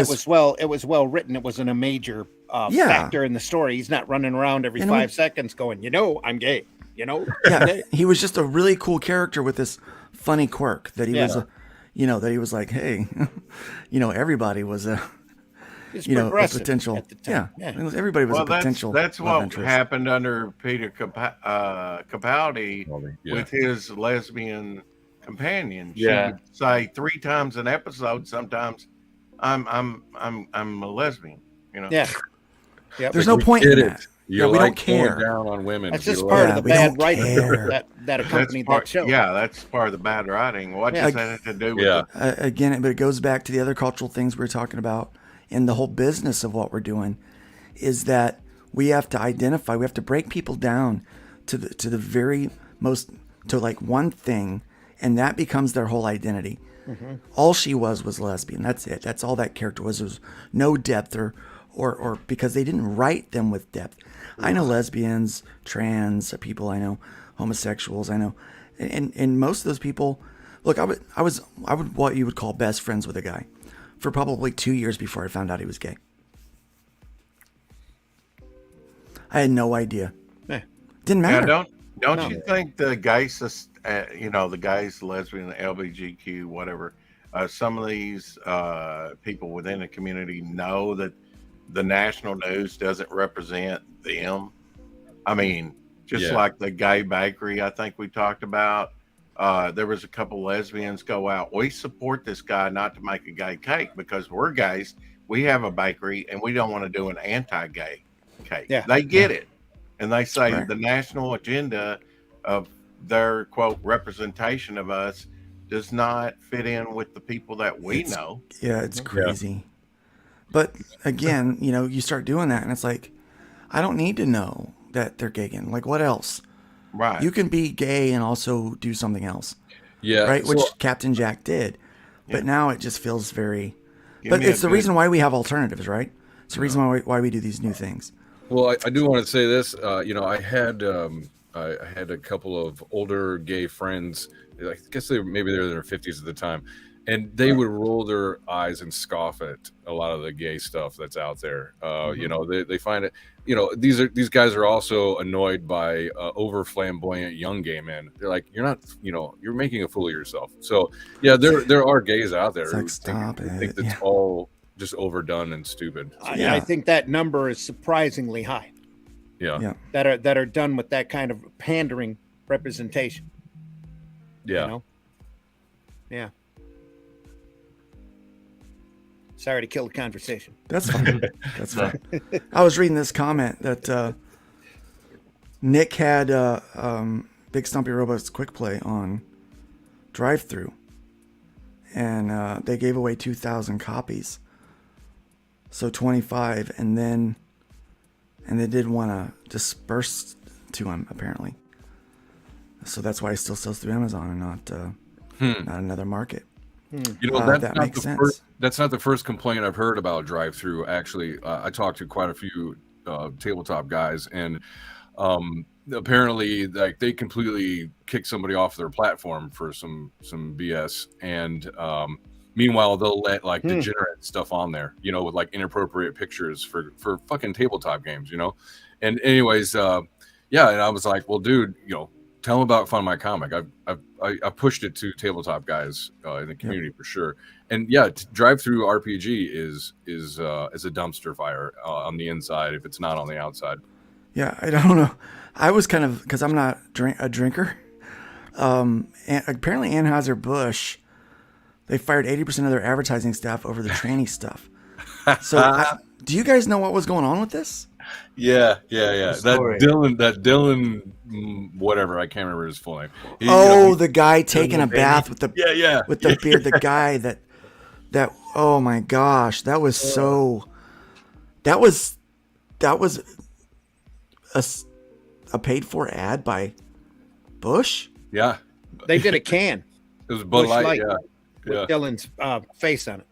was well written. It wasn't a major factor in the story. He's not running around every 5 seconds going, I'm gay. Yeah, he was just a really cool character with this funny quirk that he was, that he was like, hey, everybody was a potential. Everybody was a potential. That's what happened under Peter Capaldi with his lesbian companion. She would say 3 times an episode. Sometimes, I'm a lesbian. Yeah. There's no point in that. We don't care. Down on women. That's just part of the bad writing that accompanied that show. Yeah, that's part of the bad writing. What does that have to do with it? Again, but it goes back to the other cultural things we're talking about in the whole business of what we're doing, is that we have to identify, we have to break people down to the very most, to like one thing, and that becomes their whole identity. Mm-hmm. All she was lesbian. That's it. That's all that character was. There was no depth or because they didn't write them with depth. I know lesbians, trans people. I know homosexuals. I know, and most of those people. Look, I would what you would call best friends with a guy for probably 2 years before I found out he was gay. I had no idea. Didn't matter. Don't you think the gays, the gays, lesbian, LBGQ, whatever, some of these people within the community know that the national news doesn't represent them? I mean, just like the gay bakery, I think we talked about. There was a couple lesbians go out. We support this guy not to make a gay cake because we're gays. We have a bakery and we don't want to do an anti-gay cake. Yeah. They get it. And they say the national agenda of their quote representation of us does not fit in with the people that we know. Yeah, it's crazy. But again, you start doing that and it's like, I don't need to know that they're gay again. Like, what else? Right. You can be gay and also do something else. Yeah. Right? So, which Captain Jack did. But now it just feels very... But it's the reason why we have alternatives, right? It's the reason why we do these new things. Well, I do want to say this. I had a couple of older gay friends. I guess maybe they were in their 50s at the time, and they would roll their eyes and scoff at a lot of the gay stuff that's out there. They find it. These guys are also annoyed by over flamboyant young gay men. They're like, you're not, you're making a fool of yourself. So yeah, there are gays out there who think that's all just overdone and stupid. I think that number is surprisingly high. Yeah. That are done with that kind of pandering representation. Yeah. Yeah. Sorry to kill the conversation. That's fine. That's fine. I was reading this comment that Nick had Big Stumpy Robots Quick Play on drive-through, and they gave away 2,000 copies. So 25, and they did want to disperse to him apparently. So that's why it still sells through Amazon and not another market. That makes sense. That's not the first complaint I've heard about drive-through. Actually, I talked to quite a few tabletop guys, and apparently, like, they completely kick somebody off their platform for some BS, and meanwhile they'll let like degenerate stuff on there, with like inappropriate pictures for fucking tabletop games, And anyways, and I was like, well, dude, tell them about Fun My Comic. I pushed it to tabletop guys in the community for sure. And drive-through RPG is a dumpster fire on the inside if it's not on the outside. Yeah, I don't know. I was kind of, because I'm not a drinker. And apparently Anheuser-Busch, they fired 80% of their advertising staff over the tranny stuff. So do you guys know what was going on with this? Yeah. That Dylan, whatever, I can't remember his full name. The guy taking a bath with the with the beard. The guy that oh my gosh, that was a paid for ad by Bush. Yeah, they did a can. It was Bud Light, with Dylan's face on it.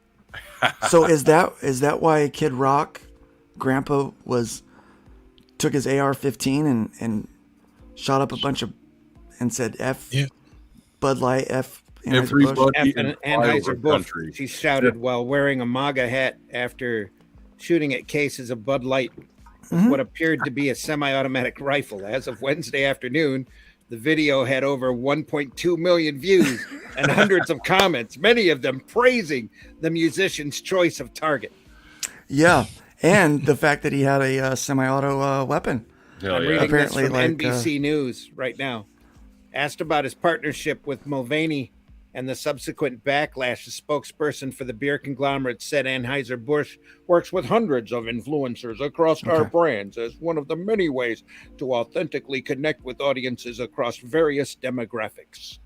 So is that why Kid Rock Grandpa took his AR-15 and shot up a bunch of and said F Bud Light, F Anheuser-Busch. She shouted while wearing a MAGA hat after shooting at cases of Bud Light with what appeared to be a semi-automatic rifle. As of Wednesday afternoon, the video had over 1.2 million views and hundreds of comments, many of them praising the musician's choice of target. Yeah, and the fact that he had a semi-auto weapon. I'm reading apparently this from NBC News right now. Asked about his partnership with Mulvaney and the subsequent backlash, the spokesperson for the beer conglomerate said Anheuser-Busch works with hundreds of influencers across our brands as one of the many ways to authentically connect with audiences across various demographics.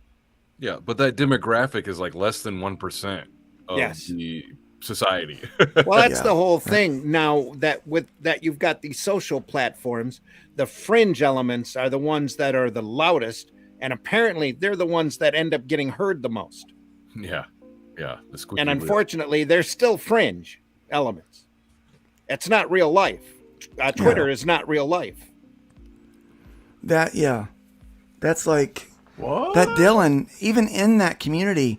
Yeah, but that demographic is like less than 1% of the society. Well, that's the whole thing. Now that you've got these social platforms, the fringe elements are the ones that are the loudest, and apparently they're the ones that end up getting heard the most. Yeah. And unfortunately, they're still fringe elements. It's not real life. Twitter is not real life. That's like what? That Dylan, even in that community,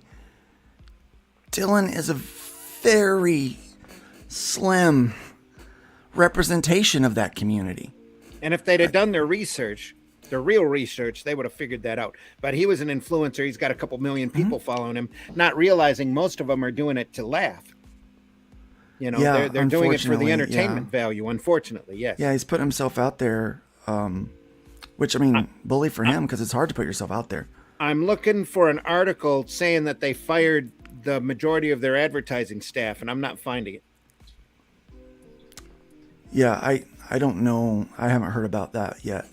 Dylan is a very slim representation of that community. And if they'd have done their research, the real research, they would have figured that out. But he was an influencer. He's got a couple million people following him, not realizing most of them are doing it to laugh. You know, they're doing it for the entertainment value, unfortunately, yes. Yeah, he's putting himself out there, which, I mean, bully for him, because it's hard to put yourself out there. I'm looking for an article saying that they fired the majority of their advertising staff, and I'm not finding it. Yeah, I don't know. I haven't heard about that yet.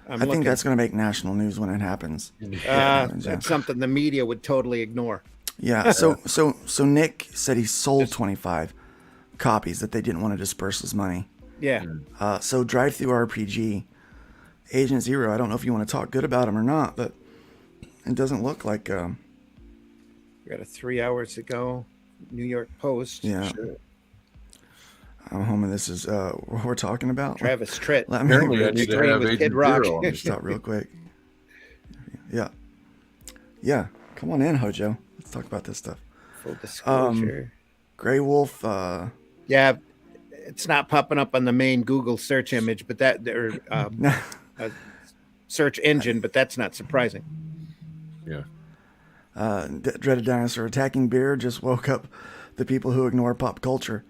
I think that's going to make national news when it happens. That's something the media would totally ignore. Yeah, so Nick said he sold 25 copies that they didn't want to disperse his money. Yeah. So Drive Through RPG, Agent Zero, I don't know if you want to talk good about him or not, but it doesn't look like... We got a 3 hours to go. New York Post. Yeah. Sure. I'm home, and this is what we're talking about. Travis Tritt. Let me with Kid Rock. Stop real quick. Yeah. Come on in, Hojo. Let's talk about this stuff. Full disclosure. Grey Wolf. Yeah, it's not popping up on the main Google search image, but search engine, but that's not surprising. Yeah. Dreaded Dinosaur attacking beer just woke up the people who ignore pop culture.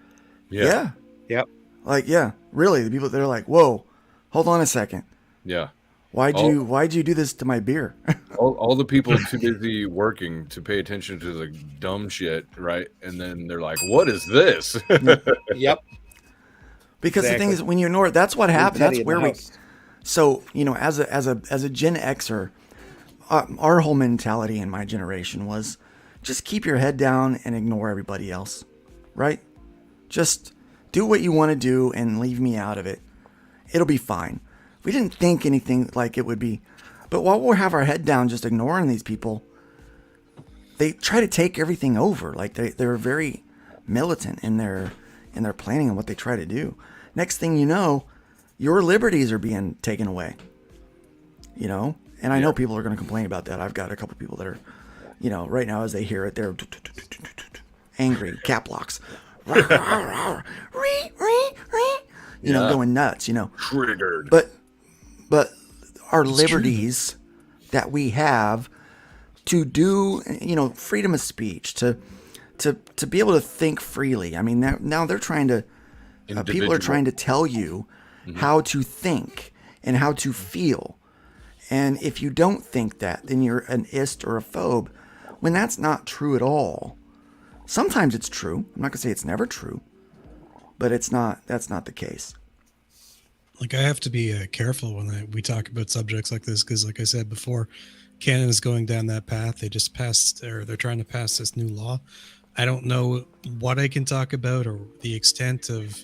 Yeah. Yep. Like, yeah, really. The people that are like, whoa, hold on a second. Yeah. Why'd you do this to my beer? all the people too busy working to pay attention to the dumb shit, right? And then they're like, what is this? Yep. Because the thing is, when you ignore it, that's what happens. That's where we. So, you know, as a Gen Xer, our whole mentality in my generation was just keep your head down and ignore everybody else, right? Just do what you want to do and leave me out of it. It'll be fine. We didn't think anything like it would be. But while we'll have our head down just ignoring these people, they try to take everything over. Like they're very militant in their planning and what they try to do. Next thing you know, your liberties are being taken away. You know? And I know people are going to complain about that. I've got a couple people that are, you know, right now as they hear it, they're angry, cap locks. You know, going nuts, you know. Triggered. But our liberties that we have to do, you know, freedom of speech, to be able to think freely. I mean, now they're trying to, people are trying to tell you how to think and how to feel. And if you don't think that, then you're an ist or a phobe, when that's not true at all. Sometimes it's true. I'm not going to say it's never true, but that's not the case. Like, I have to be careful when we talk about subjects like this, because like I said before, Canada is going down that path. They just passed, or they're trying to pass this new law. I don't know what I can talk about or the extent of.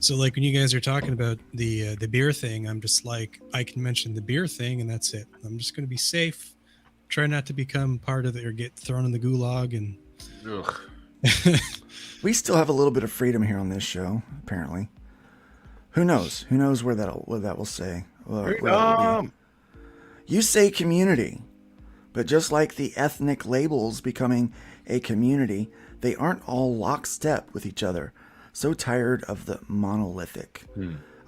So like when you guys are talking about the beer thing, I'm just like, I can mention the beer thing and that's it. I'm just going to be safe. Try not to become part of it or get thrown in the gulag. And we still have a little bit of freedom here on this show, apparently. Who knows? Who knows what that will say? You say community, but just like the ethnic labels becoming a community, they aren't all lockstep with each other. So tired of the monolithic.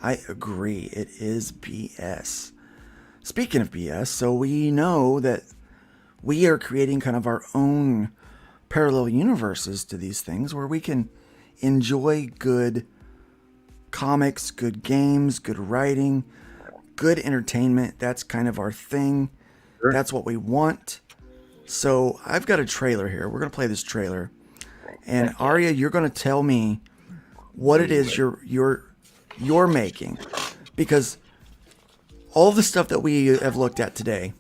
I agree. It is BS. Speaking of BS, so we know that we are creating kind of our own parallel universes to these things where we can enjoy good comics, good games, good writing, good entertainment. That's kind of our thing. Sure. That's what we want. So I've got a trailer here. We're going to play this trailer. And Aria, you're going to tell me what it is you're making, because all the stuff that we have looked at today,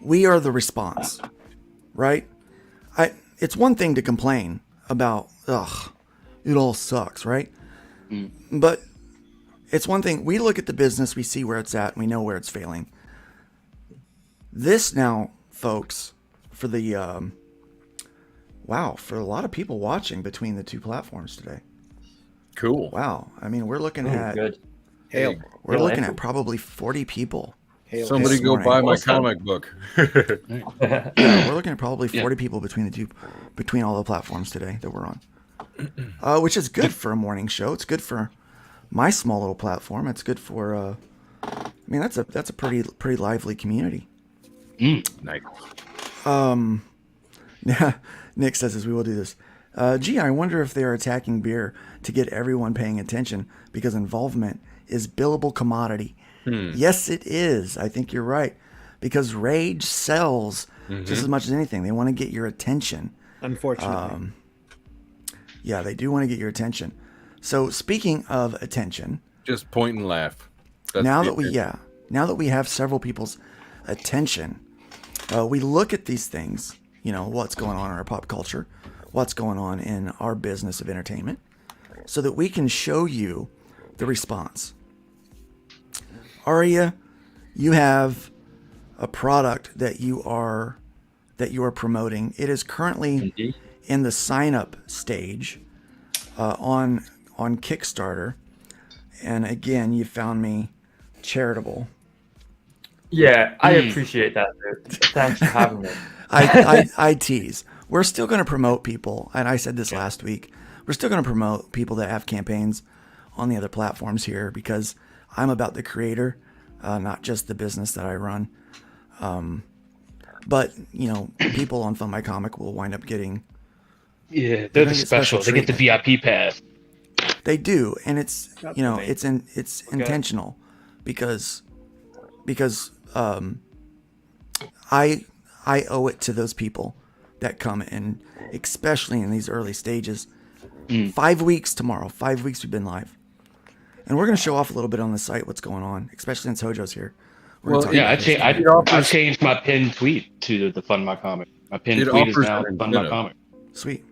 we are the response, right? It's one thing to complain about, it all sucks, right? But it's one thing, we look at the business, we see where it's at, and we know where it's failing. This now, folks, for the for a lot of people watching between the two platforms today. Cool. Wow. I mean, we're looking at good. We're looking at probably 40 people. Somebody go buy my comic book. Yeah, we're looking at probably 40 people between all the platforms today that we're on. Which is good for a morning show. It's good for my small little platform. It's good for I mean, that's a pretty lively community. Nice. Yeah, Nick says as we will do this. Gee, I wonder if they are attacking beer to get everyone paying attention because involvement is billable commodity. Yes, it is. I think you're right. Because rage sells just as much as anything. They want to get your attention. Unfortunately. Yeah, they do want to get your attention. So speaking of attention, just point and laugh. Now that we have several people's attention, we look at these things, what's going on in our pop culture, what's going on in our business of entertainment, so that we can show you the response. Aria, you have a product that you are promoting. It is currently in the sign-up stage on Kickstarter, and again, you found me charitable. Yeah, I appreciate that, dude. Thanks for having me. I tease. We're still going to promote people, and I said this last week. We're still going to promote people that have campaigns on the other platforms here because I'm about the creator, not just the business that I run. But people on Fund My Comic will wind up getting. Yeah, they're the special. They get the VIP pass. They do, and it's it's intentional because I owe it to those people that come in, especially in these early stages. 5 weeks tomorrow. 5 weeks we've been live, and we're going to show off a little bit on the site what's going on, especially since Hojo's here. I changed my pinned tweet to the Fund My Comic. My pinned tweet is now Fund My Comic. Sweet.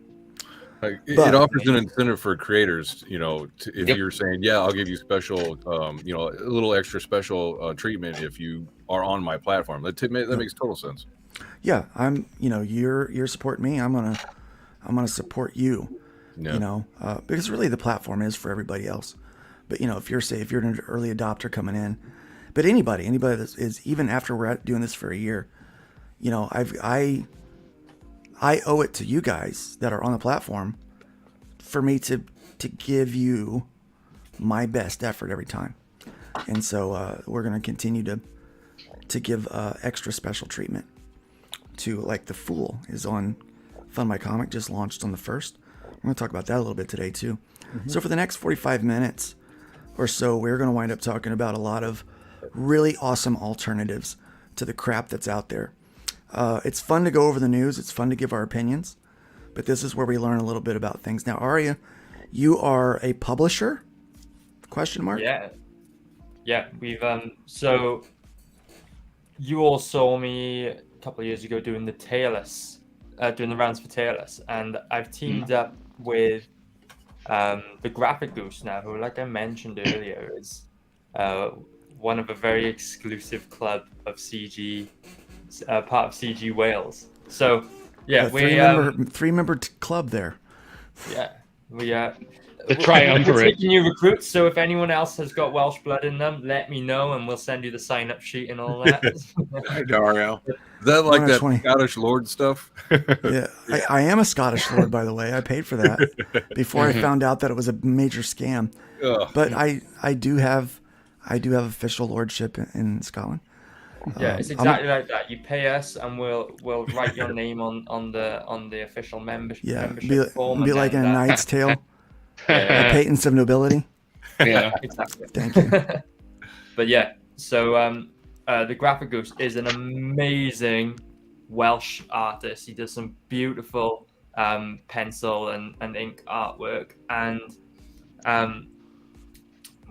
It offers an incentive for creators, if you're saying, I'll give you special, a little extra special treatment if you are on my platform. That makes total sense. Yeah, I'm. You're supporting me. I'm gonna support you. Yeah. Because really the platform is for everybody else. But if you're an early adopter coming in, but anybody that is, even after we're doing this for a year, I owe it to you guys that are on the platform for me to give you my best effort every time. And so we're going to continue to give extra special treatment to, like, The Fool is on Fund My Comic, just launched on the 1st. We're going to talk about that a little bit today too. So for the next 45 minutes or so, we're going to wind up talking about a lot of really awesome alternatives to the crap that's out there. It's fun to go over the news. It's fun to give our opinions, but this is where we learn a little bit about things. Now, Aria, you are a publisher? ? Yeah. We've so you all saw me a couple of years ago doing the Tailless, doing the rounds for Tailless, and I've teamed up with the Graphic Goose now, who, like I mentioned earlier, is one of a very exclusive club of CG. Part of CG Wales. So yeah, three-member club there. Yeah, the triumvirate. We're taking new recruits. So if anyone else has got Welsh blood in them, let me know, and we'll send you the sign-up sheet and all that. Hey, Dario. Is that like that Scottish Lord stuff? Yeah, I am a Scottish Lord, by the way. I paid for that before I found out that it was a major scam. But I do have official lordship in Scotland. Yeah, it's exactly like that. You pay us, and we'll write your name on the official membership. Yeah, form, be like a Knight's Tale, a patents of nobility. Yeah, exactly. Thank you. But yeah, so the Graphic Goose is an amazing Welsh artist. He does some beautiful pencil and ink artwork, and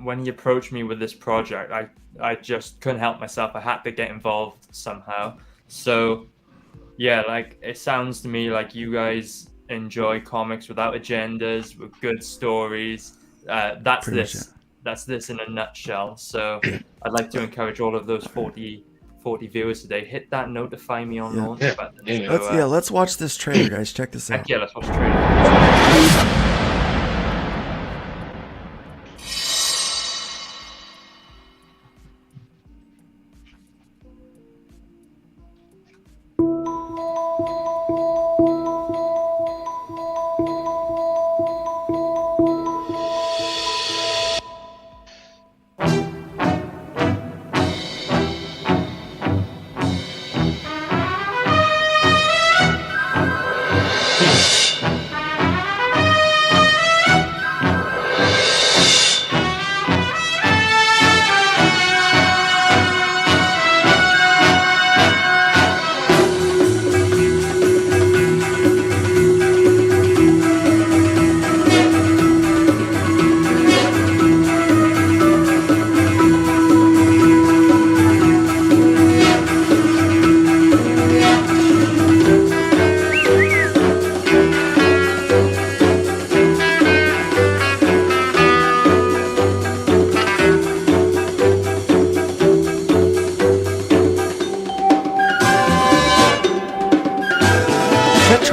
when he approached me with this project, I just couldn't help myself. I had to get involved somehow. So yeah, like, it sounds to me like you guys enjoy comics without agendas, with good stories. That's this in a nutshell. So I'd like to encourage all of those 40 viewers today. Hit that notify me on launch button. Let's watch this trailer, guys. Check this out. Yeah, let's watch the trailer.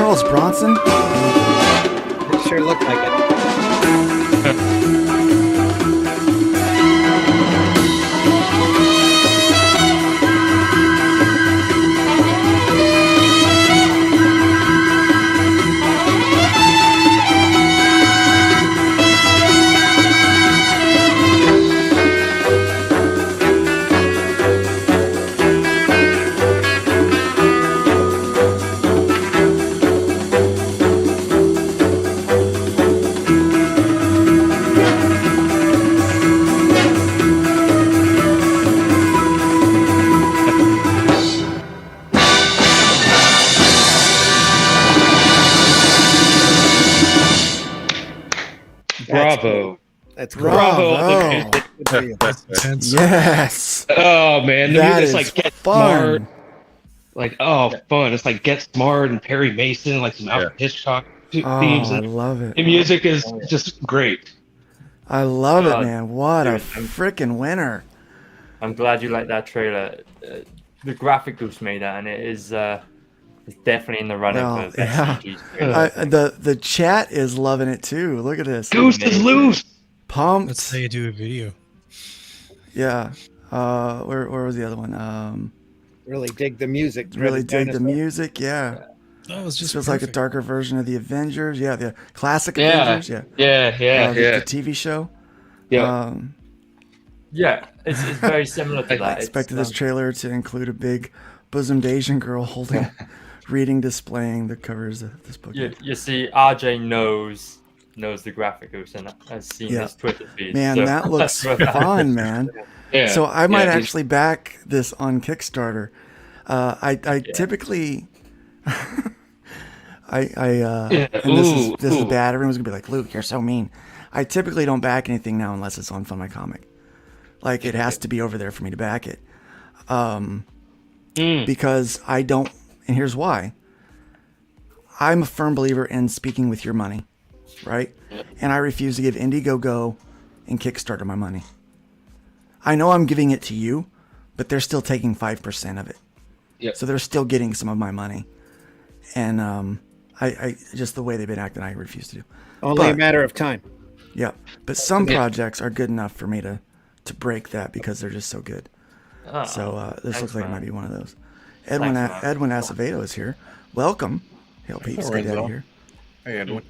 Charles Bronson? It sure looked like it. Bravo. That's Bravo. Yes. Oh man, the That music's is like Get fun. Smart. Like fun. It's like Get Smart and Perry Mason, like some Alfred Hitchcock themes. I And love it. the music is just great. I love it, man. What a freaking winner. I'm glad you like that trailer. The graphic Goose made that, and it is it's definitely in the running for best CG trailer. The chat is loving it too. Look at this. Goose is loose. Pumped. That's how you do a video. Yeah. Where was the other one? Really dig the music. Really dig the music. Yeah. That was just feels like a darker version of the Avengers. Yeah, the classic Yeah. Avengers. Yeah. The TV show. Yeah. Yeah, it's very similar to that. I expected this trailer to include a big bosomed Asian girl holding, reading, displaying the covers of this book. You see, RJ knows the graphic Goose and has seen his Twitter feed. Man, so that looks fun, man. Yeah. So I might actually back this on Kickstarter. I typically, and this is bad. Everyone's gonna be like, Luke, you're so mean. I typically don't back anything now unless it's on Fund My Comic. Like it has to be over there for me to back it. Because I don't, and here's why. I'm a firm believer in speaking with your money, right? And I refuse to give Indiegogo and Kickstarter my money. I know I'm giving it to you, but they're still taking 5% of it. Yep. So they're still getting some of my money. And I just the way they've been acting, I refuse to do. Only a matter of time. Yeah. But some projects are good enough for me to break that because they're just so good. So this looks like it might be one of those. Edwin Acevedo is here. Welcome. Hail peeps, get out of here. Hey, Edwin.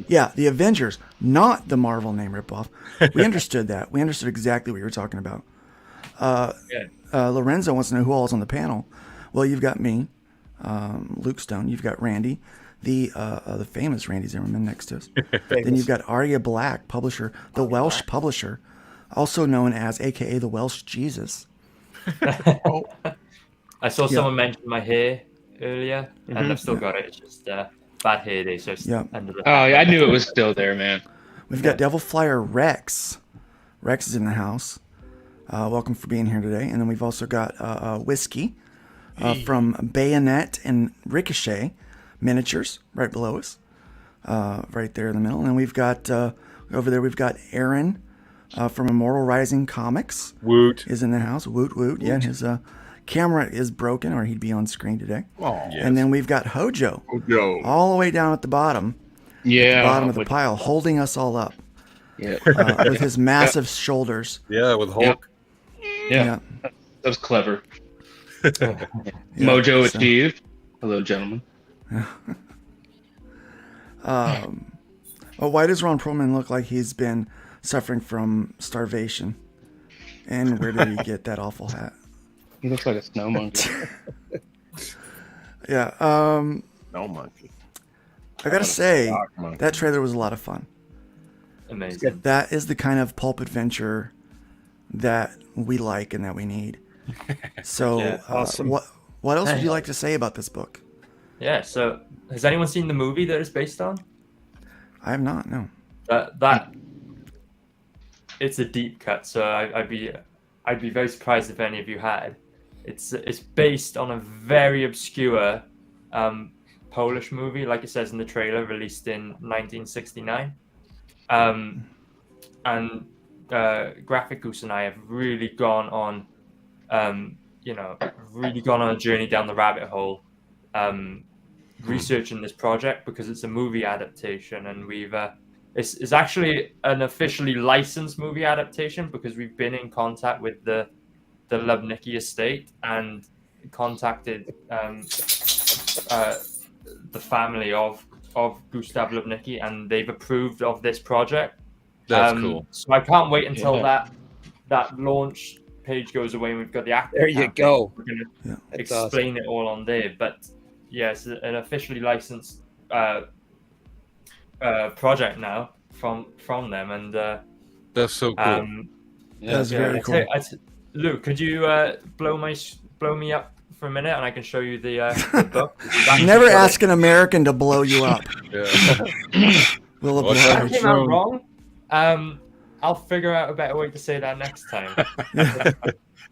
Yeah, the Avengers, not the Marvel name ripoff. We understood that. We understood exactly what you were talking about. Lorenzo wants to know who all is on the panel. Well, you've got me, Luke Stone. You've got Randy, the famous Randy Zimmerman next to us. Then you've got Aria Black, publisher, the Welsh publisher, also known as AKA the Welsh Jesus. I saw someone mention my hair earlier, and I've still got it. It's just bad hair day, so it's under the I knew it was still there, man. We've got Devil Flyer Rex. Rex is in the house. Welcome for being here today. And then we've also got Whiskey from Bayonet and Ricochet Miniatures right below us, right there in the middle. And then we've got over there, we've got Aaron from Immortal Rising Comics. Woot is in the house. Woot woot. Yeah, his camera is broken, or he'd be on screen today. Oh, yes. And then we've got Hojo all the way down at the bottom. Yeah, at the bottom of the pile, holding us all up. Yeah, with his massive shoulders. Yeah, with Hulk. Yeah. That was clever. Mojo achieved. Hello, gentlemen. Why does Ron Perlman look like he's been suffering from starvation? And where did he get that awful hat? He looks like a snow monkey. Yeah. Snow monkey. I gotta say, that trailer was a lot of fun. Amazing. That is the kind of pulp adventure that we like and that we need. So, awesome. What else would you like to say about this book? Yeah. So, has anyone seen the movie that it's based on? I have not. No. That it's a deep cut. So I'd be very surprised if any of you had. It's based on a very obscure Polish movie, like it says in the trailer, released in 1969. And Graphic Goose and I have really gone on, really gone on a journey down the rabbit hole, researching this project because it's a movie adaptation, and we've it's actually an officially licensed movie adaptation because we've been in contact with the Lubnicki estate and contacted the family of Gustav Lubnicki, and they've approved of this project. That's cool. So I can't wait until that launch page goes away and we've got the actor. There you go. We're going to That's explain it all on there. But yeah, it's an officially licensed project now from them, and that's so cool. That's very cool. Luke, could you blow me up for a minute, and I can show you the book? Never ask an American to blow you up. We'll If that came out wrong, I'll figure out a better way to say that next time.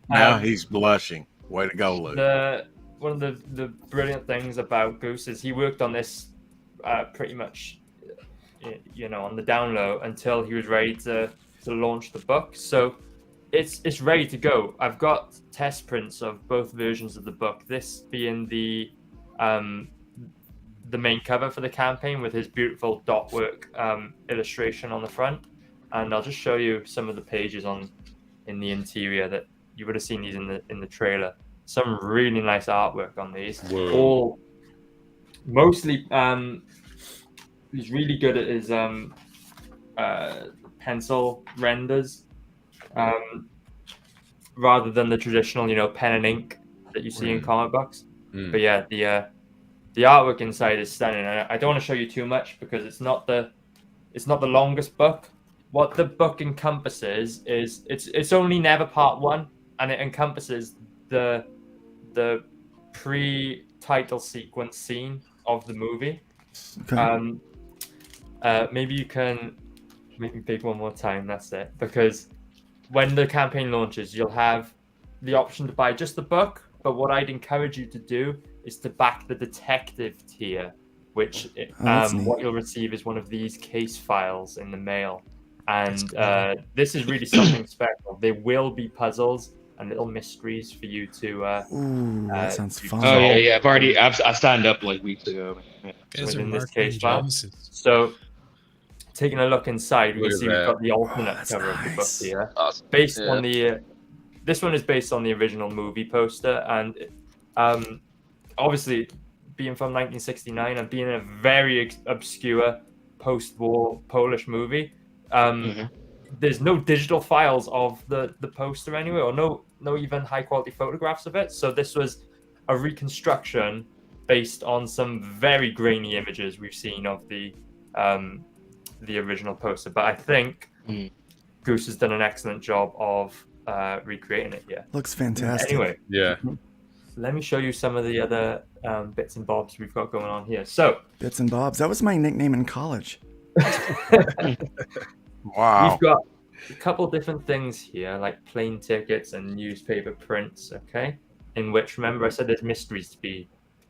Now he's blushing. Way to go, Luke. One of the brilliant things about Goose is he worked on this pretty much, on the down low until he was ready to launch the book. So it's ready to go. I've got test prints of both versions of the book. This being the main cover for the campaign with his beautiful dot work illustration on the front, and I'll just show you some of the pages in the interior that you would have seen these in the trailer. Some really nice artwork on these. Whoa. All mostly he's really good at his pencil renders rather than the traditional pen and ink that you see in comic books. But yeah, the artwork inside is stunning. I don't want to show you too much because it's not the longest book. What the book encompasses is it's only never part one, and it encompasses the pre-title sequence scene of the movie. Okay. Maybe you can make me big one more time. That's it. Because when the campaign launches, you'll have the option to buy just the book. But what I'd encourage you to do is to back the detective tier, which what you'll receive is one of these case files in the mail. And this is really something special. There will be puzzles and little mysteries for you to. That sounds fun. Oh yeah. I signed up like weeks ago. Within this case file. So, taking a look inside, we can see we've got the alternate cover of the book here, based on the. This one is based on the original movie poster, and obviously, being from 1969 and being a very obscure post-war Polish movie. There's no digital files of the poster anyway, or no even high quality photographs of it. So this was a reconstruction based on some very grainy images we've seen of the original poster. But I think Goose has done an excellent job of recreating it here. Looks fantastic. Anyway, yeah. Let me show you some of the other bits and bobs we've got going on here. So bits and bobs. That was my nickname in college. Wow. We've got a couple different things here, like plane tickets and newspaper prints, okay? In which, remember, I said there's mysteries to be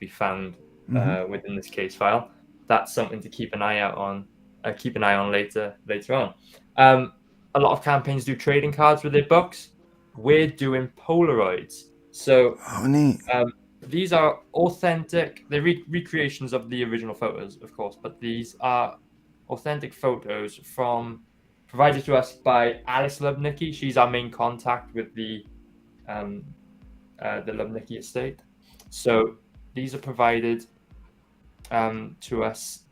found within this case file. That's something to keep an eye out on. Later on. A lot of campaigns do trading cards with their books. We're doing Polaroids. So neat. These are authentic. They're recreations of the original photos, of course, but these are authentic photos provided to us by Alice Lubnicki. She's our main contact with the Lubnicki estate. So these are provided to us.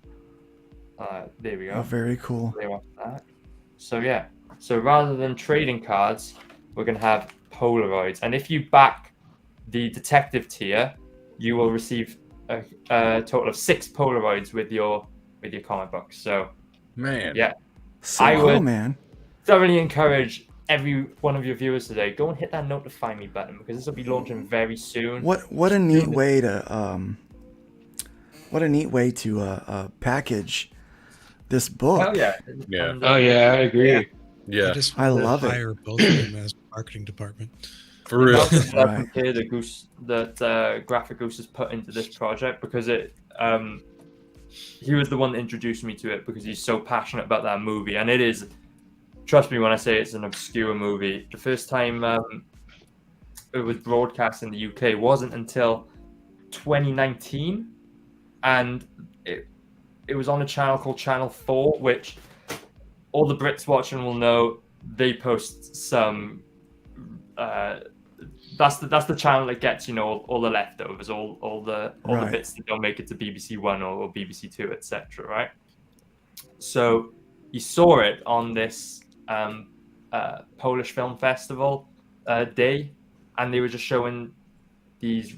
There we go. Oh, very cool. So yeah. So rather than trading cards, we're going to have Polaroids. And if you back the detective tier, you will receive a total of 6 Polaroids with your comic book. So, man, yeah, so I would man. thoroughly encourage every one of your viewers today, go and hit that notify me button because this will be launching very soon. What a neat way to package this book. Oh yeah, yeah. Oh yeah, I agree. Yeah, I love it. Hire both of them as marketing department. For real. Right. Here, the Goose that Graphic Goose has put into this project because it. He was the one that introduced me to it because he's so passionate about that movie, and it is. Trust me when I say it's an obscure movie. The first time it was broadcast in the UK wasn't until 2019, and it was on a channel called Channel 4, which all the Brits watching will know. They post some. That's the channel that gets all the leftovers, all the bits that don't make it to BBC One or BBC Two, etc. Right. So he saw it on this Polish Film Festival day, and they were just showing these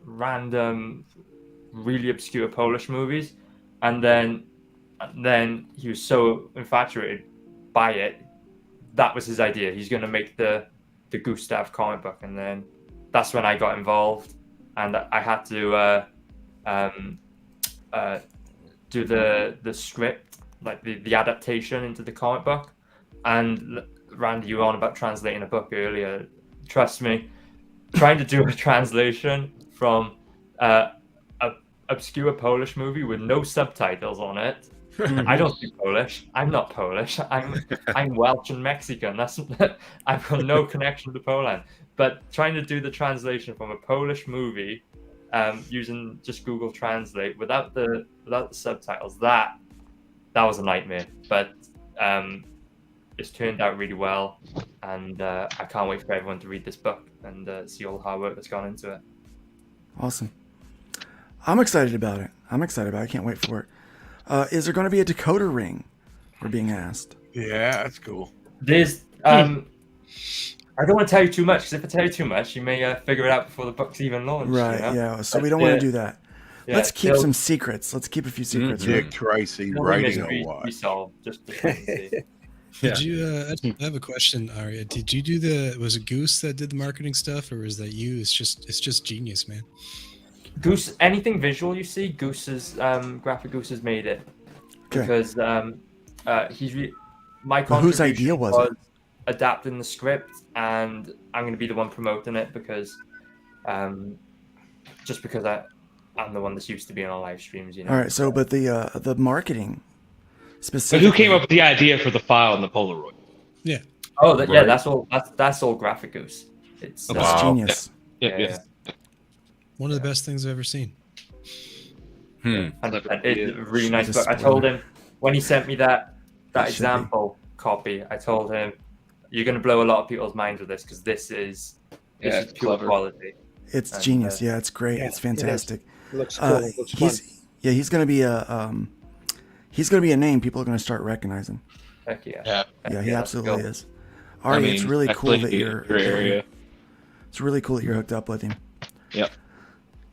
random, really obscure Polish movies, and then he was so infatuated by it. That was his idea. He's going to make the Gustav comic book, and then that's when I got involved, and I had to do the script, like the adaptation into the comic book. And Randy, you were on about translating a book earlier. Trust me, trying to do a translation from a obscure Polish movie with no subtitles on it. I don't speak Polish. I'm not Polish. I'm Welsh and Mexican. I've got no connection to Poland. But trying to do the translation from a Polish movie using just Google Translate without the subtitles, that was a nightmare. But it's turned out really well, and I can't wait for everyone to read this book and see all the hard work that's gone into it. Awesome. I'm excited about it. I can't wait for it. Is there going to be a decoder ring? We're being asked. Yeah, that's cool. There's I don't want to tell you too much, because if I tell you too much, you may figure it out before the book's even launched. Right, yeah. So we don't want to do that. Yeah, let's keep some secrets. Let's keep a few secrets. Dick Tracy writing a what? Did you? I have a question, Aria. Did you do was it Goose that did the marketing stuff, or is that you? It's just genius, man. Goose, anything visual you see, Graphic Goose has made it. Okay. Because my contribution whose idea was it? Adapting the script, and I'm going to be the one promoting it because just because I'm the one that's used to being on live streams, All right, so but the marketing specifically. But who came up with the idea for the file and the Polaroid? Yeah. Oh, yeah, that's all Graphic Goose. It's genius. Yeah. One of the best things I've ever seen. It's a really nice book. I told him when he sent me that example copy, I told him, you're going to blow a lot of people's minds with this, because this is pure clever quality. It's genius. It's great. It's fantastic. It looks cool. It looks fun. He's going to be a name people are going to start recognizing. Heck yeah. Yeah, he absolutely is. Ari, it's really cool that you're It's really cool that you're hooked up with him. Yep.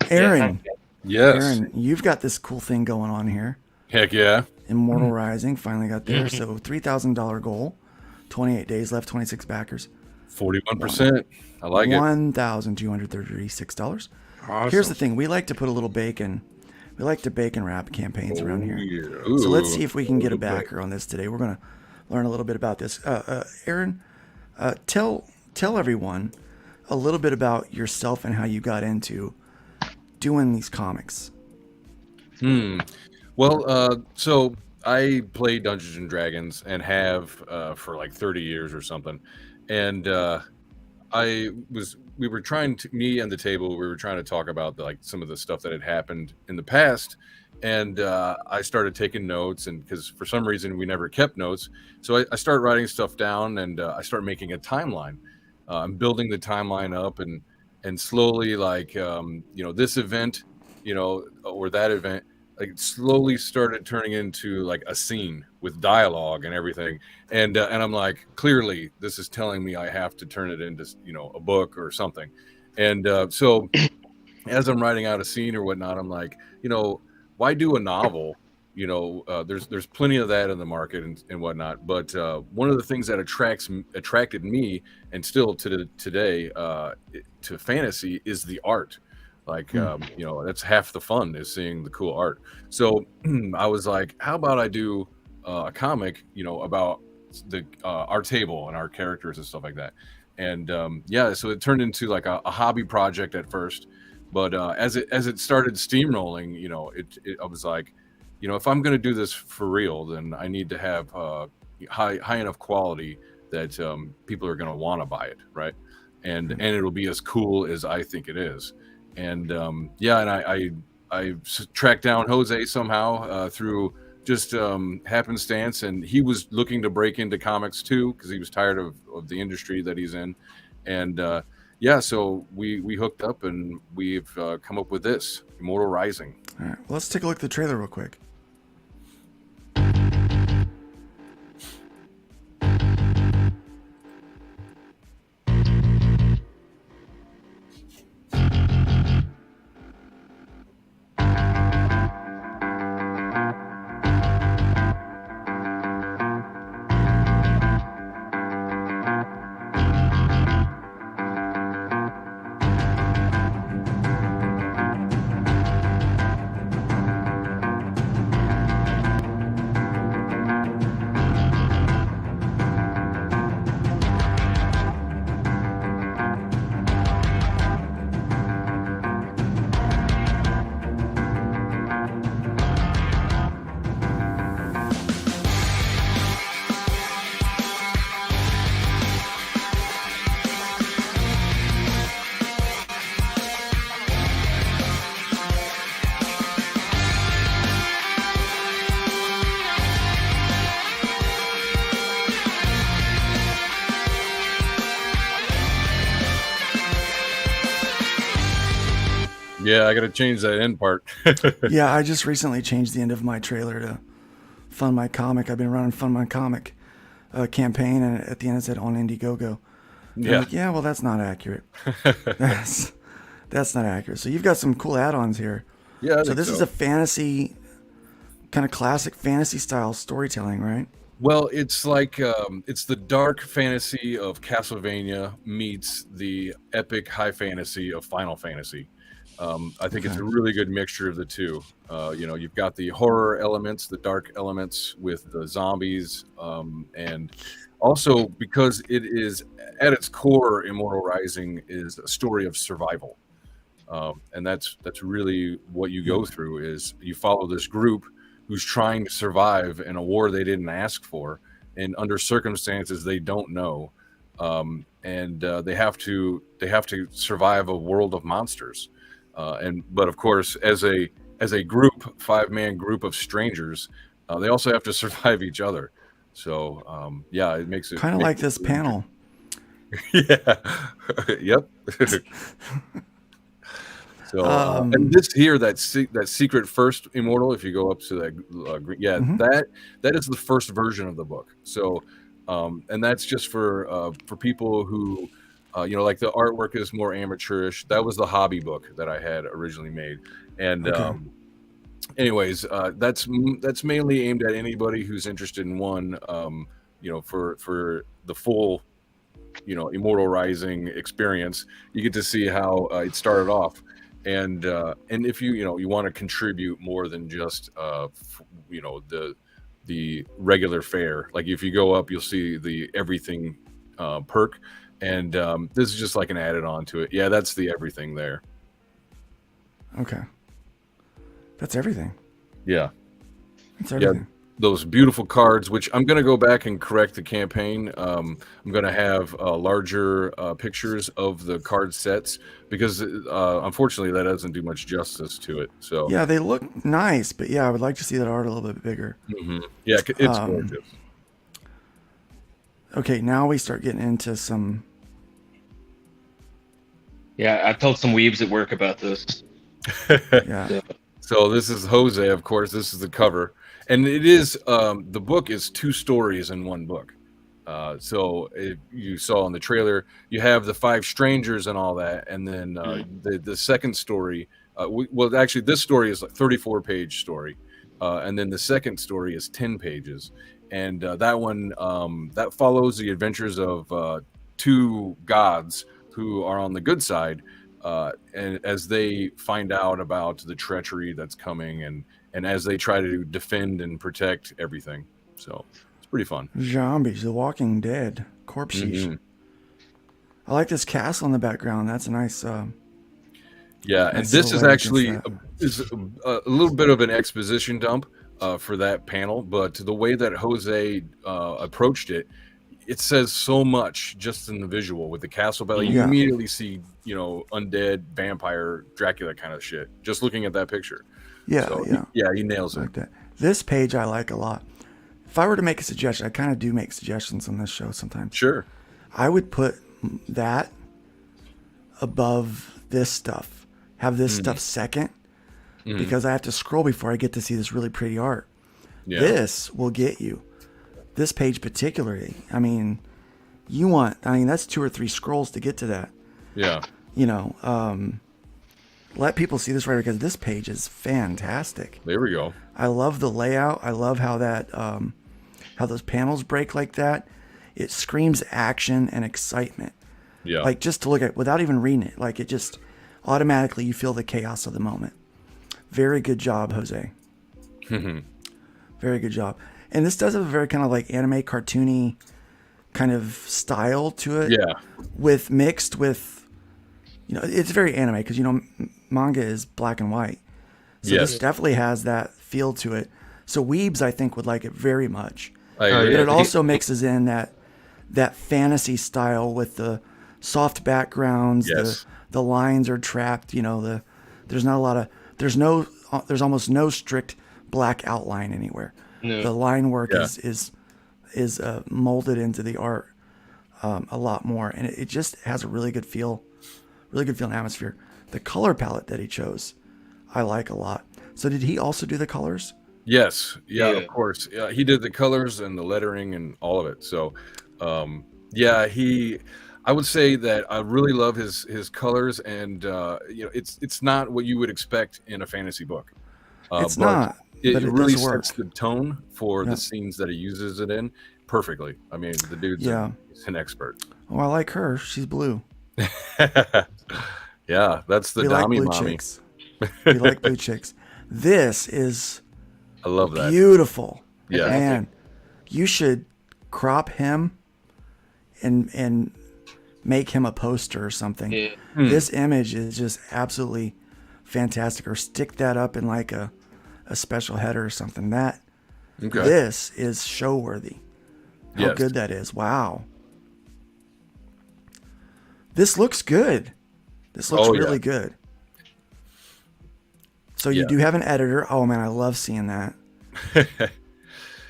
Aaron. Yes. Aaron, you've got this cool thing going on here. Heck yeah. Immortal Rising finally got there. So $3,000 goal. 28 days left, 26 backers. 41%. I like it. $1,236. Awesome. Here's the thing. We like to put a little bacon. We like to bacon wrap campaigns around here. Yeah. So let's see if we can get a backer on this today. We're going to learn a little bit about this. Aaron, tell everyone a little bit about yourself and how you got into doing these comics. Well, so I play Dungeons and Dragons and have for like 30 years or something. And we were trying to, me and the table, we were trying to talk about some of the stuff that had happened in the past. And I started taking notes, and because for some reason we never kept notes. So I started writing stuff down, and I started making a timeline. I'm building the timeline up, and slowly, this event, or that event, slowly started turning into a scene with dialogue and everything. And I'm like, clearly this is telling me I have to turn it into, a book or something. And so as I'm writing out a scene or whatnot, I'm like, why do a novel? There's plenty of that in the market and whatnot. But one of the things that attracted me, and still to today, to fantasy, is the art. That's half the fun, is seeing the cool art. So I was like, how about I do a comic, about our table and our characters and stuff like that. And so it turned into a hobby project at first. But as it started steamrolling, I was like, if I'm going to do this for real, then I need to have high enough quality that people are going to want to buy it, right? And it'll be as cool as I think it is. And and I tracked down Jose somehow through just happenstance, and he was looking to break into comics too because he was tired of the industry that he's in, and so we hooked up and we've come up with this Immortal Rising. All right, well, let's take a look at the trailer real quick. Yeah, I got to change that end part. Yeah, I just recently changed the end of my trailer to Fund My Comic. I've been running Fund My Comic campaign, and at the end it said on Indiegogo. Yeah. Like, yeah, well, that's not accurate. That's not accurate. So you've got some cool add-ons here. Yeah. So this is a fantasy, kind of classic fantasy style storytelling, right? Well, it's like it's the dark fantasy of Castlevania meets the epic high fantasy of Final Fantasy. I think it's a really good mixture of the two. You've got the horror elements, the dark elements with the zombies, and also because it is at its core, Immortal Rising is a story of survival, and that's really what you go through. Is you follow this group who's trying to survive in a war they didn't ask for, and under circumstances they don't know, and they have to survive a world of monsters. But of course, as a group, 5-man group of strangers, they also have to survive each other. So it makes it kind of like this panel. Yeah. Yep. So and this here, that secret first immortal, if you go up to that, that is the first version of the book. So and that's just for people who like the artwork is more amateurish. That was the hobby book that I had originally made, and anyways, that's mainly aimed at anybody who's interested in one, for the full, Immortal Rising experience. You get to see how it started off, and if you want to contribute more than just the regular fare. Like if you go up, you'll see the everything perk. And this is just like an added on to it. Yeah, that's the everything there. Okay. That's everything. Yeah. That's everything. Yeah, those beautiful cards, which I'm going to go back and correct the campaign. I'm going to have larger pictures of the card sets because unfortunately that doesn't do much justice to it. So yeah, they look nice, but yeah, I would like to see that art a little bit bigger. Mm-hmm. Yeah, it's gorgeous. Okay, now we start getting into some... Yeah, I've told some weebs at work about this. Yeah. So this is Jose, of course. This is the cover. And it is, the book is 2 stories in one book. So if you saw in the trailer, you have the 5 strangers and all that. And then the second story, actually this story is like 34-page story. And then the second story is 10 pages. And that one, that follows the adventures of 2 gods who are on the good side, and as they find out about the treachery that's coming, and as they try to defend and protect everything. So it's pretty fun. Zombies, The Walking Dead, corpses. I like this castle in the background. That's a nice... yeah, and this is actually a little bit of an exposition dump for that panel, but the way that Jose approached it, it says so much just in the visual with the castle battle. You immediately see, undead, vampire, Dracula kind of shit. Just looking at that picture. Yeah, so, he nails it. Like that. This page I like a lot. If I were to make a suggestion, I kind of do make suggestions on this show sometimes. Sure. I would put that above this stuff. Have this stuff second, because I have to scroll before I get to see this really pretty art. Yeah. This will get you. This page particularly, that's 2 or 3 scrolls to get to that. Yeah. Let people see this right, because this page is fantastic. There we go. I love the layout. I love how that, how those panels break like that. It screams action and excitement. Yeah. Like, just to look at, without even reading it, like, it just automatically, you feel the chaos of the moment. Very good job, Jose. Very good job. And this does have a very kind of like anime cartoony kind of style to it. Yeah. Mixed with, it's very anime, because, manga is black and white. So this definitely has that feel to it. So weebs, I think, would like it very much. But it also mixes in that fantasy style with the soft backgrounds. Yes. The lines are trapped. There's not a lot of, there's almost no strict black outline anywhere. No. The line work is molded into the art a lot more, and it just has a really good feel and atmosphere. The color palette that he chose, I like a lot. So did he also do the colors? Yes. Yeah, of course. Yeah, he did the colors and the lettering and all of it. So, I would say that I really love his colors, and it's not what you would expect in a fantasy book. It's not. It but it really does work. sets the tone for the scenes that he uses it in perfectly. I mean, the dude's an expert. Oh, I like her. She's blue. Yeah, that's the we like Dami blue mommy. Chicks. We like blue chicks. This is I love that. Beautiful. Yeah. Man, you should crop him and make him a poster or something. Yeah. This image is just absolutely fantastic. Or stick that up in like a special header or something. This is show worthy. How good that is. Wow. This looks good. This looks really good. So you do have an editor. Oh man, I love seeing that.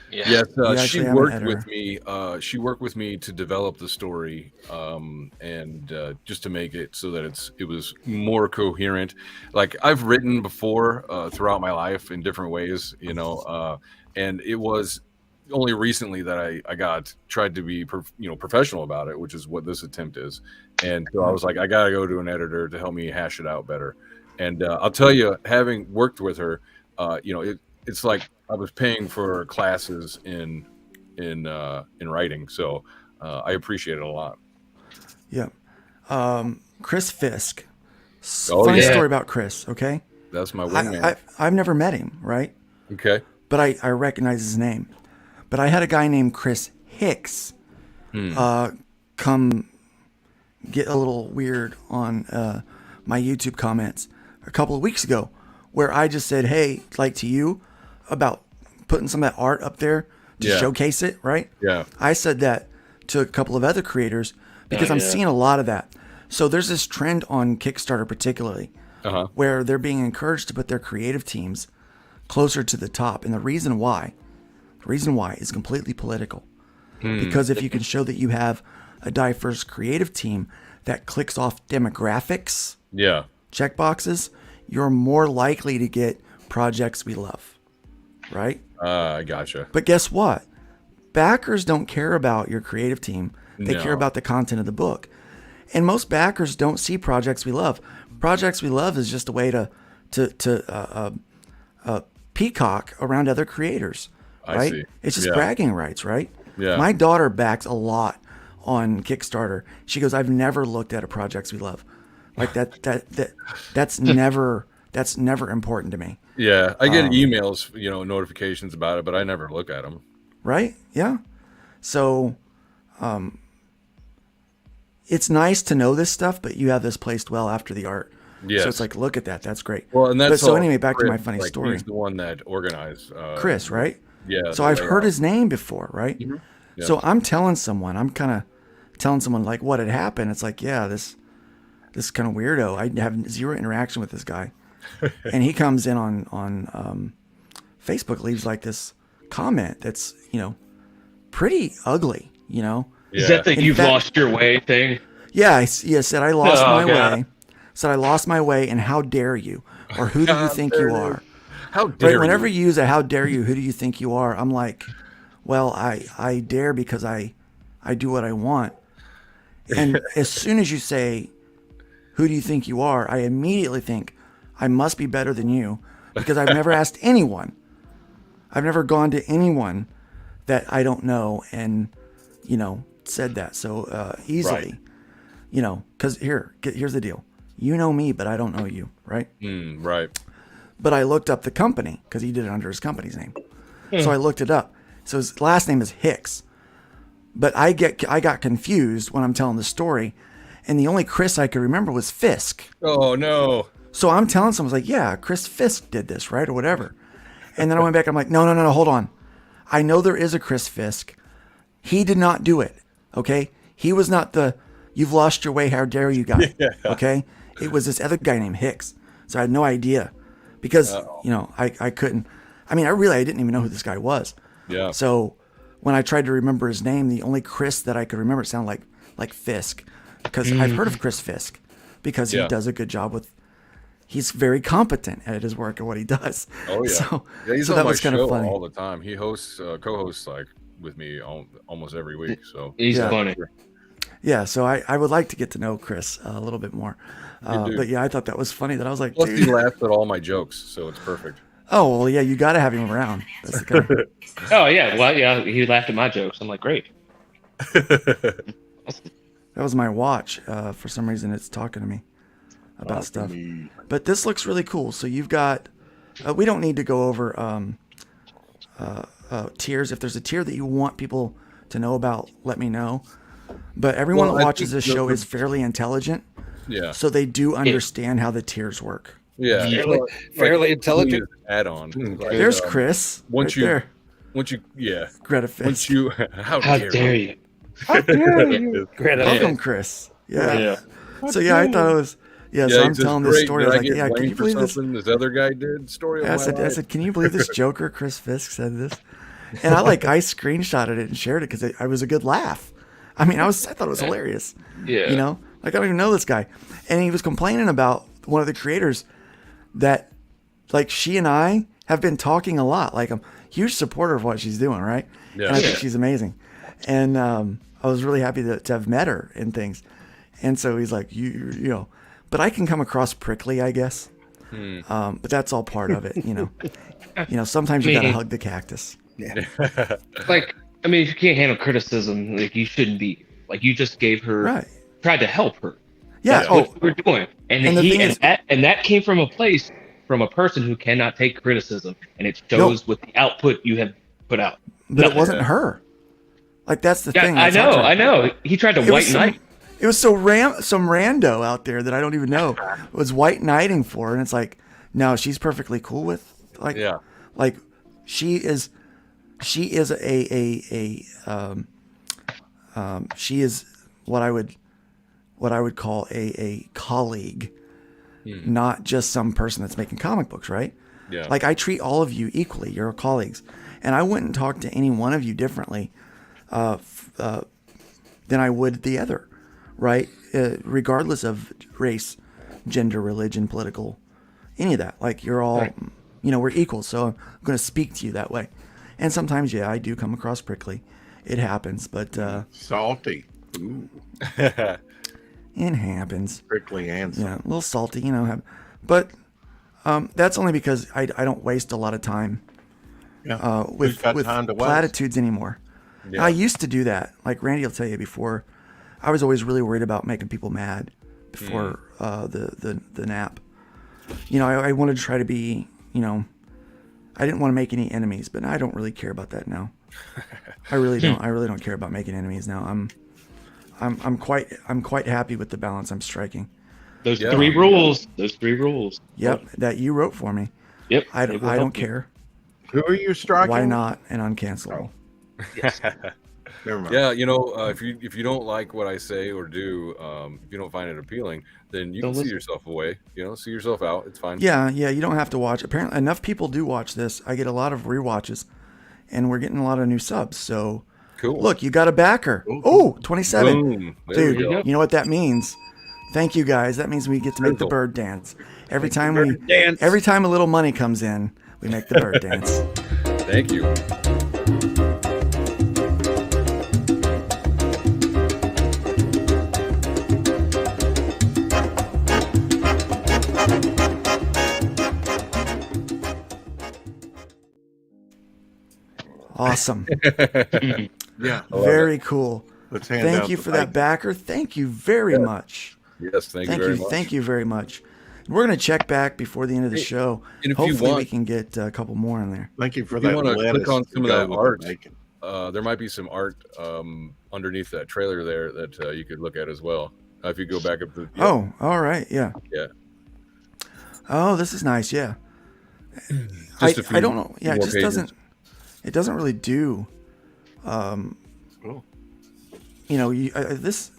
Yes, she worked with me. She worked with me to develop the story, and just to make it so that it was more coherent. Like I've written before throughout my life in different ways, and it was only recently that I tried to be professional about it, which is what this attempt is. And so I was like, I got to go to an editor to help me hash it out better. And I'll tell you, having worked with her, it's like I was paying for classes in writing. So I appreciate it a lot. Yeah. Chris Fisk. Funny story about Chris. Okay. That's my wingman. I've never met him. Right. Okay. But I recognize his name. But I had a guy named Chris Hicks come get a little weird on my YouTube comments a couple of weeks ago, where I just said, hey, like to you about putting some of that art up there to showcase it, right? Yeah. I said that to a couple of other creators because I'm seeing a lot of that. So there's this trend on Kickstarter particularly where they're being encouraged to put their creative teams closer to the top. And the reason why is completely political. Because if you can show that you have a diverse creative team that clicks off demographics, checkboxes, you're more likely to get projects we love, right? I gotcha. But guess what? Backers don't care about your creative team. They care about the content of the book. And most backers don't see projects we love. Projects we love is just a way to peacock around other creators, right? I see. It's just bragging rights, right? Yeah. My daughter backs a lot on Kickstarter. She goes, I've never looked at a projects we love. Like that's never important to me. Yeah, I get emails, notifications about it, but I never look at them. Right? Yeah. So, it's nice to know this stuff, but you have this placed well after the art. Yes. So it's like, look at that. That's great. Well, and that's so anyway, back to my funny story. He's the one that organized. Chris, right? Yeah. So I've heard his name before, right? Mm-hmm. Yeah. So I'm telling someone, I'm kind of telling someone like what had happened. It's like, yeah, this kind of weirdo. I have zero interaction with this guy, and he comes in on Facebook, leaves like this comment that's pretty ugly. Is that the "you've lost your way" thing? Yeah, he said I lost my way. Said I lost my way, and how dare you? Or who do you think you are? How dare you? Whenever you use a "how dare you," who do you think you are? I'm like, well, I dare because I do what I want. And as soon as you say, who do you think you are? I immediately think I must be better than you because I've never asked anyone. I've never gone to anyone that I don't know and, said that so easily, because here's the deal. You know me, but I don't know you, right? Right. But I looked up the company because he did it under his company's name. So I looked it up. So his last name is Hicks. But I got confused when I'm telling the story, and the only Chris I could remember was Fisk. Oh no! So I'm telling someone, like, yeah, Chris Fisk did this, right, or whatever. And then I went back. I'm like, no, hold on. I know there is a Chris Fisk. He did not do it. Okay, he was not the "you've lost your way, how dare you" guy. Yeah. Okay, it was this other guy named Hicks. So I had no idea because I couldn't. I mean, I didn't even know who this guy was. Yeah. So when I tried to remember his name, the only Chris that I could remember sounded like Fisk, because I've heard of Chris Fisk because he does a good job with. He's very competent at his work and what he does. Oh yeah. So he's so on that my was kind show of funny all the time. He hosts, co-hosts like with me almost every week. So he's funny. Yeah. So I would like to get to know Chris a little bit more. But yeah, I thought that was funny. That I was like, plus he laughs at all my jokes, so it's perfect. Oh well, yeah, you got to have him around. That's the kind of... Oh yeah, well yeah, he laughed at my jokes. I'm like, great. That was my watch. For some reason, it's talking to me about stuff. But this looks really cool. So you've got. We don't need to go over tiers. If there's a tier that you want people to know about, let me know. But everyone that watches this show is fairly intelligent. Yeah. So they do understand how the tiers work. Yeah. Fairly intelligent. Add on. There's Chris. Once right you Greta Fisk. Once you how dare you? How dare you? Greta. Welcome, Chris. Yeah. So yeah, I thought it was. Yeah, so I'm telling this story. I was like, yeah, can you believe this? This other guy did story. Yeah, I said, can you believe this joker, Chris Fisk, said this? And I screenshotted it and shared it because it was a good laugh. I mean, I thought it was hilarious. Yeah. I don't even know this guy, and he was complaining about one of the creators that, like, she and I have been talking a lot. Like, I'm a huge supporter of what she's doing, right? Yeah. And I think she's amazing, and I was really happy to have met her and things. And so he's like, you know. But I can come across prickly, I guess. But that's all part of it, Sometimes you gotta hug the cactus. Yeah. Like, I mean, if you can't handle criticism, like, you shouldn't be. Like, you just gave her, tried to help her. Yeah. That's what we're doing, and that came from a place, from a person who cannot take criticism, and it shows with the output you have put out. But it wasn't her. Like, that's the thing. I know. He tried to white knight. It was some rando out there that I don't even know was white knighting for her, and it's like, no, she's perfectly cool with, like, like she is she is what I would call a colleague, not just some person that's making comic books, right? Yeah. Like, I treat all of you equally. You're colleagues, and I wouldn't talk to any one of you differently than I would the other. Right? Regardless of race, gender, religion, political, any of that. Like, you're all, we're equal. So I'm going to speak to you that way. And sometimes, I do come across prickly. It happens, but... salty. Ooh. It happens. Prickly and salty. Yeah, a little salty, But that's only because I don't waste a lot of time with platitudes anymore. Yeah. I used to do that. Like Randy will tell you before... I was always really worried about making people mad before the nap. I wanted to try to be, I didn't want to make any enemies, but I don't really care about that now. I really don't. I really don't care about making enemies now. I'm quite happy with the balance I'm striking. Those 3 rules. Those 3 rules. Yep, that you wrote for me. Yep. I don't care. Who are you striking? Why not? And uncancelable. Yes. Never mind. Yeah, if you don't like what I say or do, if you don't find it appealing, then you Don't can see listen. yourself away. See yourself out. It's fine. Yeah, you don't have to watch. Apparently, enough people do watch this. I get a lot of rewatches, and we're getting a lot of new subs. So, Cool. Look, you got a backer. Oh, 27. Boom. There Dude, we go. you know what that means? Thank you guys. That means we get to make the bird dance. Every time a little money comes in, we make the bird dance. Thank you. Awesome. Yeah. Very cool. Let's hand Thank out you the for that backer. Thank you very much. Yes, thank you very much. Thank you very much. We're going to check back before the end of the show. And if Hopefully you we can get a couple more in there. Thank you for If you that. want to click on some of that art, bacon. there might be some art underneath that trailer there that you could look at as well. If you go back up to Oh, all right. Yeah. Yeah. Oh, this is nice. Yeah. Just a few I don't know. Yeah, it more just pages. doesn't really do. This.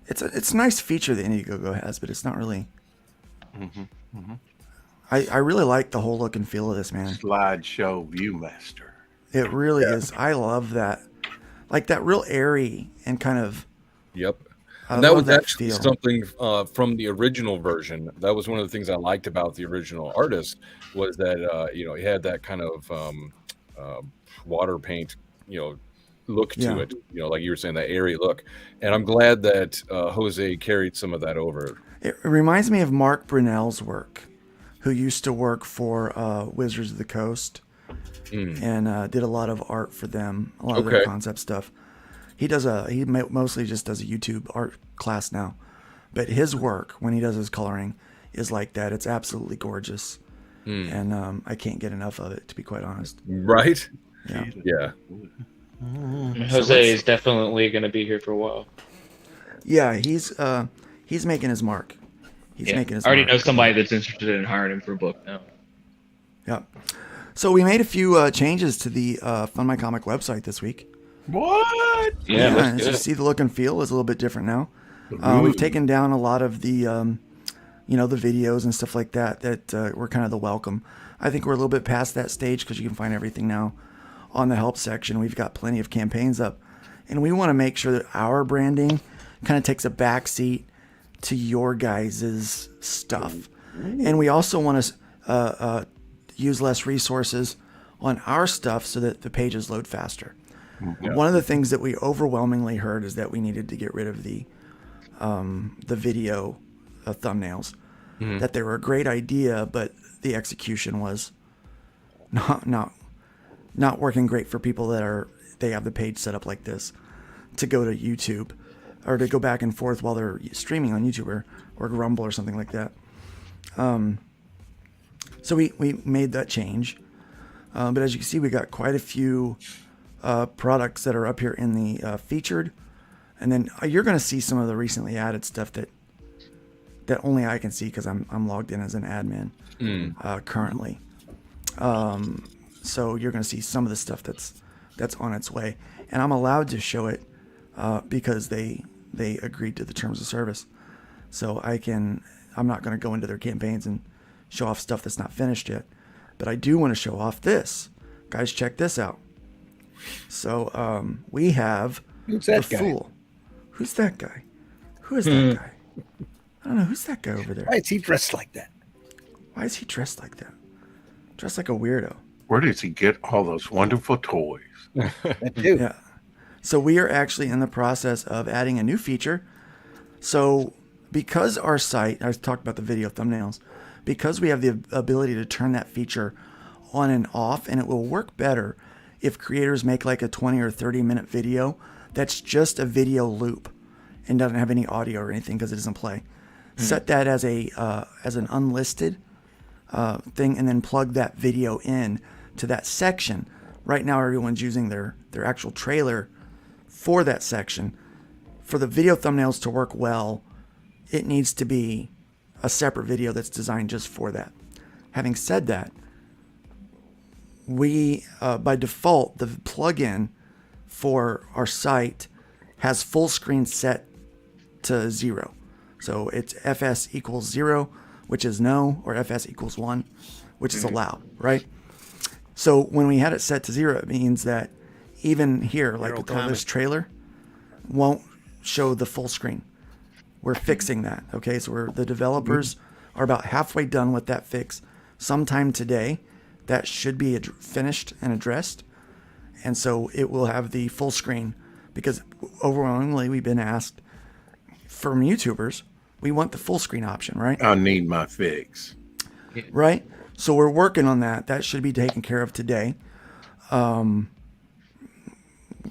It's a nice feature that Indiegogo has, but it's not really. I really like the whole look and feel of this, man. Slideshow Viewmaster. It really is. I love that. Like that real airy and kind of. Yep. I And that love was actually feel. something from the original version. That was one of the things I liked about the original artist was that he had that kind of water paint, look to Yeah. it. Like you were saying, that airy look. And I'm glad that Jose carried some of that over. It reminds me of Mark Brunell's work, who used to work for Wizards of the Coast and did a lot of art for them, a lot of their concept stuff. He mostly just does a YouTube art class now, but his work when he does his coloring is like that. It's absolutely gorgeous, and I can't get enough of it, to be quite honest. Right? Yeah. Yeah. Jose is definitely going to be here for a while. Yeah, he's making his mark. He's making his I already mark. know somebody that's interested in hiring him for a book now. Yeah. So we made a few changes to the Fund My Comic website this week. What? Yeah, as you see, the look and feel is a little bit different now. We've taken down a lot of the, the videos and stuff like that were kind of the welcome. I think we're a little bit past that stage because you can find everything now on the help section. We've got plenty of campaigns up, and we want to make sure that our branding kind of takes a back seat to your guys' stuff. And we also want to use less resources on our stuff so that the pages load faster. Yeah. One of the things that we overwhelmingly heard is that we needed to get rid of the video thumbnails. That they were a great idea, but the execution was not working great for people they have the page set up like this to go to YouTube or to go back and forth while they're streaming on YouTube or Rumble or something like that. So we made that change. But as you can see, we got quite a few products that are up here in the featured. And then you're going to see some of the recently added stuff that only I can see because I'm logged in as an admin currently. So you're going to see some of the stuff that's on its way. And I'm allowed to show it because they agreed to the terms of service. So I'm not going to go into their campaigns and show off stuff that's not finished yet. But I do want to show off this. Guys, check this out. So we have Who's that the guy? Fool. Who's that guy? Who is that guy? I don't know. Who's that guy over there? Why is he dressed like that? Why is he dressed like that? Dressed like a weirdo. Where does he get all those wonderful toys? That dude. Yeah. So we are actually in the process of adding a new feature. So because our site, I talked about the video thumbnails, because we have the ability to turn that feature on and off, and it will work better if creators make like a 20 or 30 minute video that's just a video loop and doesn't have any audio or anything because it doesn't play. Set that as an unlisted thing, and then plug that video in to that section. Right now, everyone's using their actual trailer for that section. For the video thumbnails to work well, it needs to be a separate video that's designed just for that. Having said that, we by default, the plugin for our site has full screen set to 0. So it's FS equals 0, which is no, or FS equals 1, which is allowed, right? So when we had it set to 0, it means that even here, like with all this trailer, won't show the full screen. We're fixing that, okay? So the developers are about halfway done with that fix. Sometime today, that should be finished and addressed. And so it will have the full screen, because overwhelmingly we've been asked from YouTubers, we want the full screen option, right? I need my fix. Right? So we're working on that. That should be taken care of today.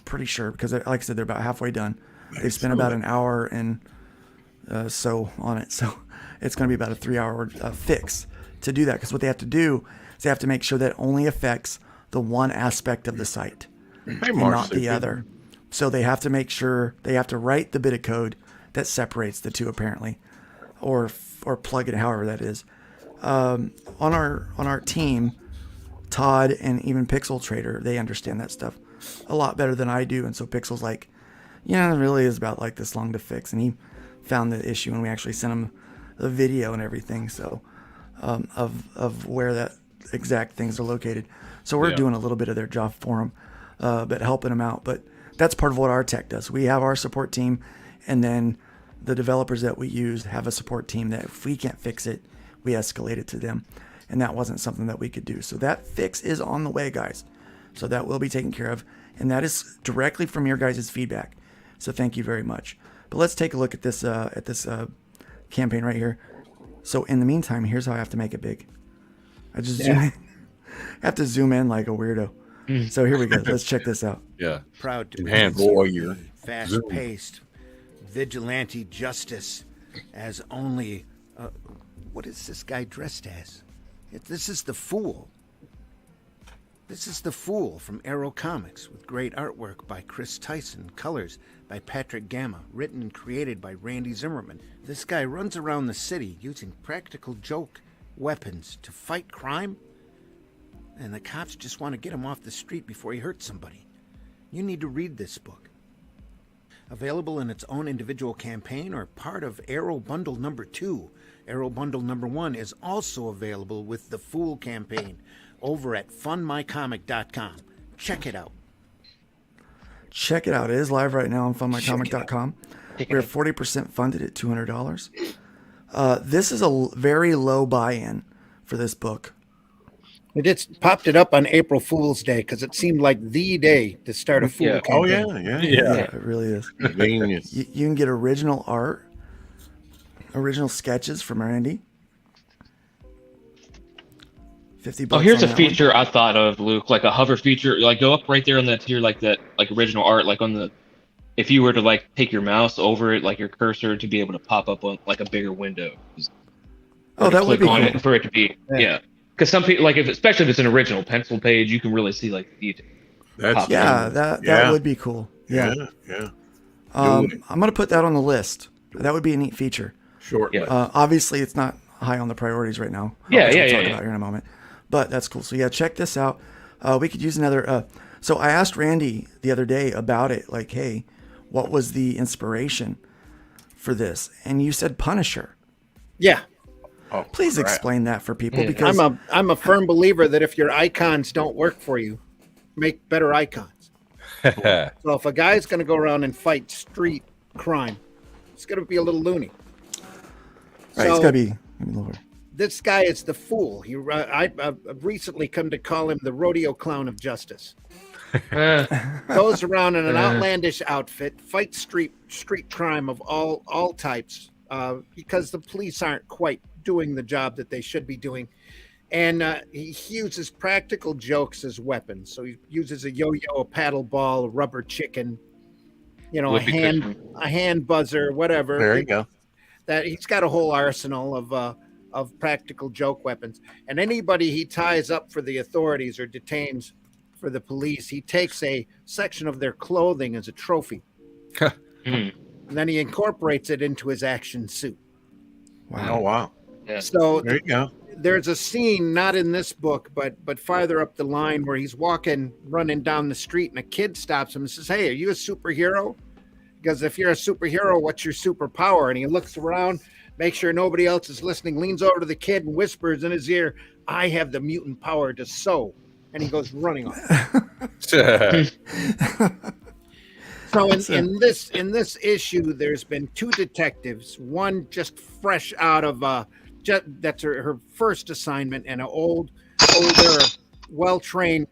Pretty sure, because like I said, they're about halfway done. They've spent about an hour and so on it. So it's going to be about a 3-hour fix to do that, because what they have to do is they have to make sure that it only affects the one aspect of the site and not the other. So they have to make sure, they have to write the bit of code that separates the two, apparently, or plug it, however that is. On our team, Todd and even Pixel Trader, they understand that stuff a lot better than I do. And so Pixel's like, yeah, it really is about like this long to fix. And he found the issue, and we actually sent him the video and everything. So of where that exact things are located. So we're doing a little bit of their job for them, but helping them out. But that's part of what our tech does. We have our support team, and then the developers that we use have a support team that if we can't fix it, we escalate it to them. And that wasn't something that we could do. So that fix is on the way, guys. So that will be taken care of. And that is directly from your guys' feedback. So thank you very much. But let's take a look at this campaign right here. So in the meantime, here's how I have to make it big. I just I have to zoom in like a weirdo. So here we go. Let's check this out. Yeah. Proud to Enhance. be fast-paced vigilante justice as only... what is this guy dressed as? This is the Fool. This is the Fool from Arrow Comics, with great artwork by Chris Tyson, colors by Patrick Gamma, written and created by Randy Zimmerman. This guy runs around the city using practical joke weapons to fight crime, and the cops just want to get him off the street before he hurts somebody. You need to read this book. Available in its own individual campaign or part of Arrow Bundle number 2. Arrow Bundle number 1 is also available with the Fool campaign over at funmycomic.com. Check it out. Check it out. It is live right now on funmycomic.com. We're 40% funded at $200. This is a very low buy-in for this book. It just popped it up on April Fool's Day because it seemed like the day to start a Fool campaign. Oh, yeah. It really is. Convenience. You can get original art, original sketches from Randy. $50. Oh, here's a feature I thought of, Luke, like a hover feature. Like go up right there on that tier, like that, like original art, like on the. If you were to like take your mouse over it, like your cursor, to be able to pop up on like a bigger window. Oh, that would be on cool. it for it to be Because some people, like especially if it's an original pencil page, you can really see like the detail. That would be cool. Yeah. I'm gonna put that on the list. That would be a neat feature. Short. Obviously, it's not high on the priorities right now. We'll talk about here in a moment. But that's cool. So yeah, check this out. We could use another. So I asked Randy the other day about it. Like, hey, what was the inspiration for this? And you said Punisher. Yeah. Oh, please explain that for people, because I'm a firm believer that if your icons don't work for you, make better icons. So if a guy's going to go around and fight street crime, it's going to be a little loony. Right, it's got to be a little. This guy is the Fool. I've recently come to call him the rodeo clown of justice. Goes around in an outlandish outfit, fights street crime of all types, because the police aren't quite doing the job that they should be doing. And he uses practical jokes as weapons. So he uses a yo-yo, a paddle ball, a rubber chicken, a hand buzzer, whatever. There you go. That he's got a whole arsenal of practical joke weapons. And anybody he ties up for the authorities or detains for the police, he takes a section of their clothing as a trophy. And then he incorporates it into his action suit. Wow. Oh, wow. Yeah. So there you go. there's a scene not in this book, but farther up the line where he's running down the street, and a kid stops him and says, "Hey, are you a superhero?" Because if you're a superhero, what's your superpower? And he looks around, makes sure nobody else is listening, leans over to the kid and whispers in his ear, "I have the mutant power to sew." And he goes running off. So in this issue, there's been 2 detectives, one just fresh out of that's her first assignment, and an older, well-trained,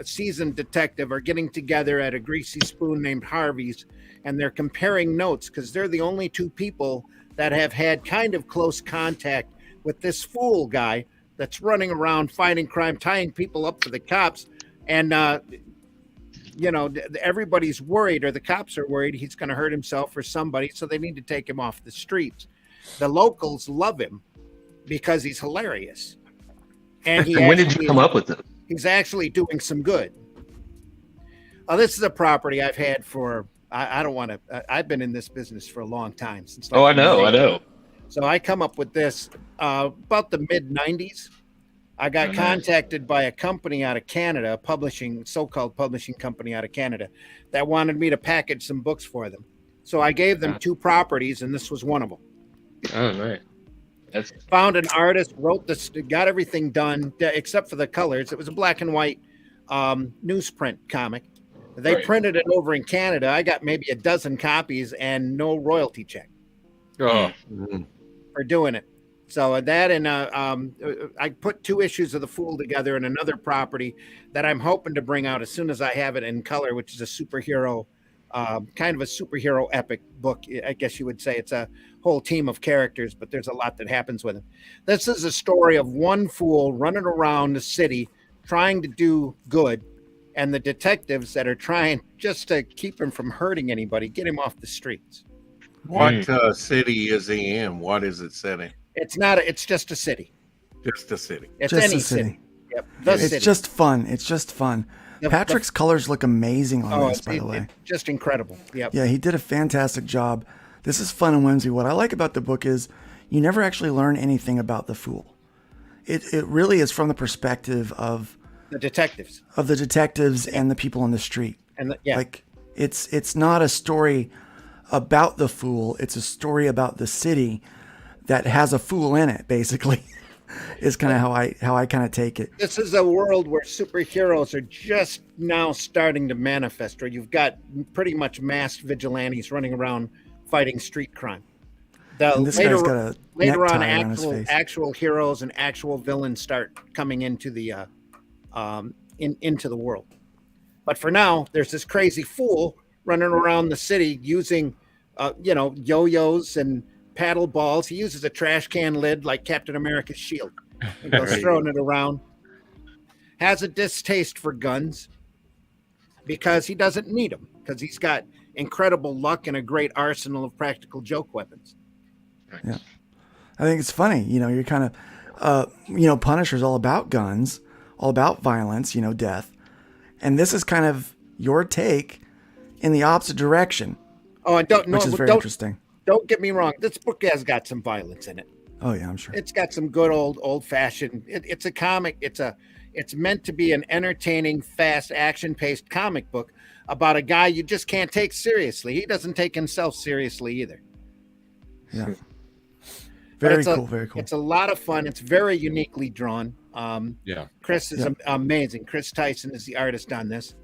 seasoned detective are getting together at a greasy spoon named Harvey's, and they're comparing notes because they're the only 2 people that have had kind of close contact with this fool guy that's running around fighting crime, tying people up for the cops. And, everybody's worried, or the cops are worried he's going to hurt himself or somebody, so they need to take him off the streets. The locals love him because he's hilarious. And when did you come up with it? He's actually doing some good. This is a property I've had for, I don't want to, I've been in this business for a long time. Since I know. So I come up with this about the mid-90s. I got contacted by a company out of Canada, so-called publishing company out of Canada, that wanted me to package some books for them. So I gave them 2 properties, and this was one of them. Oh, nice. Found an artist, wrote this, got everything done except for the colors. It was a black and white newsprint comic. They printed it over in Canada. I got maybe a dozen copies and no royalty check for doing it. So that, and I put 2 issues of The Fool together and another property that I'm hoping to bring out as soon as I have it in color, which is a superhero, kind of a superhero epic book. I guess you would say it's a whole team of characters, but there's a lot that happens with it. This is a story of one fool running around the city trying to do good, and the detectives that are trying just to keep him from hurting anybody, get him off the streets. What city is he in? What is it set in? It's just a city. Just a city. It's just any a city. Yep. It's city. just fun. It's just fun. Patrick's colors look amazing on this, by the way. Just incredible. Yep. Yeah, he did a fantastic job. This is fun and whimsy. What I like about the book is you never actually learn anything about the fool. It really is from the perspective of the detectives. Of the detectives and the people on the street. And like it's not a story about the fool. It's a story about the city that has a fool in it, basically. Is kind of how I kind of take it. This is a world where superheroes are just now starting to manifest, where you've got pretty much masked vigilantes running around fighting street crime. And this guy's got a Later on, necktie his face. actual heroes and actual villains start coming into the into the world. But for now, there's this crazy fool running around the city using yo-yos and paddle balls. He uses a trash can lid like Captain America's shield and goes throwing it around. Has a distaste for guns because he doesn't need them, because he's got incredible luck and a great arsenal of practical joke weapons. Yeah, I think it's funny. You're kind of, Punisher's all about guns, all about violence, death, and this is kind of your take in the opposite direction. Oh, and which is very interesting. Don't get me wrong. This book has got some violence in it. Oh yeah, I'm sure. It's got some good old fashioned. It's a comic. It's meant to be an entertaining, fast, action paced comic book about a guy you just can't take seriously. He doesn't take himself seriously either. Yeah. Very cool. It's a lot of fun. It's very uniquely drawn. Chris is amazing. Chris Tyson is the artist on this.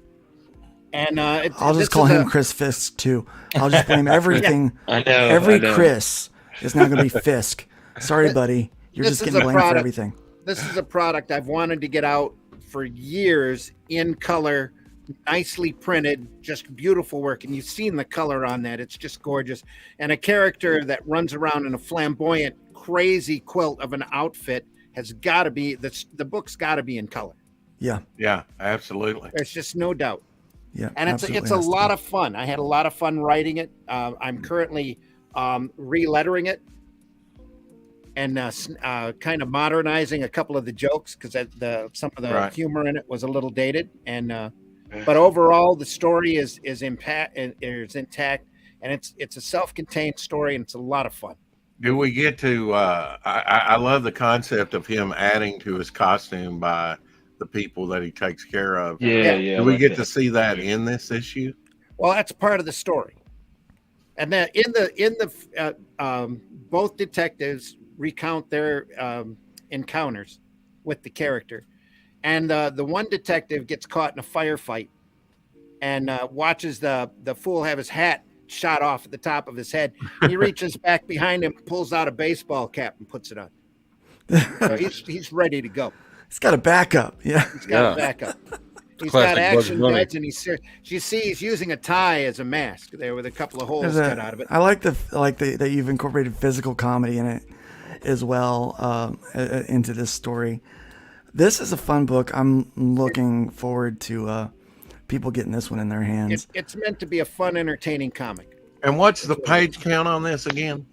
And I'll just call him Chris Fisk too. I'll just blame everything. I know. Every Chris is now going to be Fisk. Sorry, buddy. You're just getting blamed for everything. This is a product I've wanted to get out for years, in color, nicely printed, just beautiful work. And you've seen the color on that. It's just gorgeous. And a character that runs around in a flamboyant, crazy quilt of an outfit has got to be, the book's got to be in color. Yeah. Yeah, absolutely. There's just no doubt. Yeah, and it's a lot of fun. I had a lot of fun writing it. I'm currently re-lettering it and kind of modernizing a couple of the jokes because some of the humor in it was a little dated. And but overall, the story is intact, and it's a self-contained story, and it's a lot of fun. Do we get to? I love the concept of him adding to his costume by the people that he takes care of. Yeah. Do we get to see that in this issue? Well, that's part of the story. And then both detectives recount their encounters with the character, and the one detective gets caught in a firefight and watches the fool have his hat shot off at the top of his head. He reaches back behind him, pulls out a baseball cap, and puts it on. So he's ready to go. He's got a backup. Yeah, he's got a backup. He's Classic got action Bugs Bunny. beds, and you see he's using a tie as a mask there with a couple of holes cut out of it. I like that you've incorporated physical comedy in it as well into this story. This is a fun book. I'm looking forward to people getting this one in their hands. It's meant to be a fun, entertaining comic. And what's the page count on this again?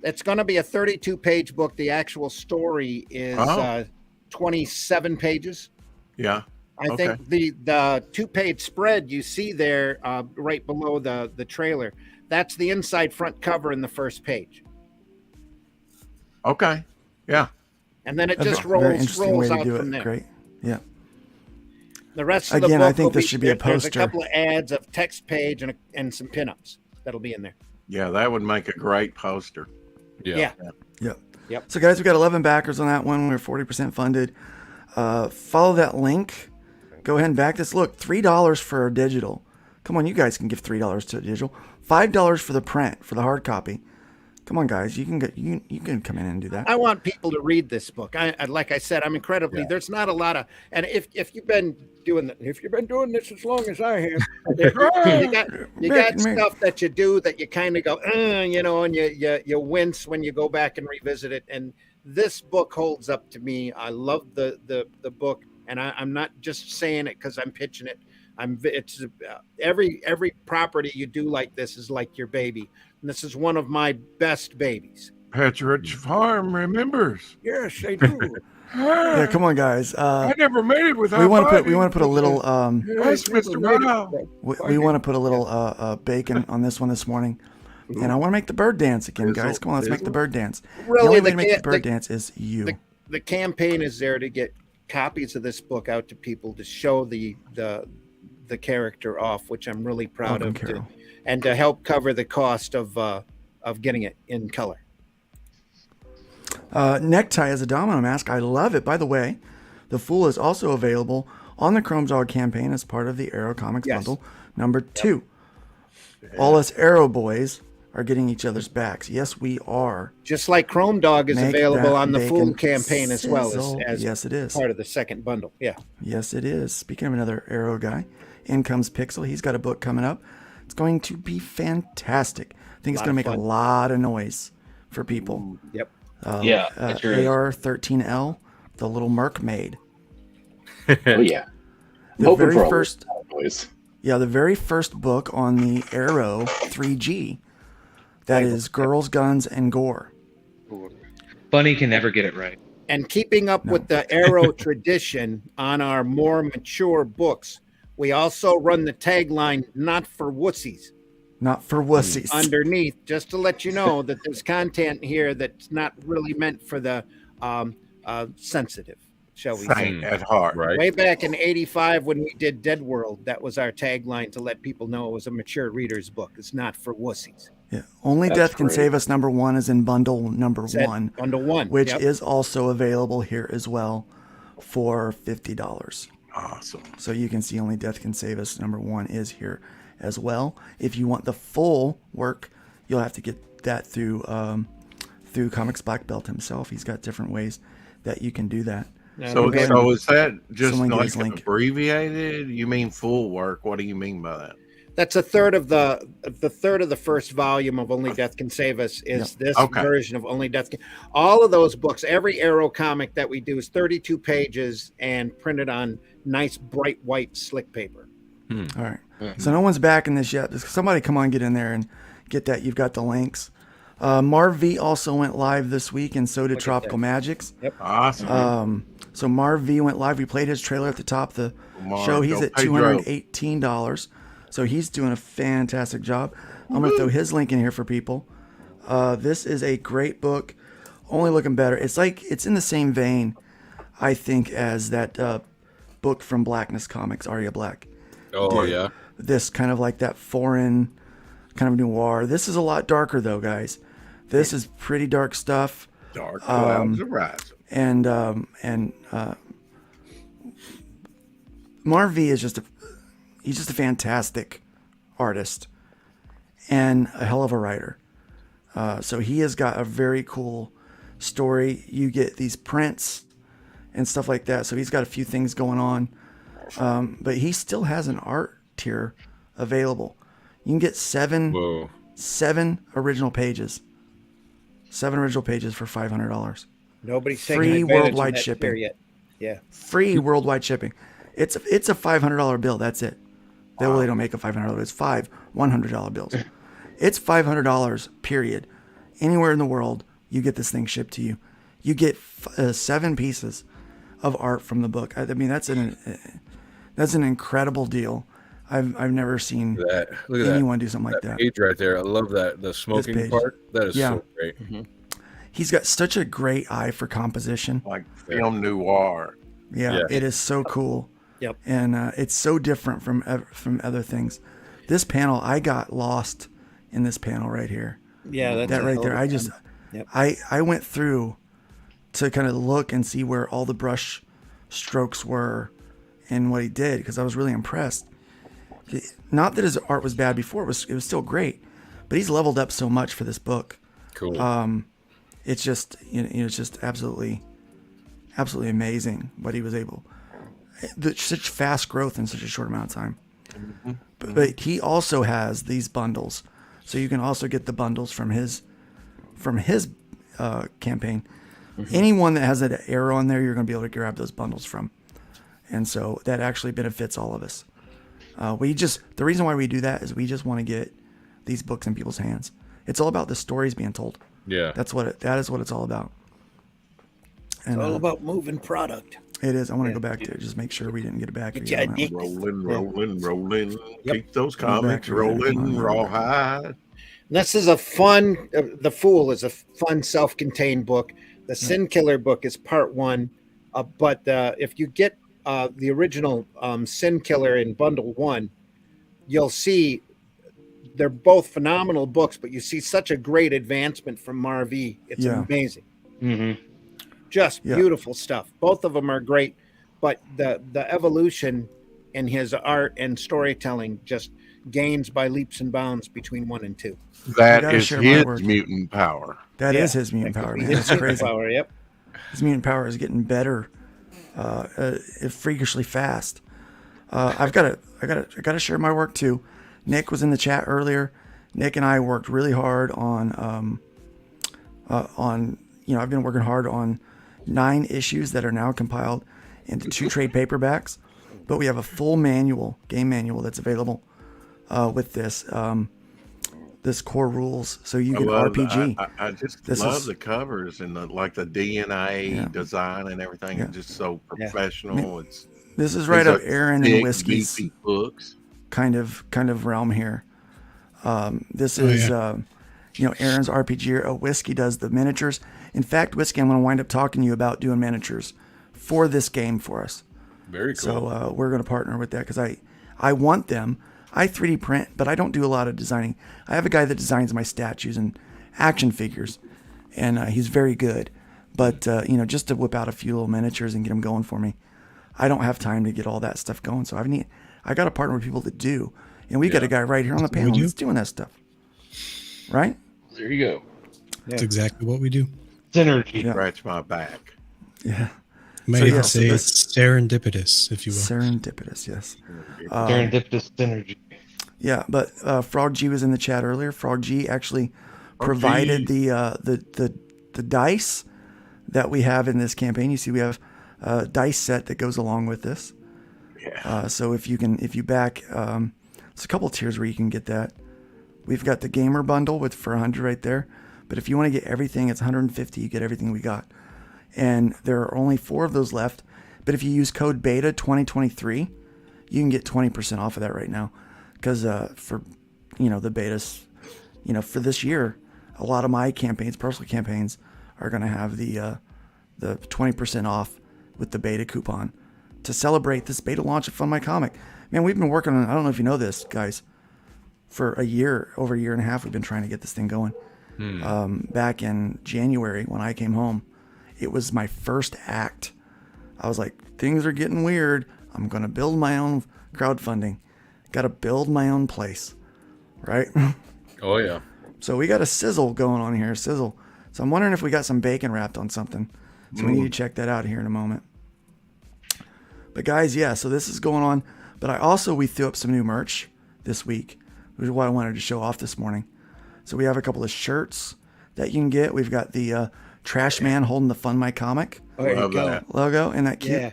It's going to be a 32-page book. The actual story is 27 pages. Yeah. I think the 2-page spread you see there right below the trailer, that's the inside front cover in the first page. Okay. Yeah. And then it That's just a very rolls interesting way to out do from it. there. Great. Yeah. The rest of Again, the book I think will this should be a There's a poster. couple of ads, a text page, and some pinups that'll be in there. Yeah, that would make a great poster. Yeah. Yep. So, guys, we got 11 backers on that one. We're 40% funded. Follow that link. Go ahead and back this. Look, $3 for a digital. Come on, you guys can give $3 to a digital. $5 for the print, for the hard copy. Come on, guys, you can come in and do that. I want people to read this book. I like I said, I'm incredibly. There's not a lot of, and if you've been doing this as long as I have, you got stuff that you do that you kind of go, and you wince when you go back and revisit it. And this book holds up to me. I love the book, and I'm not just saying it because I'm pitching it. It's every property you do like this is like your baby. And this is one of my best babies. Petridge Farm remembers. Yes, I do. Yeah, come on, guys. I never made it without. We want to put a little. Yes, Mr. Brown. We want to put a little bacon on this one this morning, and I want to make the bird dance again, guys. Come on, let's make the bird dance. Really, the only way to make the bird dance is you. The campaign is there to get copies of this book out to people to show the character off, which I'm really proud of. And to help cover the cost of getting it in color. Necktie as a domino mask. I love it. By the way, The Fool is also available on the Chrome Dog campaign as part of the Arrow Comics bundle number 2. All us Arrow boys are getting each other's backs. Yes, we are. Just like Chrome Dog is available on the bacon Fool campaign as well as yes, it is part of the second bundle. Yeah. Yes, it is. Speaking of another Arrow guy, in comes Pixel. He's got a book coming up. It's going to be fantastic. I think it's going to make a lot of noise for people. Yep. AR-13L, the little mermaid. Oh yeah. The very first book on the Arrow 3G. That is Girls, Guns, and Gore. Bunny can never get it right. And keeping up with the Arrow tradition on our more mature books, we also run the tagline, "Not for wussies." Not for wussies. Underneath, just to let you know that there's content here that's not really meant for the sensitive, shall we say. At heart, right? Way back in '85 when we did Dead World, that was our tagline to let people know it was a mature reader's book. It's not for wussies. Yeah. Only Death Can Save Us #1 is in bundle number 1. Bundle 1. Which is also available here as well for $50. Awesome. So you can see Only Death Can Save Us #1 is here as well. If you want the full work, you'll have to get that through Comics Black Belt himself. He's got different ways that you can do that. So is that just like abbreviated? You mean full work? What do you mean by that? That's a third of the first volume of Only Death Can Save Us is this version of Only Death Can. All of those books, every Arrow comic that we do is 32 pages and printed on nice bright white slick paper. All right. So no one's backing this yet. Somebody come on, get in there and get that. You've got the links. Marv V also went live this week, and so did Tropical Magics. Yep. Awesome. So Marv V went live. We played his trailer at the top of the show. He's at $218. So he's doing a fantastic job. I'm going to throw his link in here for people. This is a great book, only looking better. It's in the same vein, I think, as that book from Blackness Comics, Aria Black. Oh, yeah. This kind of like that foreign kind of noir. This is a lot darker, though, guys. This is pretty dark stuff. Dark clouds are rising. And Marv V is he's just a fantastic artist and a hell of a writer. So he has got a very cool story. You get these prints and stuff like that. So he's got a few things going on. But he still has an art tier available. You can get seven original pages. 7 original pages for $500. Nobody's taking free advantage worldwide of that shipping. tier yet. Yeah. Free worldwide shipping. It's a $500 bill. That's it. They really don't make a $500. It's 5 $100 bills. It's $500. Period. Anywhere in the world, you get this thing shipped to you. You get 7 pieces of art from the book. I mean, that's an incredible deal. I've never seen anyone do something like that. Page right there. I love that. The smoking part. That is so great. Mm-hmm. He's got such a great eye for composition. Like film noir. Yeah, it is so cool. Yep. And it's so different from other things. This panel, I got lost in this panel right here. Yeah, that's that right there. I went through to kind of look and see where all the brush strokes were and what he did, because I was really impressed. Not that his art was bad before; it was still great, but he's leveled up so much for this book. Cool. It's just it's just absolutely amazing what he was able. Such fast growth in such a short amount of time. Mm-hmm. But he also has these bundles, so you can also get the bundles from his campaign. Mm-hmm. Anyone that has an arrow on there, you're going to be able to grab those bundles from, and so that actually benefits all of us. The reason why we do that is we just want to get these books in people's hands. It's all about the stories being told. Yeah, that is what it's all about. And, it's all about moving product. It is. I want to go back to it. Just make sure we didn't get it back. Rolling. Yep. Keep those comics rolling, rawhide. This is a fun. The Fool is a fun, self-contained book. The Sin Killer book is part 1, but if you get the original Sin Killer in bundle 1, you'll see they're both phenomenal books, but you see such a great advancement from Marv V. It's amazing. Mm-hmm. Just beautiful stuff. Both of them are great, but the evolution in his art and storytelling just gains by leaps and bounds between 1 and 2. That is his mutant power. That is his mutant power, man. That's crazy. Power, yep. His mutant power is getting better, freakishly fast. I gotta share my work too. Nick was in the chat earlier. Nick and I worked really hard on I've been working hard on 9 issues that are now compiled into 2 trade paperbacks, but we have a full game manual that's available with this core rules, so you can RPG. I just love the covers and the DNA design and everything. It's just so professional. This is right up Aaron and Whiskey's books kind of realm here. This is Aaron's RPG. Whiskey does the miniatures. In fact, Whiskey, I'm going to wind up talking to you about doing miniatures for this game for us. Very cool. So we're going to partner with that because I want them. I 3D print, but I don't do a lot of designing. I have a guy that designs my statues and action figures, and he's very good. But just to whip out a few little miniatures and get them going for me, I don't have time to get all that stuff going. So I got to partner with people that do, and we got a guy right here on the panel that's doing that stuff. Right? There you go. That's exactly what we do. Synergy. Scratch my back. Yeah. Might even say it's serendipitous, if you will. Serendipitous, yes. Serendipitous synergy. Yeah, but Frog G was in the chat earlier. Frog G actually provided the dice that we have in this campaign. You see, we have a dice set that goes along with this. Yeah. So if you back, it's a couple tiers where you can get that. We've got the gamer bundle for 100 right there. But if you want to get everything, it's 150. You get everything we got. And there are only 4 of those left. But if you use code BETA 2023, you can get 20% off of that right now. Because for the betas, for this year, a lot of my campaigns, personal campaigns, are going to have the 20% off with the beta coupon to celebrate this beta launch of Fund My Comic. Man, we've been working on, I don't know if you know this, guys, for over a year and a half, we've been trying to get this thing going. Back in January when I came home, it was my first act. I was like, things are getting weird. I'm going to build my own crowdfunding. Got to build my own place, right? Oh, yeah. So we got a sizzle going on here, sizzle. So I'm wondering if we got some bacon wrapped on something. So we need to check that out here in a moment. But guys, yeah, so this is going on. But we threw up some new merch this week, which is what I wanted to show off this morning. So we have a couple of shirts that you can get. We've got the Trash Man holding the Fund My Comic logo. Isn't that cute? Yeah.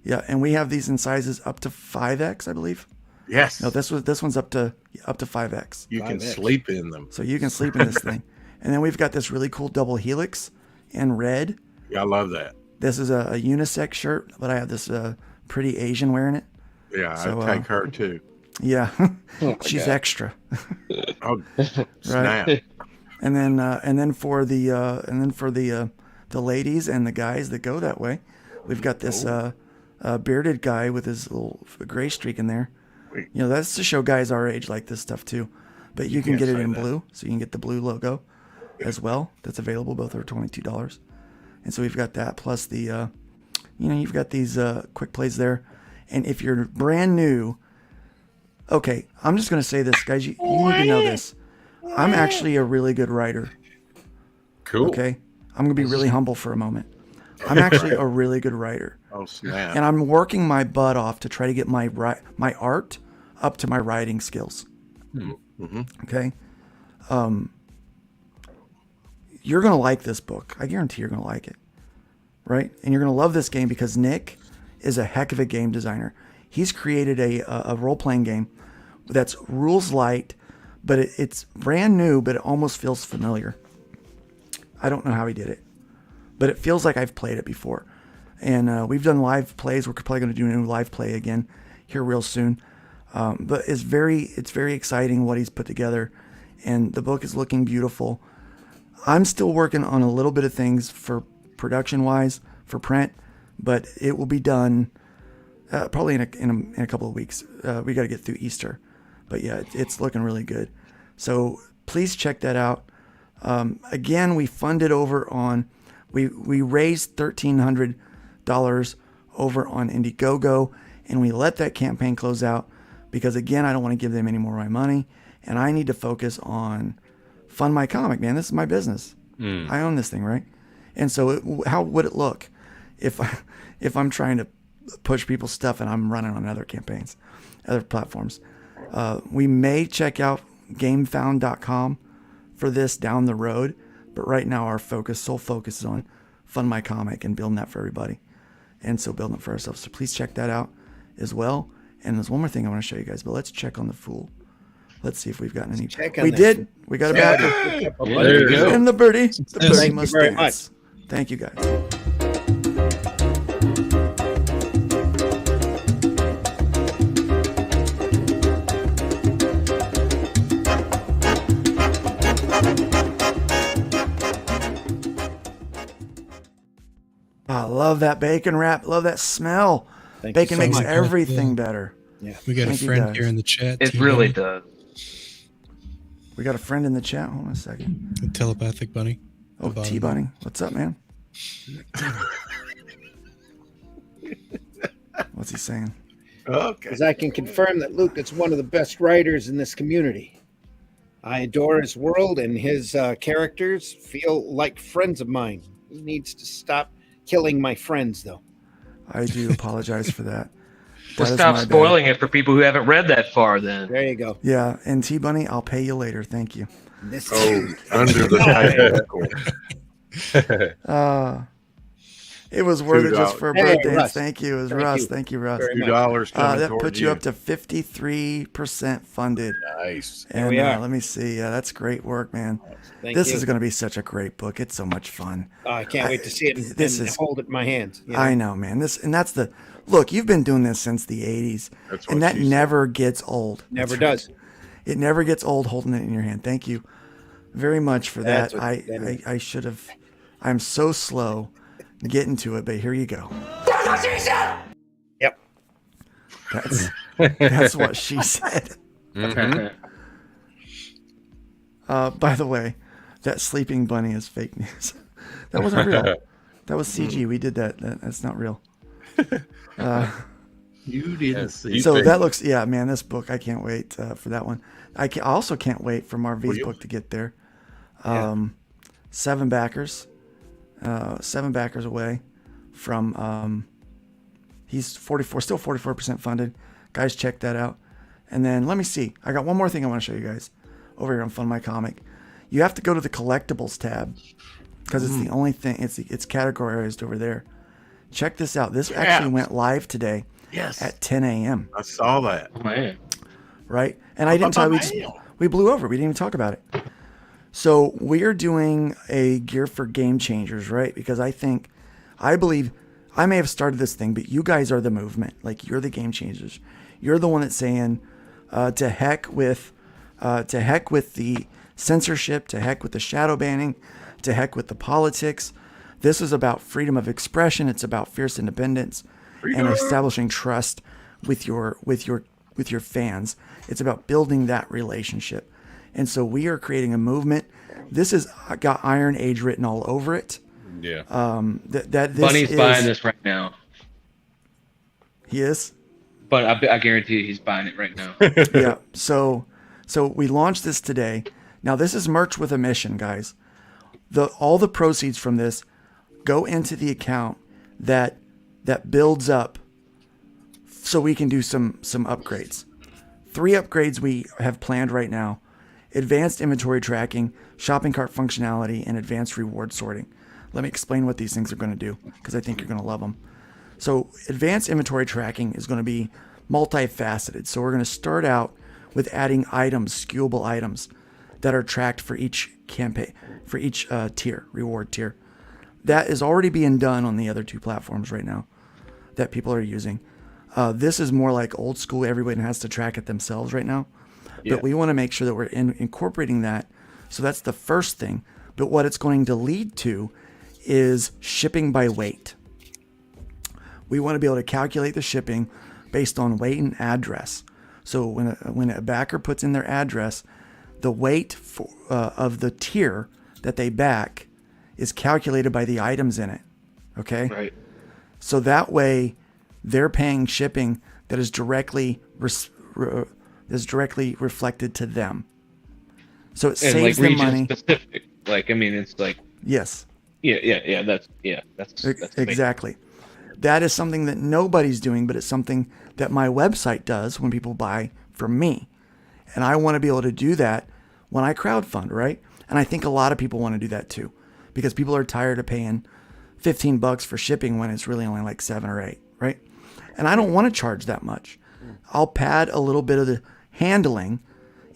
Yeah, and we have these in sizes up to 5X, I believe. Yes. No, this one's up to 5X. You can sleep in them. So you can sleep in this thing. And then we've got this really cool double helix in red. Yeah, I love that. This is a unisex shirt, but I have this pretty Asian wearing it. Yeah, So, I take her too. Yeah, she's extra. Oh, right. snap. And then for the ladies and the guys that go that way, we've got this bearded guy with his little gray streak in there. You know, that's to show guys our age like this stuff too. But you can get it in blue, so you can get the blue logo as well. That's available. Both are $22. And so we've got that plus the, you've got these quick plays there. And if you're brand new, okay, I'm just going to say this, guys. You need to know this. I'm actually a really good writer. Cool. Okay? I'm going to be really humble for a moment. I'm actually a really good writer. Oh, snap. And I'm working my butt off to try to get my art up to my writing skills. Mm-hmm. Okay? You're going to like this book. I guarantee you're going to like it. Right? And you're going to love this game because Nick is a heck of a game designer. He's created a role-playing game that's rules light, but it's brand new, but it almost feels familiar. I don't know how he did it, but it feels like I've played it before. And we've done live plays. We're probably going to do a new live play again here real soon. But it's very exciting what he's put together, and the book is looking beautiful. I'm still working on a little bit of things for production-wise for print, but it will be done probably in a couple of weeks. We got to get through Easter, but yeah, it's looking really good. So please check that out. Again, we funded over on we raised $1,300 over on Indiegogo, and we let that campaign close out because again, I don't want to give them any more of my money, and I need to focus on Fund My Comic. Man, this is my business. I own this thing, right? And so, how would it look if I'm trying to push people's stuff and I'm running on other campaigns, other platforms? We may check out GameFound.com for this down the road, but right now our sole focus is on Fund My Comic and building that for everybody, and so building it for ourselves. So please check that out as well. And there's one more thing I want to show you guys, but let's check on the Fool. Let's see if we've gotten any. We did. We got a backer. There you go. And the birdie. The birdie Thank must you very dance. Thank you, guys. I love that bacon wrap. Love that smell. Bacon makes everything better. Yeah. We got Thank a you, friend guys. here in the chat. It too, really Bunny. does. We got a friend in the chat. Hold on a second. A telepathic bunny. Oh, T-Bunny. What's up, man? What's he saying? Okay. Because I can confirm that Luke is one of the best writers in this community. I adore his world, and his characters feel like friends of mine. He needs to stop killing my friends, though. I do apologize for that. Well, That is stop my bad. spoiling it for people who haven't read that far. Then There you go. Yeah, and T-Bunny, I'll pay you later. Thank you. Under the table. It was worth it just for a Hey, birthday. Russ. Thank you. It was Thank Russ. you. Thank you, Russ. Very much. $2 coming That toward puts you up to 53% funded. Nice. And we are. let me see. Yeah, that's great work, man. Thank This you. is going to be such a great book. It's so much fun. I can't wait to see it and hold it in my hands. you know? I know, man. That's the look. You've been doing this since the '80s, That's and what that she said. never gets old. Never That's does. It never gets old holding it in your hand. Thank you. very much for That's that. what I should have. I'm so slow getting to it, but here you go. Yep. That's what she said. Mhm. By the way, that sleeping bunny is fake news. That wasn't real. That was CG. We did that. That's not real. You didn't see. So that looks, yeah, man, this book, I can't wait for that one. I also can't wait for Marvy's book to get there. 7 backers. 7 backers away from, he's still 44% funded. Guys, check that out. And then let me see. I got one more thing I want to show you guys over here on Fund My Comic. You have to go to the collectibles tab because it's the only thing, it's categorized over there. Check this out. This actually went live today. Yes. At 10 a.m. I saw that. Oh, man. Right? And I didn't tell you, we blew over. We didn't even talk about it. So we are doing a gear for game changers, right? Because I believe, I may have started this thing, but you guys are the movement. Like, you're the game changers. You're the one that's saying, to heck with the censorship, to heck with the shadow banning, to heck with the politics. This is about freedom of expression. It's about fierce independence and establishing trust with your fans. It's about building that relationship. And so we are creating a movement. This has got Iron Age written all over it. Yeah. Bunny's buying this right now. He is? But I guarantee you he's buying it right now. Yeah. So we launched this today. Now this is merch with a mission, guys. All the proceeds from this go into the account that builds up so we can do some upgrades. 3 upgrades we have planned right now: advanced inventory tracking, shopping cart functionality, and advanced reward sorting. Let me explain what these things are going to do, because I think you're going to love them. So advanced inventory tracking is going to be multifaceted. So we're going to start out with adding items, skewable items that are tracked for each campaign, for each tier, reward tier. That is already being done on the other 2 platforms right now that people are using. This is more like old school. Everybody has to track it themselves right now. Yeah. But we want to make sure that we're incorporating that. So that's the first thing. But what it's going to lead to is shipping by weight. We want to be able to calculate the shipping based on weight and address. So when a backer puts in their address, the weight of the tier that they back is calculated by the items in it. Okay? Right. So that way they're paying shipping that is directly reflected to them. So it saves them money. Specific. Like, I mean, it's like, yes. Yeah. That's exactly. That is something that nobody's doing, but it's something that my website does when people buy from me. And I want to be able to do that when I crowdfund, right? And I think a lot of people want to do that too, because people are tired of paying $15 for shipping when it's really only like 7 or 8, right? And I don't want to charge that much. I'll pad a little bit of the handling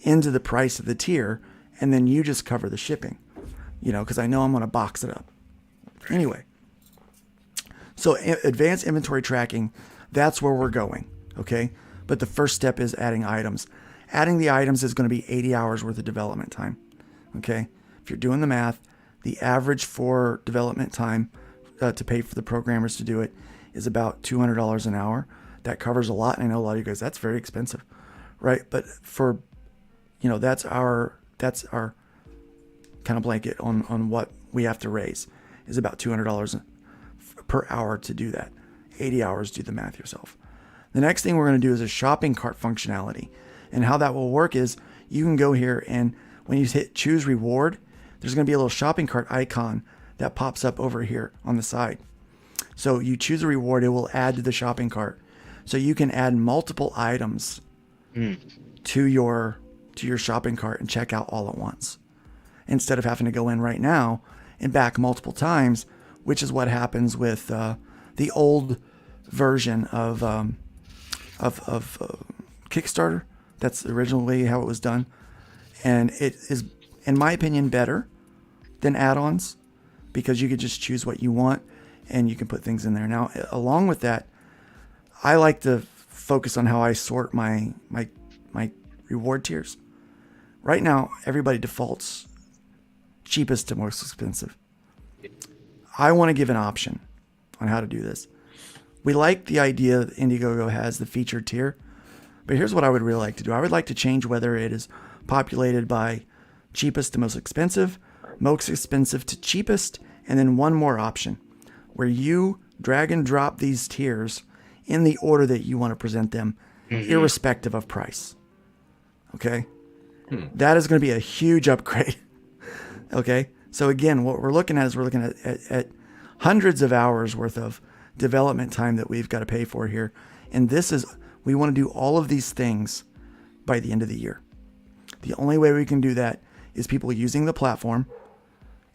into the price of the tier, and then you just cover the shipping, because I know I'm going to box it up. Anyway, so advanced inventory tracking, that's where we're going, okay? But the first step is adding items. Adding the items is going to be 80 hours worth of development time, okay? If you're doing the math, the average for development time to pay for the programmers to do it is about $200 an hour. That covers a lot, and I know a lot of you guys, that's very expensive, right? But for, that's our kind of blanket on what we have to raise is about $200 per hour to do that. 80 hours, do the math yourself. The next thing we're going to do is a shopping cart functionality. And how that will work is you can go here, and when you hit choose reward, there's going to be a little shopping cart icon that pops up over here on the side. So you choose a reward, it will add to the shopping cart. So you can add multiple items to your shopping cart and check out all at once, instead of having to go in right now and back multiple times, which is what happens with the old version of Kickstarter. That's originally how it was done, and it is, in my opinion, better than add-ons because you could just choose what you want and you can put things in there. Now, along with that, I like to focus on how I sort my reward tiers. Right now, everybody defaults cheapest to most expensive. I want to give an option on how to do this. We like the idea that Indiegogo has the featured tier, but here's what I would really like to do. I would like to change whether it is populated by cheapest to most expensive to cheapest, and then one more option where you drag and drop these tiers in the order that you want to present them, irrespective of price. Okay? That is going to be a huge upgrade. Okay? So again, what we're looking at is at hundreds of hours worth of development time that we've got to pay for here. And we want to do all of these things by the end of the year. The only way we can do that is people using the platform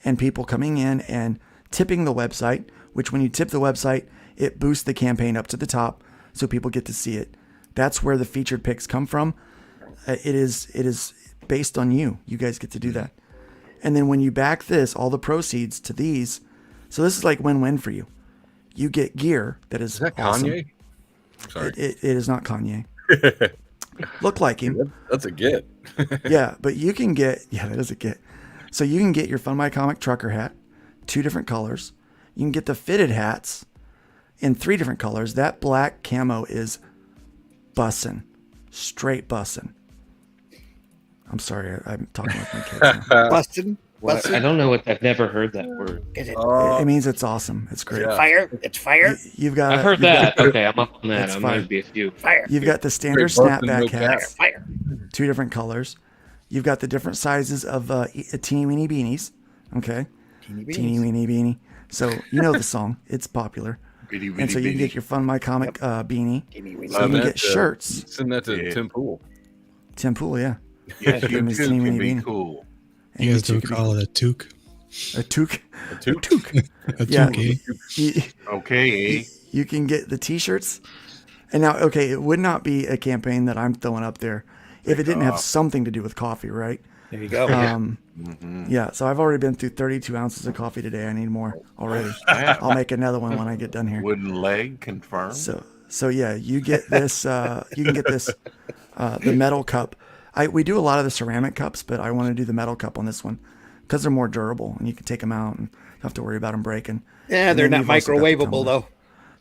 and people coming in and tipping the website, which when you tip the website, it boosts the campaign up to the top so people get to see it. That's where the featured picks come from. It is based on you. You guys get to do that. And then when you back this, all the proceeds to these, so this is like win-win for you. You get gear that is that awesome. Kanye? Sorry. It is not Kanye. Look like him. That's a get. Yeah, but you can get, that is a get. So you can get your Fun My Comic trucker hat, 2 different colors. You can get the fitted hats in 3 different colors. That black camo is bussin', straight bussin'. I'm sorry, I'm talking with my kids now. Bustin'? I don't know what. I've never heard that word. It means it's awesome. It's great. Yeah. Fire. It's fire. You've got. I've heard that. Okay, I'm up on that. I might be a few. Fire. You've got the standard snapback hats. Fire. 2 different colors. You've got the different sizes of teeny weeny beanies. Okay. Teeny weeny beanie. So you know the song. It's popular. And so you can get your Fun My Comic beanie. So you can get shirts. Send that to Tim Pool. Tim Pool, yeah. Yes, you can be cool. You guys don't call it a toque? A toque? A toque? A toque, eh? Okay. You can get the t-shirts. And now, okay, it would not be a campaign that I'm throwing up there if it didn't have something to do with coffee, right? There you go. Yeah, so I've already been through 32 ounces of coffee today. I need more already. I'll make another one when I get done here. Wooden leg confirmed. So yeah, you get this. You can get this, the metal cup. We do a lot of the ceramic cups, but I want to do the metal cup on this one because they're more durable and you can take them out and don't have to worry about them breaking. Yeah, they're not microwavable though.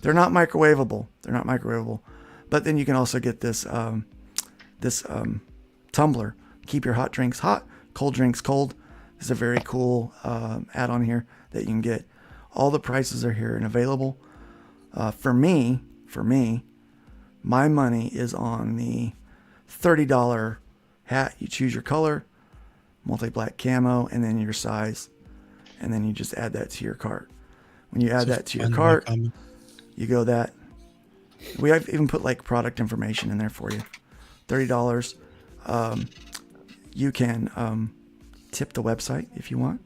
They're not microwavable. But then you can also get this tumbler. Keep your hot drinks hot, cold drinks cold. This is a very cool add-on here that you can get. All the prices are here and available. For me, my money is on the $30 hat. You choose your color, multi-black camo, and then your size, and then you just add that to your cart. When you add that to your cart, you go that. We have even put like product information in there for you. $30. You can tip the website if you want.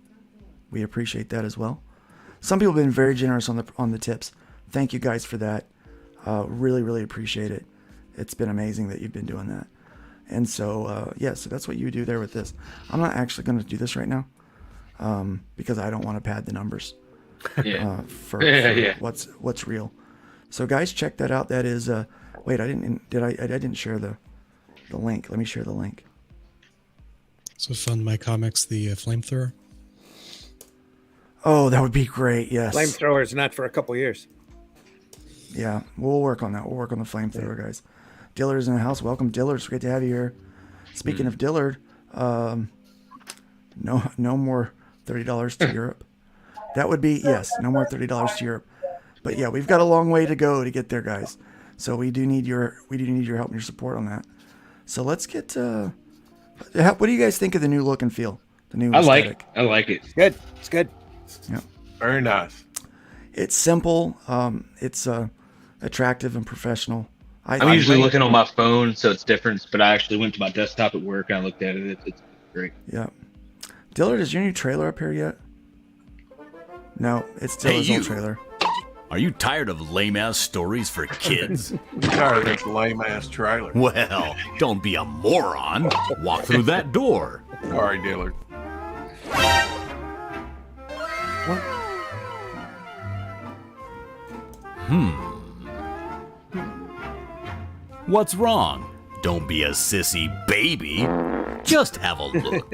We appreciate that as well. Some people have been very generous on the tips. Thank you guys for that. Really appreciate it. It's been amazing that you've been doing that. And so, so that's what you do there with this. I'm not actually going to do this right now because I don't want to pad the numbers for what's real. So guys, check that out. That is, wait, I didn't share the link. Let me share the link. So Fund My Comics, the flamethrower. Oh, that would be great. Yes. Flamethrower is not for a couple years. Yeah, we'll work on that. We'll work on the flamethrower, guys. Dillard's in the house. Welcome, Dillard. It's great to have you here. Speaking of Dillard, no more $30 to Europe. That would be no more $30 to Europe. But yeah, we've got a long way to go to get there, guys. So we do need your help and your support on that. So let's get. What do you guys think of the new look and feel? The new aesthetic? I like it. It's good. Yeah. Very nice. It's simple. It's attractive and professional. I'm usually looking on my phone, so it's different. But I actually went to my desktop at work and I looked at it. It's great. Yeah. Dillard, is your new trailer up here yet? No, it's still his old trailer. Are you tired of lame-ass stories for kids? I'm tired of this lame-ass trailer. Well, don't be a moron. Walk through that door. Sorry, Dillard. What's wrong? Don't be a sissy baby. Just have a look.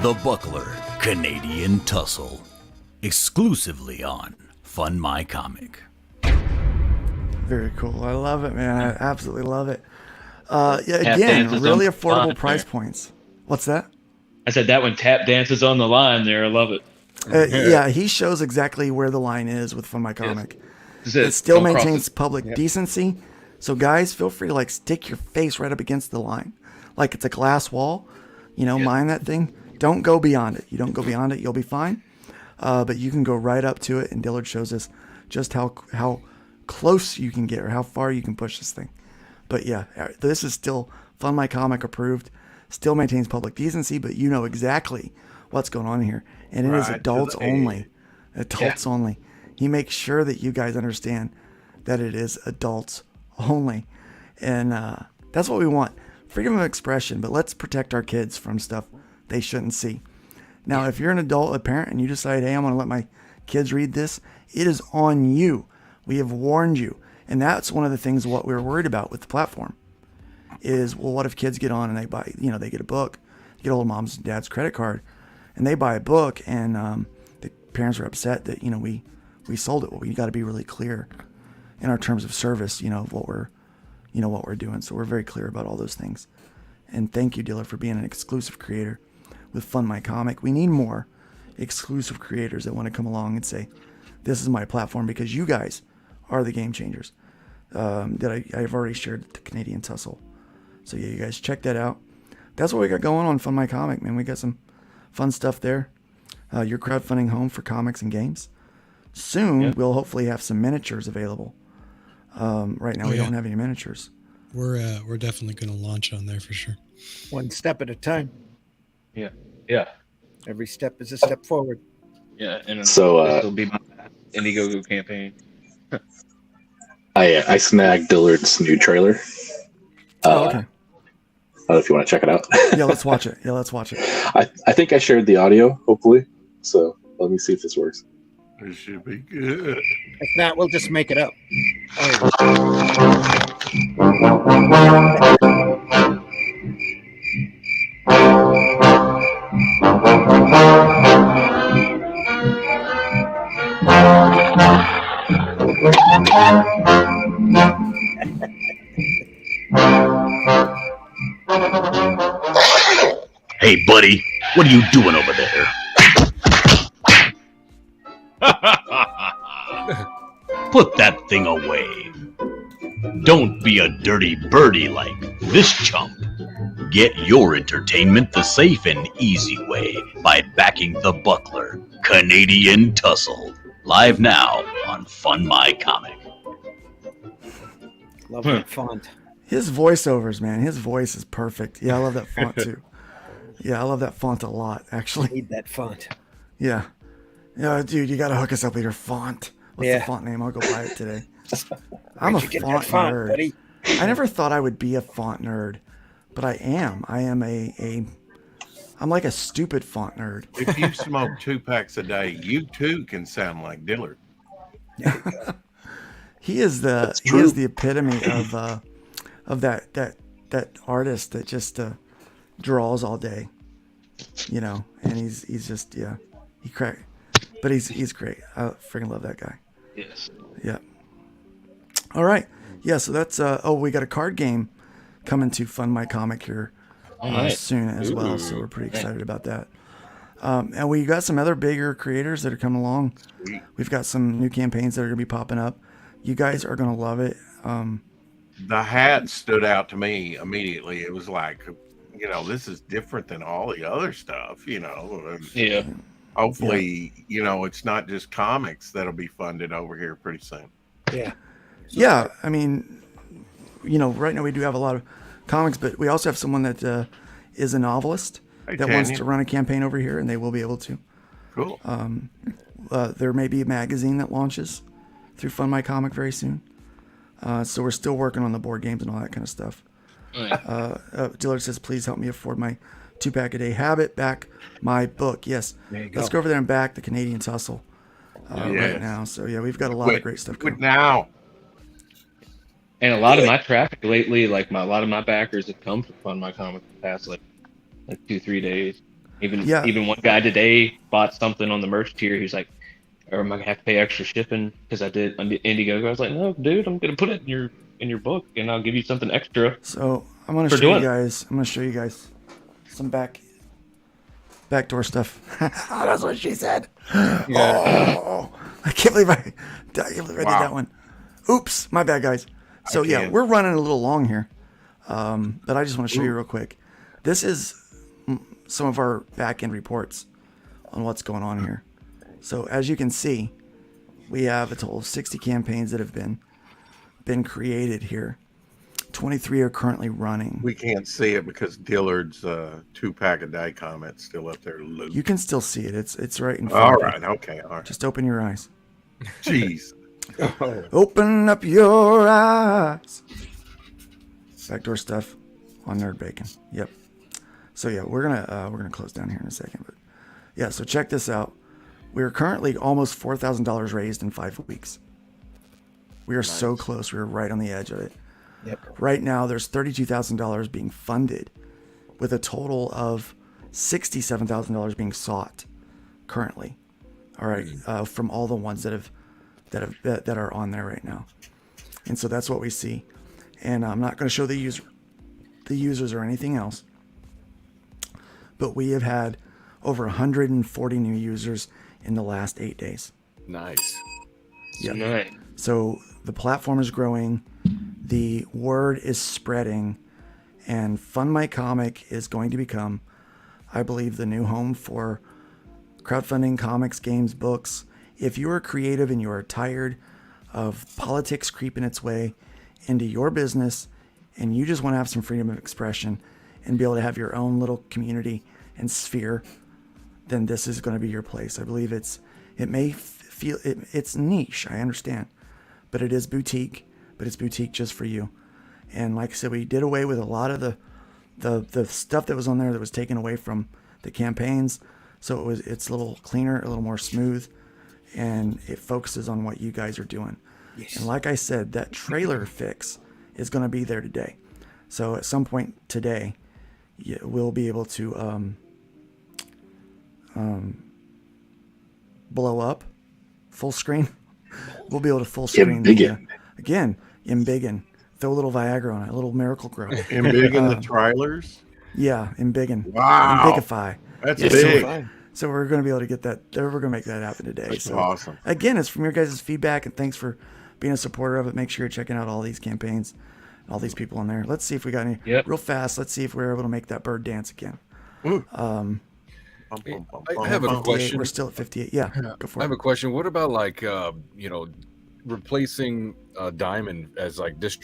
The Buckler Canadian Tussle. Exclusively on Fun My Comic. Very cool. I love it, man. I absolutely love it. Yeah, Tap again, dances really on the affordable line price there. points. What's that? I said that when tap dances on the line there. I love it. Yeah, he shows exactly where the line is with Fun My Comic. Yes. It still Don't cross maintains it. public decency. So guys, feel free to like stick your face right up against the line. Like it's a glass wall. You know, mind that thing. Don't go beyond it. You don't go beyond it, you'll be fine. But you can go right up to it, and Dillard shows us just how close you can get or how far you can push this thing. But yeah, this is still Fun My Comic approved. Still maintains public decency, but you know exactly what's going on here. And it is adults only. Adults only. He makes sure that you guys understand that it is adults only. And that's what we want. Freedom of expression, but let's protect our kids from stuff they shouldn't see. Now, if you're an adult, a parent, and you decide, hey, I'm going to let my kids read this, it is on you. We have warned you. And that's one of the things what we were worried about with the platform is, well, what if kids get on and they buy, they get a book, get a little mom's and dad's credit card, and they buy a book, and the parents are upset that, we sold it. Well, we got to be really clear in our terms of service, of what we're doing. So we're very clear about all those things. And thank you, Dillard, for being an exclusive creator with Fun My Comic. We need more exclusive creators that want to come along and say, this is my platform, because you guys are the game changers that I've already shared the Canadian Tussle. So yeah, you guys check that out. That's what we got going on Fun My Comic, man. We got some fun stuff there. Your crowdfunding home for comics and games. Soon, we'll hopefully have some miniatures available. Right now, we don't have any miniatures. We're definitely going to launch on there for sure. One step at a time. Yeah. Every step is a step forward. Yeah, and So, this will be my Indiegogo campaign. I snagged Dillard's new trailer. Okay. I don't know if you want to check it out. Yeah, let's watch it. I think I shared the audio, hopefully. So let me see if this works. It should be good. If not, we'll just make it up. Hey, buddy, what are you doing over there? Put that thing away. Don't be a dirty birdie like this chump. Get your entertainment the safe and easy way by backing the Buckler Canadian Tussle. Live now on Fun My Comic. Love that font. His voiceovers, man. His voice is perfect. Yeah, I love that font too. Yeah, I love that font a lot, actually. Need that font. Yeah. Yeah, dude, you got to hook us up with your font. What's the font name? I'll go buy it today. I'm a font nerd. Buddy? I never thought I would be a font nerd, but I am. I am I'm like a stupid font nerd. If you smoke 2 packs a day, you too can sound like Dillard. He is the epitome of that artist that just draws all day, and he's just he crack, but he's great. I freaking love that guy. Yes. Yeah. All right. Yeah. So that's we got a card game coming to Fun My Comic here soon as well. So we're pretty excited about that. And we got some other bigger creators that are coming along. We've got some new campaigns that are going to be popping up. You guys are going to love it. The hat stood out to me immediately. It was like, this is different than all the other stuff, Yeah. Hopefully, it's not just comics that'll be funded over here pretty soon. Yeah. Yeah. I mean, right now we do have a lot of comics, but we also have someone that is a novelist that wants to run a campaign over here, and they will be able to. Cool. There may be a magazine that launches through Fund My Comic very soon. So we're still working on the board games and all that kind of stuff. Dillard says, please help me afford my 2-pack a day habit. Back my book. Yes. Let's go over there and back the Canadian Tussle right now. So yeah, we've got a lot of great stuff coming. Now. And a lot of my traffic lately, like a lot of my backers have come from Fund My Comic the past like 2-3 days. Even one guy today bought something on the merch tier. He's like, or am I gonna have to pay extra shipping because I did Indiegogo? I was like, no, dude, I'm gonna put it in your book, and I'll give you something extra. So I'm gonna show you guys some backdoor stuff. That's what she said. Yeah. Oh, I can't believe I did that one. Oops, my bad, guys. So yeah, we're running a little long here, but I just want to show you real quick. This is some of our back end reports on what's going on here. So as you can see, we have a total of 60 campaigns that have been created here. 23 are currently running. We can't see it because Dillard's 2-pack a day comment's still up there. Luke. You can still see it. It's right in front. All right. Okay. All right. Just open your eyes. Jeez. Open up your eyes. Backdoor stuff on Nerd Bacon. Yep. So yeah, we're gonna close down here in a second, but yeah. So check this out. We are currently almost $4,000 raised in 5 weeks. We are so close. We're right on the edge of it. Yep. Right now, there's $32,000 being funded, with a total of $67,000 being sought currently. All right, from all the ones that are on there right now, and so that's what we see. And I'm not going to show the users or anything else, but we have had over 140 new users in the last 8 days. Nice. Yeah. Nice. So the platform is growing, the word is spreading, and Fund My Comic is going to become, I believe, the new home for crowdfunding, comics, games, books. If you are creative and you are tired of politics creeping its way into your business, and you just want to have some freedom of expression and be able to have your own little community and sphere, then this is going to be your place. I believe it's niche, I understand, but it is boutique, but it's boutique just for you. And like I said, we did away with a lot of the stuff that was on there that was taken away from the campaigns. So it's a little cleaner, a little more smooth, and it focuses on what you guys are doing. Yes. And like I said, that trailer fix is going to be there today. So at some point today, we'll be able to blow up full screen. We'll be able to full screen again. Embiggen. Throw a little Viagra on it, a little Miracle Grow. Embiggen the trailers. Yeah, embiggen. Wow. Embigify. That's big. So we're going to be able to get that. We're going to make that happen today. That's awesome. Again, it's from your guys' feedback, and thanks for being a supporter of it. Make sure you're checking out all these campaigns, all these people in there. Let's see if we got any real fast. Let's see if we're able to make that bird dance again. I have a question. We're still at 58. Yeah, go for it. I have a question. What about like replacing Diamond as like as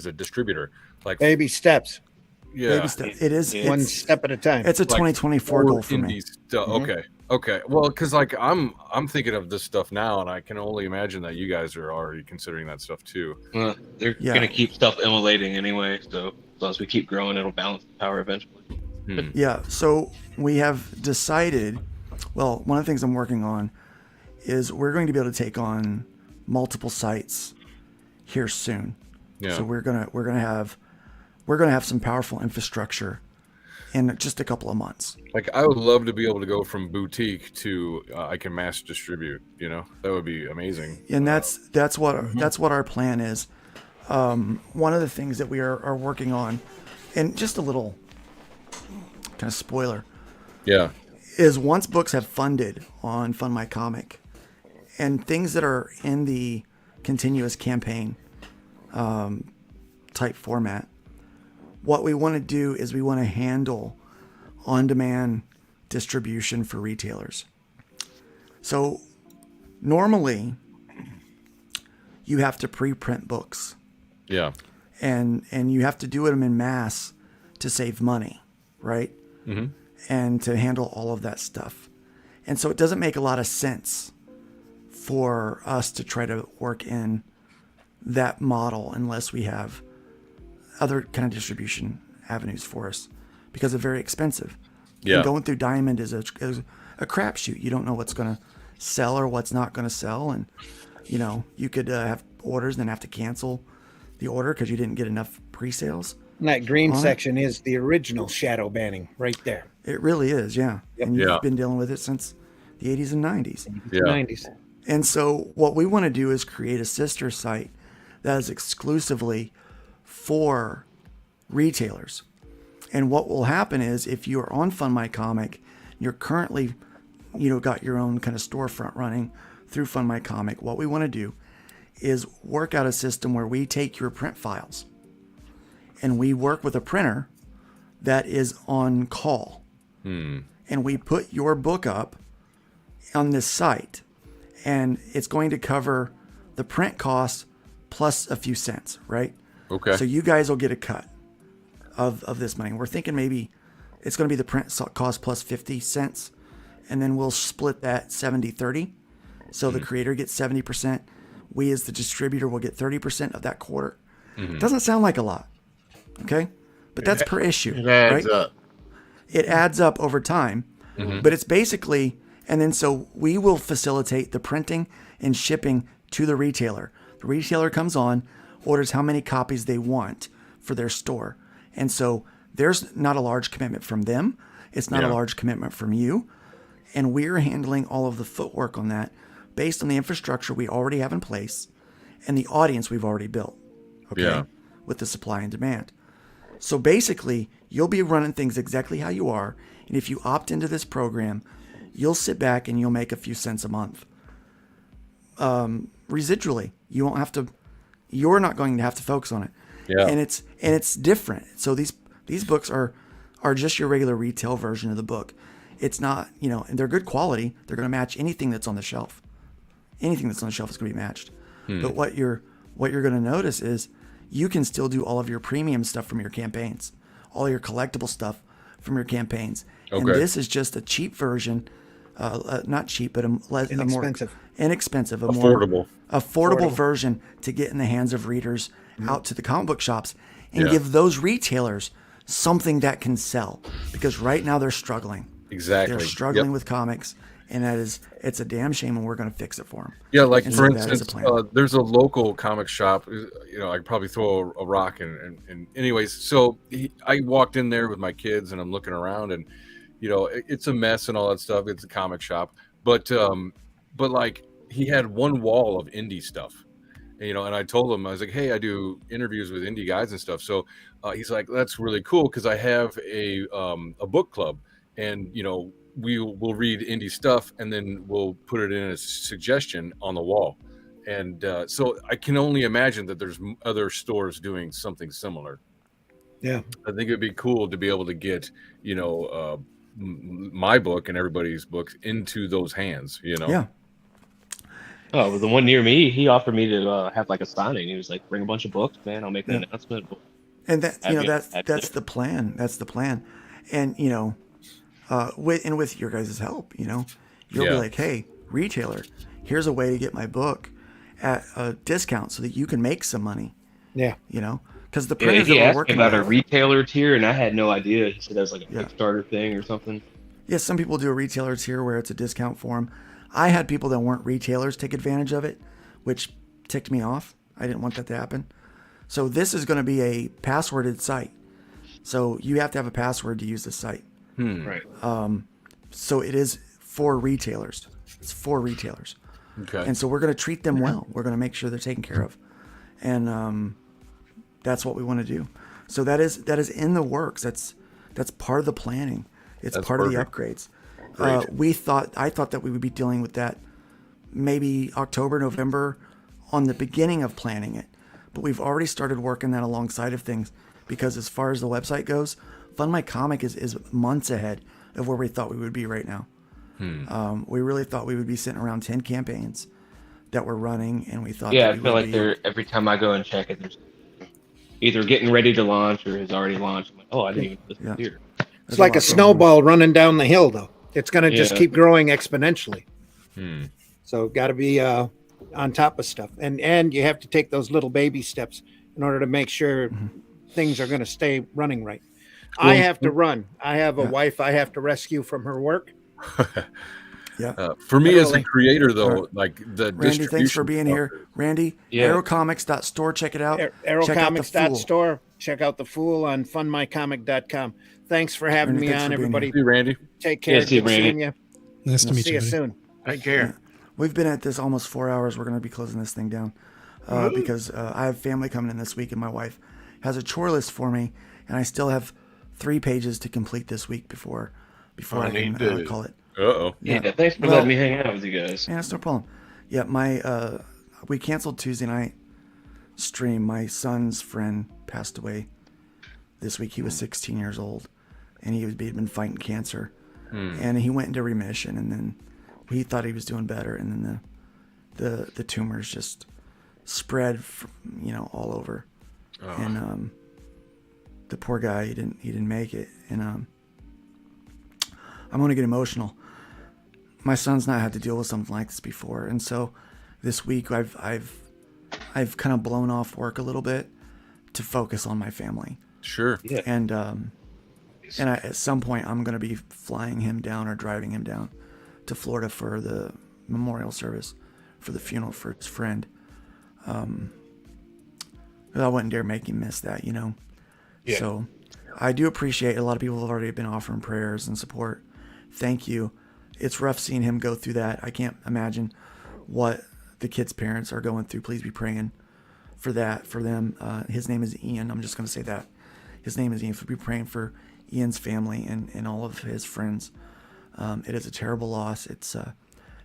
a distributor? Like baby steps. Yeah, baby steps. It is one step at a time. It's a 2024 goal for me. Okay. Well, because like I'm thinking of this stuff now, and I can only imagine that you guys are already considering that stuff too. Well, they're gonna keep stuff emulating anyway, so as long as we keep growing, it'll balance the power eventually. Yeah. So we have decided. Well, one of the things I'm working on is we're going to be able to take on multiple sites here soon. Yeah. So we're gonna have some powerful infrastructure in just a couple of months. Like I would love to be able to go from boutique to I can mass distribute. You know, that would be amazing. And that's what our plan is. One of the things that we are working on, and just a little kind of spoiler. Yeah. Is once books have funded on Fund My Comic and things that are in the continuous campaign type format, what we want to do is we want to handle on-demand distribution for retailers. So normally you have to pre-print books. Yeah. and you have to do them in mass to save money, right? Mm-hmm. And to handle all of that stuff. And so it doesn't make a lot of sense for us to try to work in that model unless we have other kind of distribution avenues for us, because they're very expensive. Yeah. And going through Diamond is a crapshoot. You don't know what's going to sell or what's not going to sell. And, you know, you could have orders and then have to cancel the order because you didn't get enough pre-sales. And that green section is the original shadow banning right there. It really is, yeah. Yep. And you've Yeah. been dealing with it since the 80s and 90s. Yeah. 90s. And so what we want to do is create a sister site that is exclusively for retailers. And what will happen is if you are on Fund My Comic, you're currently, you know, got your own kind of storefront running through Fund My Comic, what we want to do is work out a system where we take your print files and we work with a printer that is on call. And we put your book up on this site, and it's going to cover the print costs plus a few cents, right? Okay. So you guys will get a cut of this money. We're thinking maybe it's going to be the print cost plus 50 cents, and then we'll split that 70-30. So the creator gets 70%. We as the distributor will get 30% of that quarter. Doesn't sound like a lot, okay? But that's per issue, It adds right? up. It adds up over time, but it's basically, and then so we will facilitate the printing and shipping to the retailer. The retailer comes on, orders how many copies they want for their store. And so there's not a large commitment from them. It's not a large commitment from you. And we're handling all of the footwork on that based on the infrastructure we already have in place and the audience we've already built. Okay. Yeah. With the supply and demand. So basically, you'll be running things exactly how you are. And if you opt into this program, you'll sit back and you'll make a few cents a month. Residually, you won't have to, you're not going to have to focus on it. Yeah. And it's different. So these books are just your regular retail version of the book. It's not, you know, and they're good quality. They're going to match anything that's on the shelf. Anything that's on the shelf is going to be matched. But what you're going to notice is you can still do all of your premium stuff from your campaigns, all your collectible stuff from your campaigns. And this is just a cheap version, not cheap, but a more inexpensive, affordable version to get in the hands of readers out to the comic book shops and give those retailers something that can sell, because right now they're struggling. Exactly. They're struggling with comics, and it's a damn shame, and we're going to fix it for them. Yeah, like And for so that is instance, the plan. there's a local comic shop. You know, I could probably throw a rock and anyways. So I walked in there with my kids, and I'm looking around, and you know, it's a mess and all that stuff. It's a comic shop, but like he had one wall of indie stuff. You know, and I told him, I was like, hey, I do interviews with indie guys and stuff. So he's like, that's really cool, because I have a book club, and you know, we'll read indie stuff, and then we'll put it in a suggestion on the wall. And so I can only imagine that there's other stores doing something similar. Yeah, I think it'd be cool to be able to get, you know, my book and everybody's books into those hands. You know. Yeah. Oh, the one near me, he offered me to have like a signing. He was like, "Bring a bunch of books, man. I'll make an announcement." And that, you know, that's the plan. That's the plan. And you know, with your guys' help, you know, you'll be like, hey, retailer, here's a way to get my book at a discount so that you can make some money. Yeah. You know, because the printers he that we're asked working me about with, a retailer tier, and I had no idea. He said that was like a Kickstarter thing or something. Yeah, some people do a retailer tier where it's a discount for them. I had people that weren't retailers take advantage of it, which ticked me off. I didn't want that to happen. So this is going to be a passworded site. So you have to have a password to use the site. Right. So it is for retailers. It's for retailers. Okay. And so we're going to treat them well. We're going to make sure they're taken care of. And that's what we want to do. So that is in the works. That's part of the planning. It's part of the upgrades. I thought that we would be dealing with that maybe October, November on the beginning of planning it. But we've already started working that alongside of things, because as far as the website goes, Fund My Comic is months ahead of where we thought we would be right now. We really thought we would be sitting around 10 campaigns that we're running, and we thought I feel like every time I go and check it, there's either getting ready to launch or has already launched. I'm like, oh, I didn't even listen to the theater. It's like a snowball running down the hill, though. It's going to just keep growing exponentially. So got to be on top of stuff, and you have to take those little baby steps in order to make sure things are going to stay running right. I have to run. I have a wife I have to rescue from her work. For me as a creator, though, like the Randy, thanks for being here. Randy, Aerocomics.store, check it out. Aerocomics.store. Check out The Fool on funmycomic.com. Thanks for having me on, everybody. See you, Randy. Take care. See you, Randy. You. Nice to meet you. you. See you soon. Take care. Yeah. We've been at this almost 4 hours. We're going to be closing this thing down because I have family coming in this week, and my wife has a chore list for me, and I still have 3 pages to complete this week before I can call it. Yeah, thanks for letting me hang out with you guys. Yeah, that's no problem. Yeah, we canceled Tuesday night stream. My son's friend passed away this week. He was 16 years old, and he'd been fighting cancer, and he went into remission, and then he thought he was doing better, and then the tumors just spread, all over, and the poor guy he didn't make it, and I'm gonna get emotional. My son's not had to deal with something like this before, and so this week I've kind of blown off work a little bit to focus on my family. Sure. Yeah. And at some point I'm going to be flying him down or driving him down to Florida for the memorial service for the funeral for his friend. I wouldn't dare make him miss that, Yeah. So I do appreciate a lot of people have already been offering prayers and support. Thank you. It's rough seeing him go through that. I can't imagine what the kids' parents are going through. Please be praying for that, for them. His name is Ian. I'm just going to say that. His name is Ian. So be praying for Ian's family and all of his friends. It is a terrible loss.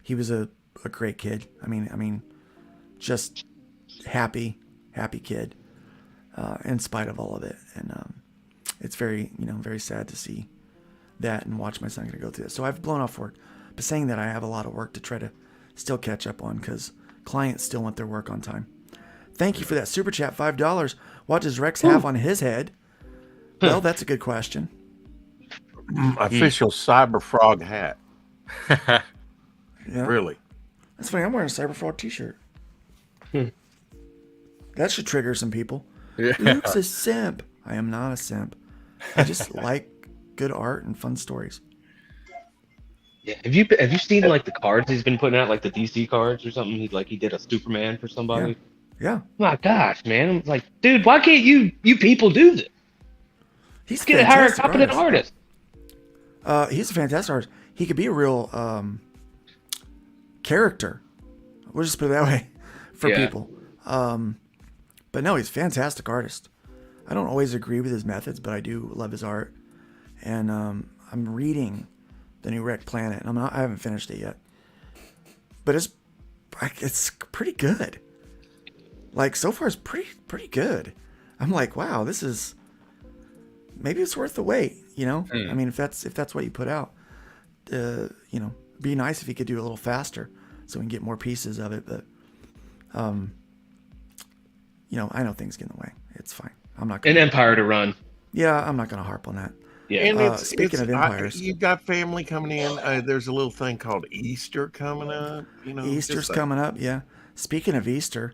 He was a great kid. I mean, just happy kid, in spite of all of it. And it's very sad to see that and watch my son go through that. So I've blown off work. But saying that, I have a lot of work to try to still catch up on because clients still want their work on time. Thank you for that super chat, $5. What does Rex have on his head? Well, that's a good question. Official Cyber Frog hat. Yeah. Really? That's funny. I'm wearing a Cyber Frog t-shirt. That should trigger some people. Yeah. Luke's a simp. I am not a simp. I just like good art and fun stories. Yeah. Have you seen like the cards he's been putting out, like the DC cards or something? He did a Superman for somebody. Yeah. My gosh, man! I'm like, dude, why can't you people do this? He's get a higher competent artist. He's a fantastic artist. He could be a real character. We'll just put it that way for people. But no, he's a fantastic artist. I don't always agree with his methods, but I do love his art. And I'm reading the new Wreck Planet. I haven't finished it yet, but it's pretty good. Like so far, it's pretty good. I'm like, wow, this is maybe it's worth the wait. I mean, if that's what you put out, be nice if you could do it a little faster so we can get more pieces of it. But I know things get in the way. It's fine. I'm not an empire to run. Yeah, I'm not going to harp on that. Yeah. And speaking of empires, you've got family coming in. There's a little thing called Easter coming up. Easter's coming up. Yeah. Speaking of Easter,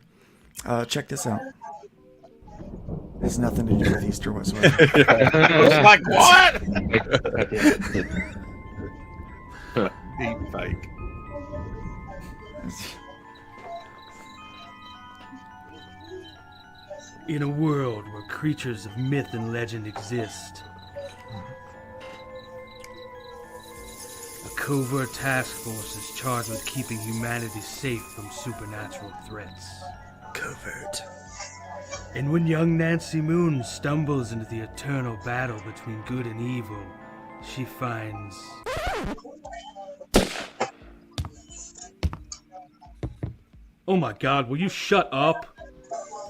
check this out. It has nothing to do with Easter whatsoever. It's like what? Deep fake. In a world where creatures of myth and legend exist, a covert task force is charged with keeping humanity safe from supernatural threats. Covert. And when young Nancy Moon stumbles into the eternal battle between good and evil, she finds... Oh my god, will you shut up?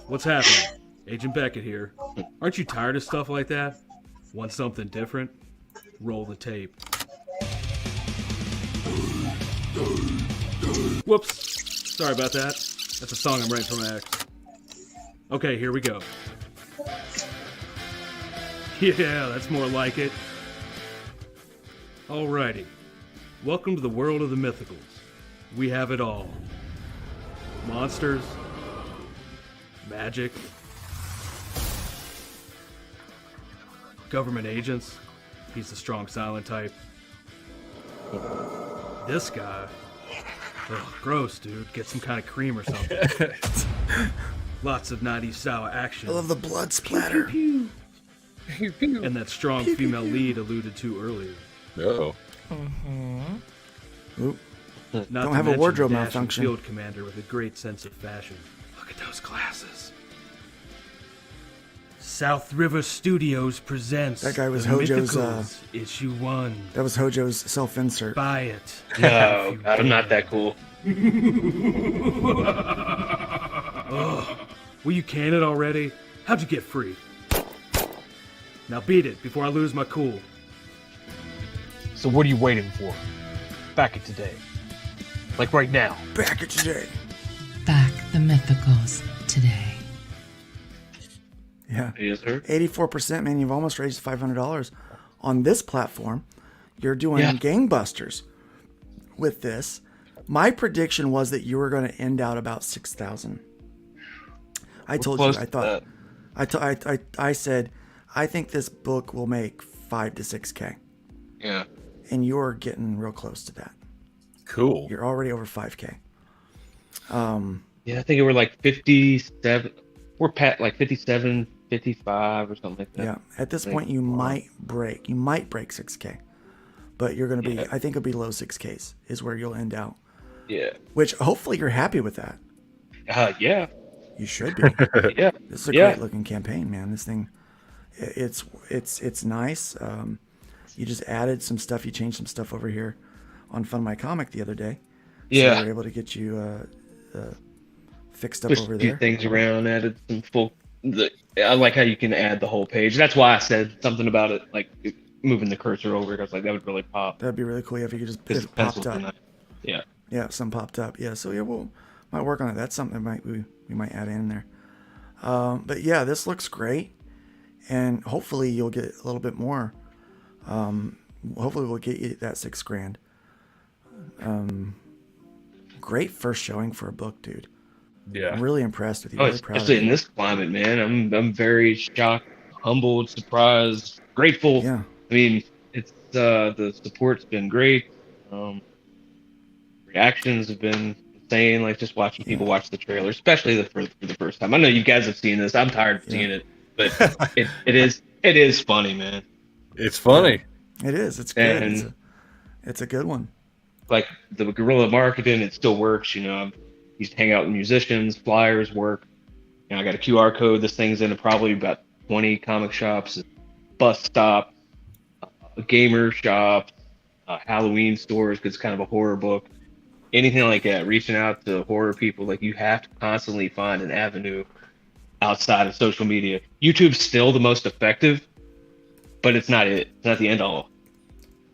What's happening? Agent Beckett here. Aren't you tired of stuff like that? Want something different? Roll the tape. Whoops. Sorry about that. That's a song I'm writing for my ex. Okay, here we go. Yeah, that's more like it. Alrighty. Welcome to the world of the mythicals. We have it all. Monsters, magic, government agents. He's the strong silent type. This guy, ugh, gross, dude. Get some kind of cream or something. Lots of 90s style action. I love the blood splatter. Pew, pew, pew. And that strong female lead alluded to earlier. Oh. Oop. Not Don't to have a mention wardrobe dashing malfunction. Field commander with a great sense of fashion. Look at those glasses. South River Studios presents That guy was The Hojo's, Mythicals, issue 1. That was Hojo's self-insert. Buy it. No, God, I'm not that cool. Ugh. Will you can it already? How'd you get free? Now beat it before I lose my cool. So what are you waiting for? Back it today. Like right now. Back it today. Back the Mythicals today. Yeah. Yes, sir. 84%, man. You've almost raised $500 on this platform. You're doing gangbusters with this. My prediction was that you were going to end out about 6,000. I told you. I thought. I said, I think this book will make 5 to 6K. Yeah. And you're getting real close to that. Cool. You're already over 5K. Yeah, I think we're like 57. We're like 57, 55 or something like that. Yeah. At this point, you might break 6K, but you're going to be. I think it'll be low 6Ks is where you'll end out. Yeah. Which hopefully you're happy with that. Yeah. You should be. Yeah. This is a great looking campaign, man. This thing, it's nice. You just added some stuff. You changed some stuff over here on Fun My Comic the other day. Yeah. So we're able to get you fixed up Pushed over a few there. things around, added some full. I like how you can add the whole page. That's why I said something about it, like moving the cursor over. Because like that would really pop. That'd be really cool if you could just Because it popped up. nice. Yeah. Yeah, some popped up. Yeah, so yeah, we'll might work on it. That's something that we might add in there. But yeah, this looks great, and hopefully you'll get a little bit more. Hopefully we'll get you that $6,000. Great first showing for a book, dude. Yeah, I'm really impressed with you. Oh, Really proud of especially you. in this climate, man. I'm very shocked, humbled, surprised, grateful. Yeah. I mean, it's the support's been great. Reactions have been insane. Like just watching people watch the trailer, especially for the first time. I know you guys have seen this. I'm tired of seeing it, but it is funny, man. It's funny. It is. It's good. And it's a good one. like the guerrilla marketing, it still works. You know, I used to hang out with musicians, flyers work. You know, I got a QR code. This thing's into probably about 20 comic shops, bus stops, gamer shops, Halloween stores, because it's kind of a horror book. Anything like that, reaching out to horror people, like you have to constantly find an avenue outside of social media. YouTube's still the most effective, but it's not it. It's not the end all.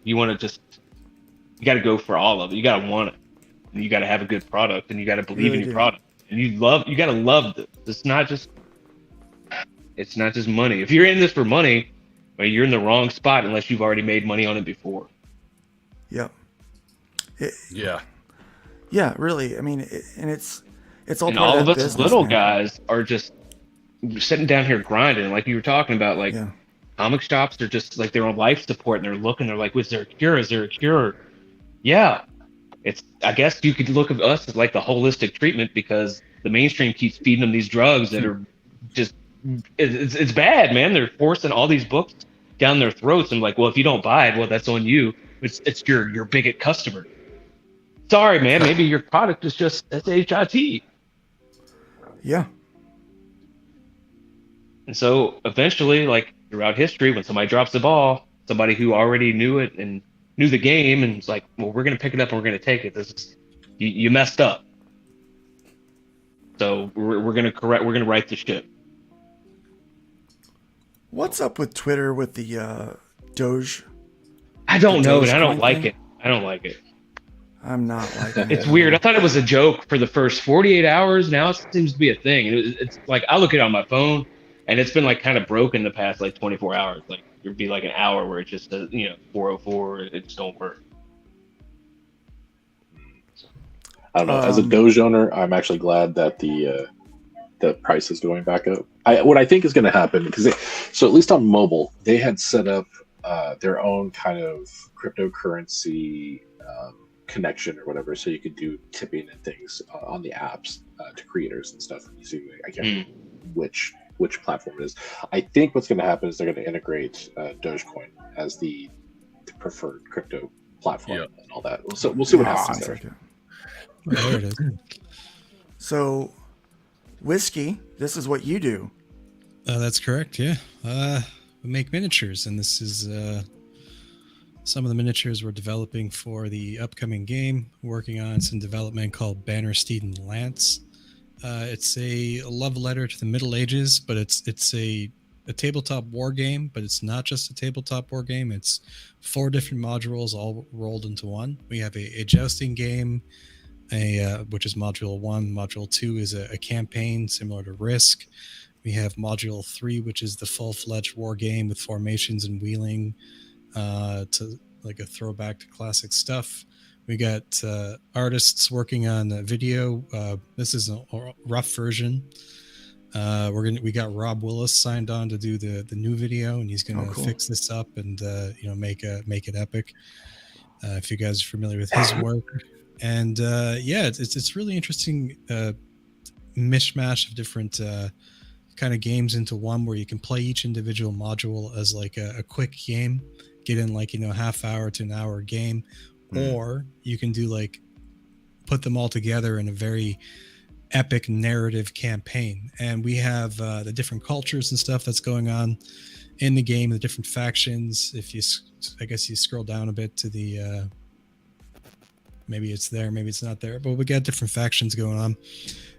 You want to you got to go for all of it. You got to want it. And you got to have a good product, and you got to believe in your product. And you got to love this. It's not just money. If you're in this for money, well, you're in the wrong spot unless you've already made money on it before. Yep. Yeah. Yeah, really. I mean, and it's all And part all of of that us business, little man. guys are just sitting down here grinding, like you were talking about. Like comic shops are just like they're on life support, and they're looking. They're like, "Was there a cure? Is there a cure?" Yeah, I guess you could look at us as like the holistic treatment, because the mainstream keeps feeding them these drugs that are just it's bad, man. They're forcing all these books down their throats, and like, well, if you don't buy it, well, that's on you. It's your bigot customer. Sorry, man. Maybe your product is just SHIT. Yeah. And so eventually, like throughout history, when somebody drops the ball, somebody who already knew it and knew the game, and it's like, well, we're going to pick it up and we're going to take it. This is you messed up. So we're going to correct. We're going to right the ship. What's up with Twitter with the Doge? I don't know, and I Dogecoin don't like thing? it. I don't like it. I'm not liking It's it. weird. I thought it was a joke for the first 48 hours. Now it seems to be a thing. It's like I look at it on my phone, and it's been like kind of broken the past like 24 hours. Like there'd be like an hour where it just does, 404, it just don't work. I don't know. As a Doge owner, I'm actually glad that the price is going back up. What I think is going to happen, because so at least on mobile, they had set up their own kind of cryptocurrency connection or whatever, so you could do tipping and things on the apps to creators and stuff. I can't remember which platform it is. I think what's going to happen is they're going to integrate Dogecoin as the preferred crypto platform and all that. So we'll see what happens there. There it is. So, Whiskey, this is what you do. That's correct. Yeah, we make miniatures, and this is some of the miniatures we're developing for the upcoming game. Working on some development called Banner Steed and Lance. It's a love letter to the Middle Ages, but it's a tabletop war game. But it's not just a tabletop war game. It's 4 different modules all rolled into one. We have a jousting game, which is module 1. Module 2 is a campaign similar to Risk. We have module 3, which is the full-fledged war game with formations and wheeling, to like a throwback to classic stuff. We got artists working on a video. This is a rough version. We got Rob Willis signed on to do the new video, and he's gonna fix this up and make it epic. If you guys are familiar with his work. And it's really interesting mishmash of different kind of games into one, where you can play each individual module as like a quick game, get in like half hour to an hour game, or you can do like put them all together in a very epic narrative campaign. And we have the different cultures and stuff that's going on in the game, the different factions. If you, I guess you scroll down a bit to the maybe it's there, maybe it's not there, but we got different factions going on,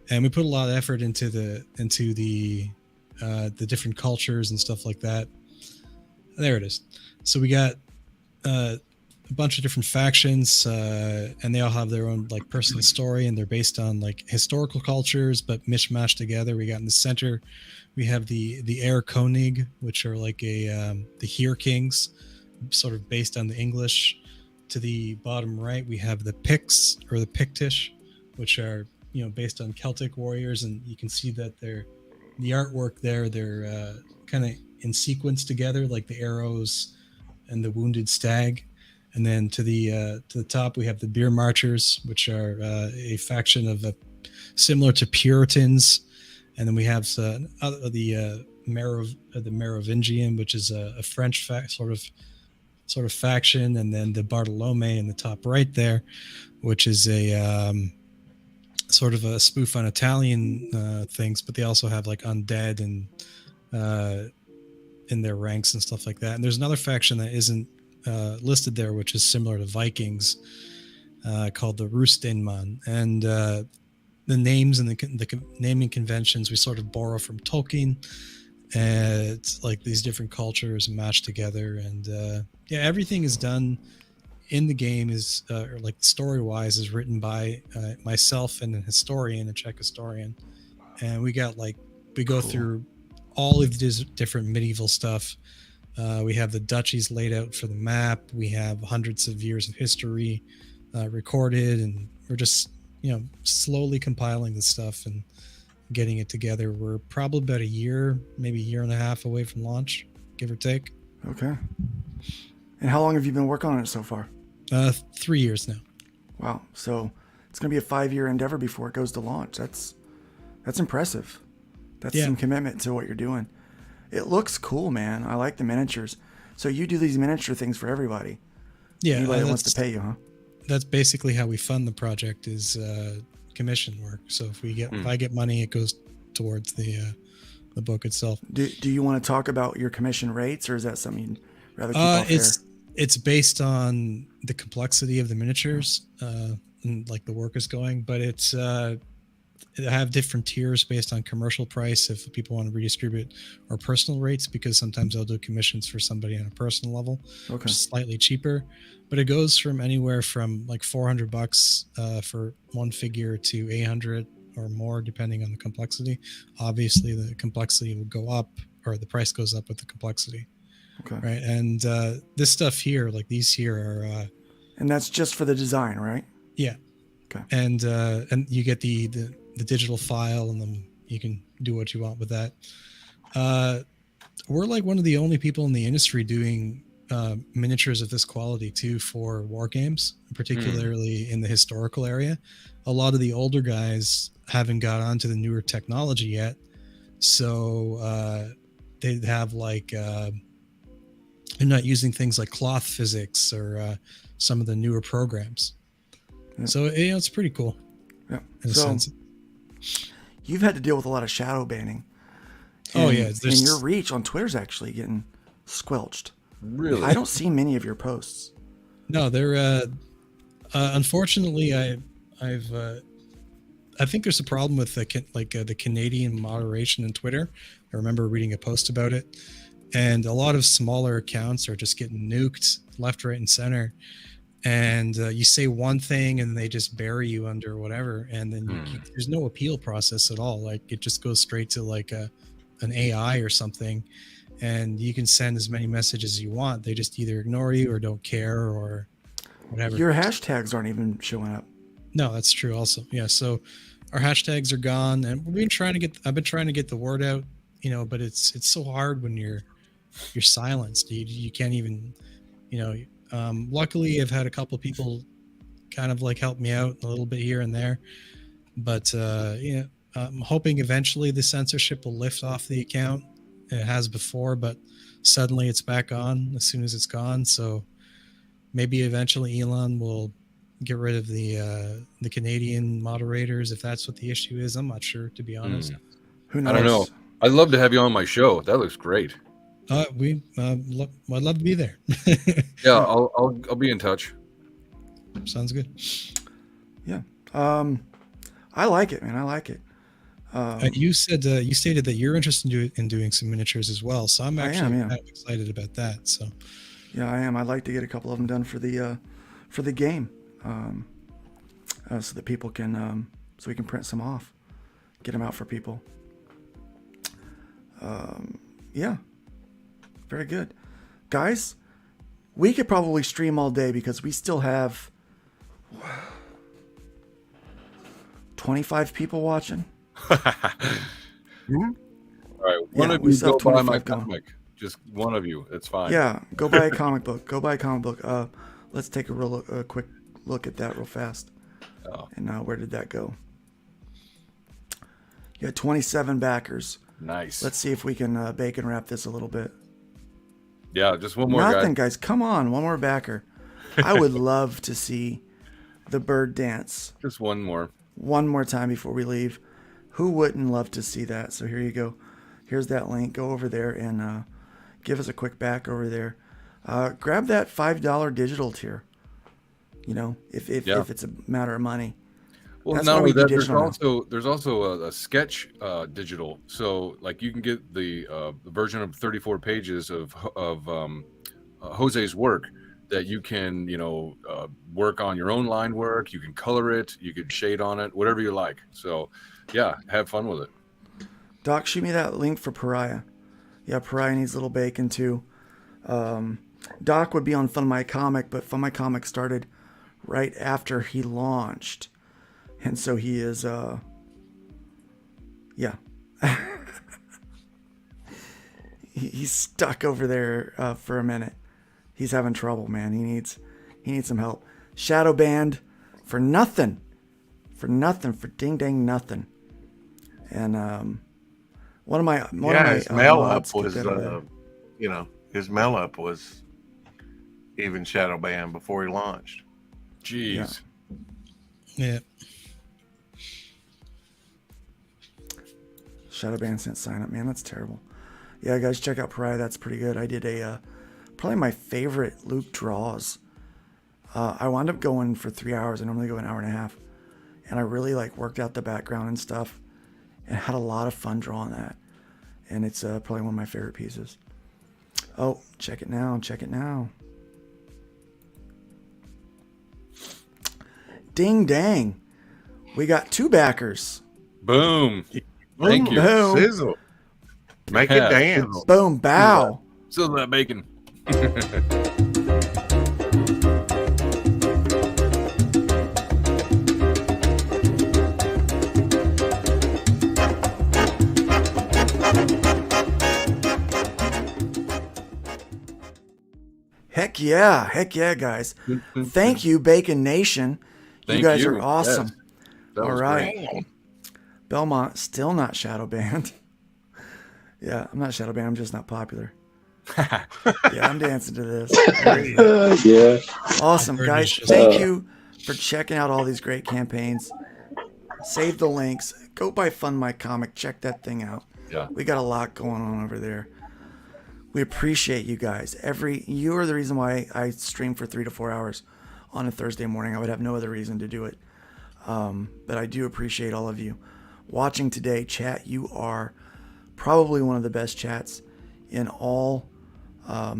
and we put a lot of effort into the different cultures and stuff like that. There it is. So we got a bunch of different factions, and they all have their own like personal story, and they're based on like historical cultures, but mishmashed together. We got in the center, we have the Air Konig, which are like the Here Kings, sort of based on the English. To the bottom right, we have the Picts or the Pictish, which are based on Celtic warriors, and you can see that the artwork there, they're kind of in sequence together, like the arrows and the wounded stag. And then to the top, we have the Beer Marchers, which are a faction of similar to Puritans. And then we have the Merovingian, which is a French sort of faction, and then the Bartolome in the top right there, which is a sort of a spoof on Italian things, but they also have like undead and in their ranks and stuff like that. And there's another faction that isn't listed there, which is similar to Vikings, called the Rustinman. And the names and the naming conventions we sort of borrow from Tolkien. It's like these different cultures matched together, and everything is done in the game is or like story-wise is written by myself and a Czech historian, and we go through all of this different medieval stuff. We have the duchies laid out for the map. We have hundreds of years of history recorded, and we're just slowly compiling the stuff and getting it together. We're probably about a year, maybe a year and a half away from launch, give or take. Okay. And how long have you been working on it so far? 3 years now. Wow. So it's going to be a 5-year endeavor before it goes to launch. That's impressive. That's some commitment to what you're doing. It looks cool, man. I like the miniatures. So you do these miniature things for everybody. Yeah. Anybody that wants to pay you, huh? That's basically how we fund the project, is commission work. So if I get money, it goes towards the book itself. Do you want to talk about your commission rates, or is that something you'd rather keep off air? It's based on the complexity of the miniatures and like the work is going, but it's I have different tiers based on commercial price if people want to redistribute, or personal rates, because sometimes I'll do commissions for somebody on a personal level, which is slightly cheaper. But it goes from anywhere from like $400 for one figure to $800 or more depending on the complexity. Obviously, the complexity will go up, or the price goes up with the complexity. Okay. Right. And this stuff here, like these here are. And that's just for the design, right? Yeah. Okay. And you get the digital file, and then you can do what you want with that. We're like one of the only people in the industry doing miniatures of this quality too for war games, particularly in the historical area. A lot of the older guys haven't got onto the newer technology yet, so they have like they're not using things like cloth physics or some of the newer programs. So it's pretty cool. Yeah. In a sense. You've had to deal with a lot of shadow banning. Oh yeah, and your reach on Twitter's actually getting squelched. Really? I don't see many of your posts. No, they're unfortunately I think there's a problem with the Canadian moderation in Twitter. I remember reading a post about it, and a lot of smaller accounts are just getting nuked left, right, and center. And you say one thing and they just bury you under whatever, and then there's no appeal process at all. Like it just goes straight to like an AI or something, and you can send as many messages as you want. They just either ignore you or don't care or whatever. Your hashtags aren't even showing up. No, that's true also. Yeah, so our hashtags are gone, and I've been trying to get the word out, but it's so hard when you're silenced. You can't even, luckily I've had a couple of people kind of like help me out a little bit here and there, but I'm hoping eventually the censorship will lift off the account. It has before, but suddenly it's back on as soon as it's gone. So maybe eventually Elon will get rid of the Canadian moderators if that's what the issue is. I'm not sure, to be honest. Who knows? I don't know. I'd love to have you on my show. That looks great. I'd love to be there. Yeah, I'll be in touch. Sounds good. Yeah. I like it, man. I like it. You stated that you're interested in doing some miniatures as well, so I'm actually kind of excited about that. So yeah, I am. I'd like to get a couple of them done for the game, so that people can so we can print some off, get them out for people. Yeah, very good, guys. We could probably stream all day because we still have 25 people watching. All right, one of you go buy my comic. Just one of you. It's fine. Yeah, go buy a comic book. Go buy a comic book. Let's take a quick look at that real fast. Oh. And now, where did that go? You got 27 backers. Nice. Let's see if we can bacon wrap this a little bit. Yeah, just one more. Nothing, guys. Come on, one more backer. I would love to see the bird dance. Just one more. One more time before we leave. Who wouldn't love to see that? So here you go. Here's that link. Go over there and give us a quick back over there. Grab that $5 digital tier. If it's a matter of money. Well, not only that, there's also a sketch digital. So like you can get the version of 34 pages of Jose's work that you can work on your own line work. You can color it. You can shade on it. Whatever you like. So yeah, have fun with it. Doc, shoot me that link for Pariah. Yeah, Pariah needs a little bacon too. Doc would be on Fun My Comic, but Fun My Comic started right after he launched. And so he is, yeah. He's stuck over there for a minute. He's having trouble, man. He needs some help. Shadow banned for nothing. For ding dang nothing. And his mail up was his mail up was even shadow banned before he launched. Jeez. Yeah. Shadow ban since sign up, man. That's terrible. Yeah, guys, check out Pariah. That's pretty good. I did probably my favorite Luke draws. I wound up going for 3 hours. I normally go an hour and a half. And I really worked out the background and stuff. And had a lot of fun drawing that. And it's probably one of my favorite pieces. Oh, check it now. Check it now. Ding dang. We got 2 backers. Boom. Thank you. Boom. Sizzle. Make it dance. Boom. Bow. Sizzle that bacon. Heck yeah, guys. Thank you, Bacon Nation. You guys are awesome. Yes. All right. Great. Belmont, still not shadow banned. Yeah, I'm not shadow banned. I'm just not popular. Yeah, I'm dancing to this. Yeah. Awesome, guys. Thank you for checking out all these great campaigns. Save the links. Go buy Fund My Comic. Check that thing out. Yeah. We got a lot going on over there. We appreciate you guys. You are the reason why I stream for 3 to 4 hours on a Thursday morning. I would have no other reason to do it. But I do appreciate all of you watching today. Chat, you are probably one of the best chats in all of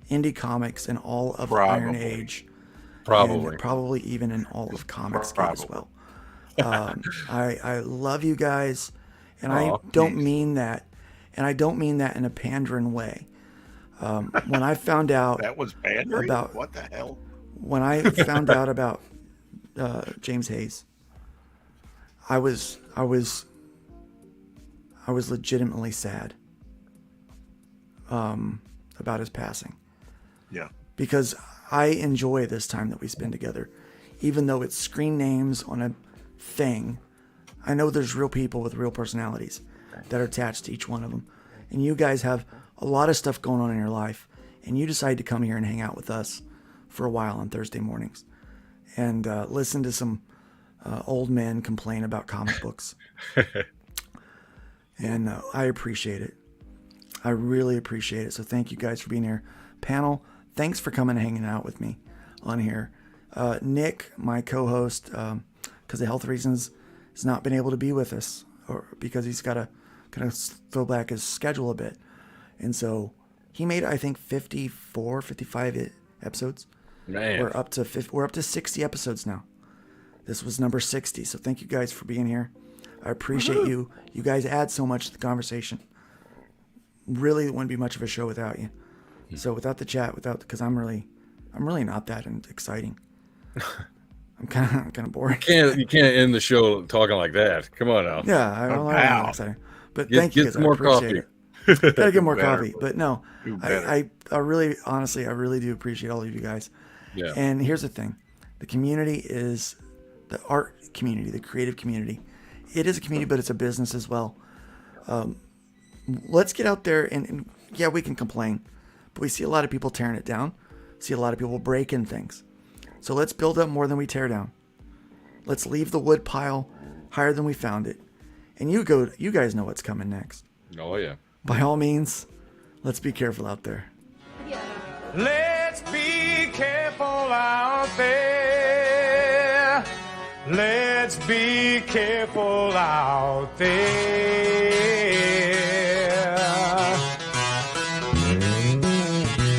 indie comics and all of Iron Age. Probably even in all of Comics as well. I love you guys, and I don't mean that. And I don't mean that in a pandering way. When I found out that was pandering about what the hell, when I found out about James Hayes, I was legitimately sad about his passing. Yeah, because I enjoy this time that we spend together, even though it's screen names on a thing. I know there's real people with real personalities that are attached to each one of them. And you guys have a lot of stuff going on in your life, and you decide to come here and hang out with us for a while on Thursday mornings and listen to some old men complain about comic books. And I appreciate it. I really appreciate it. So thank you guys for being here. Panel, thanks for coming and hanging out with me on here. Nick, my co-host, because of health reasons, has not been able to be with us, or because he's got to kind of throw back his schedule a bit. And so he made, I think, 55 episodes. Man. We're up to 60 episodes now. This was number 60. So thank you guys for being here. I appreciate you. You guys add so much to the conversation. Really, it wouldn't be much of a show without you. So without the chat, because I'm really not that exciting. I'm kind of boring. You can't end the show talking like that. Come on now. Yeah, I'm excited. But thank you guys. Get more coffee. Gotta get more coffee. But no, I really, honestly, I really do appreciate all of you guys. Yeah. And here's the thing. The community is the art community, the creative community. It is a community, but it's a business as well. Let's get out there and yeah, we can complain, but we see a lot of people tearing it down. See a lot of people breaking things. So let's build up more than we tear down. Let's leave the wood pile higher than we found it. And you guys know what's coming next. Oh yeah. By all means, let's be careful out there. Let's be careful out there. Let's be careful out there.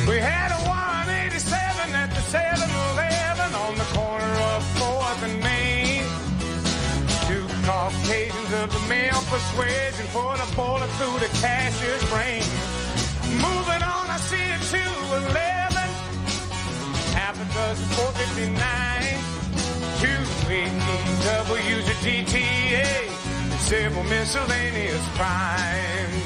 We had a 187 at the 7-Eleven on the corner of 4th and Main. Two Caucasians of the male persuasion put a bullet through the cashier's brain. Moving on, I see a 211, half a dozen 459, 2 AEWs, a DTA, several miscellaneous crimes.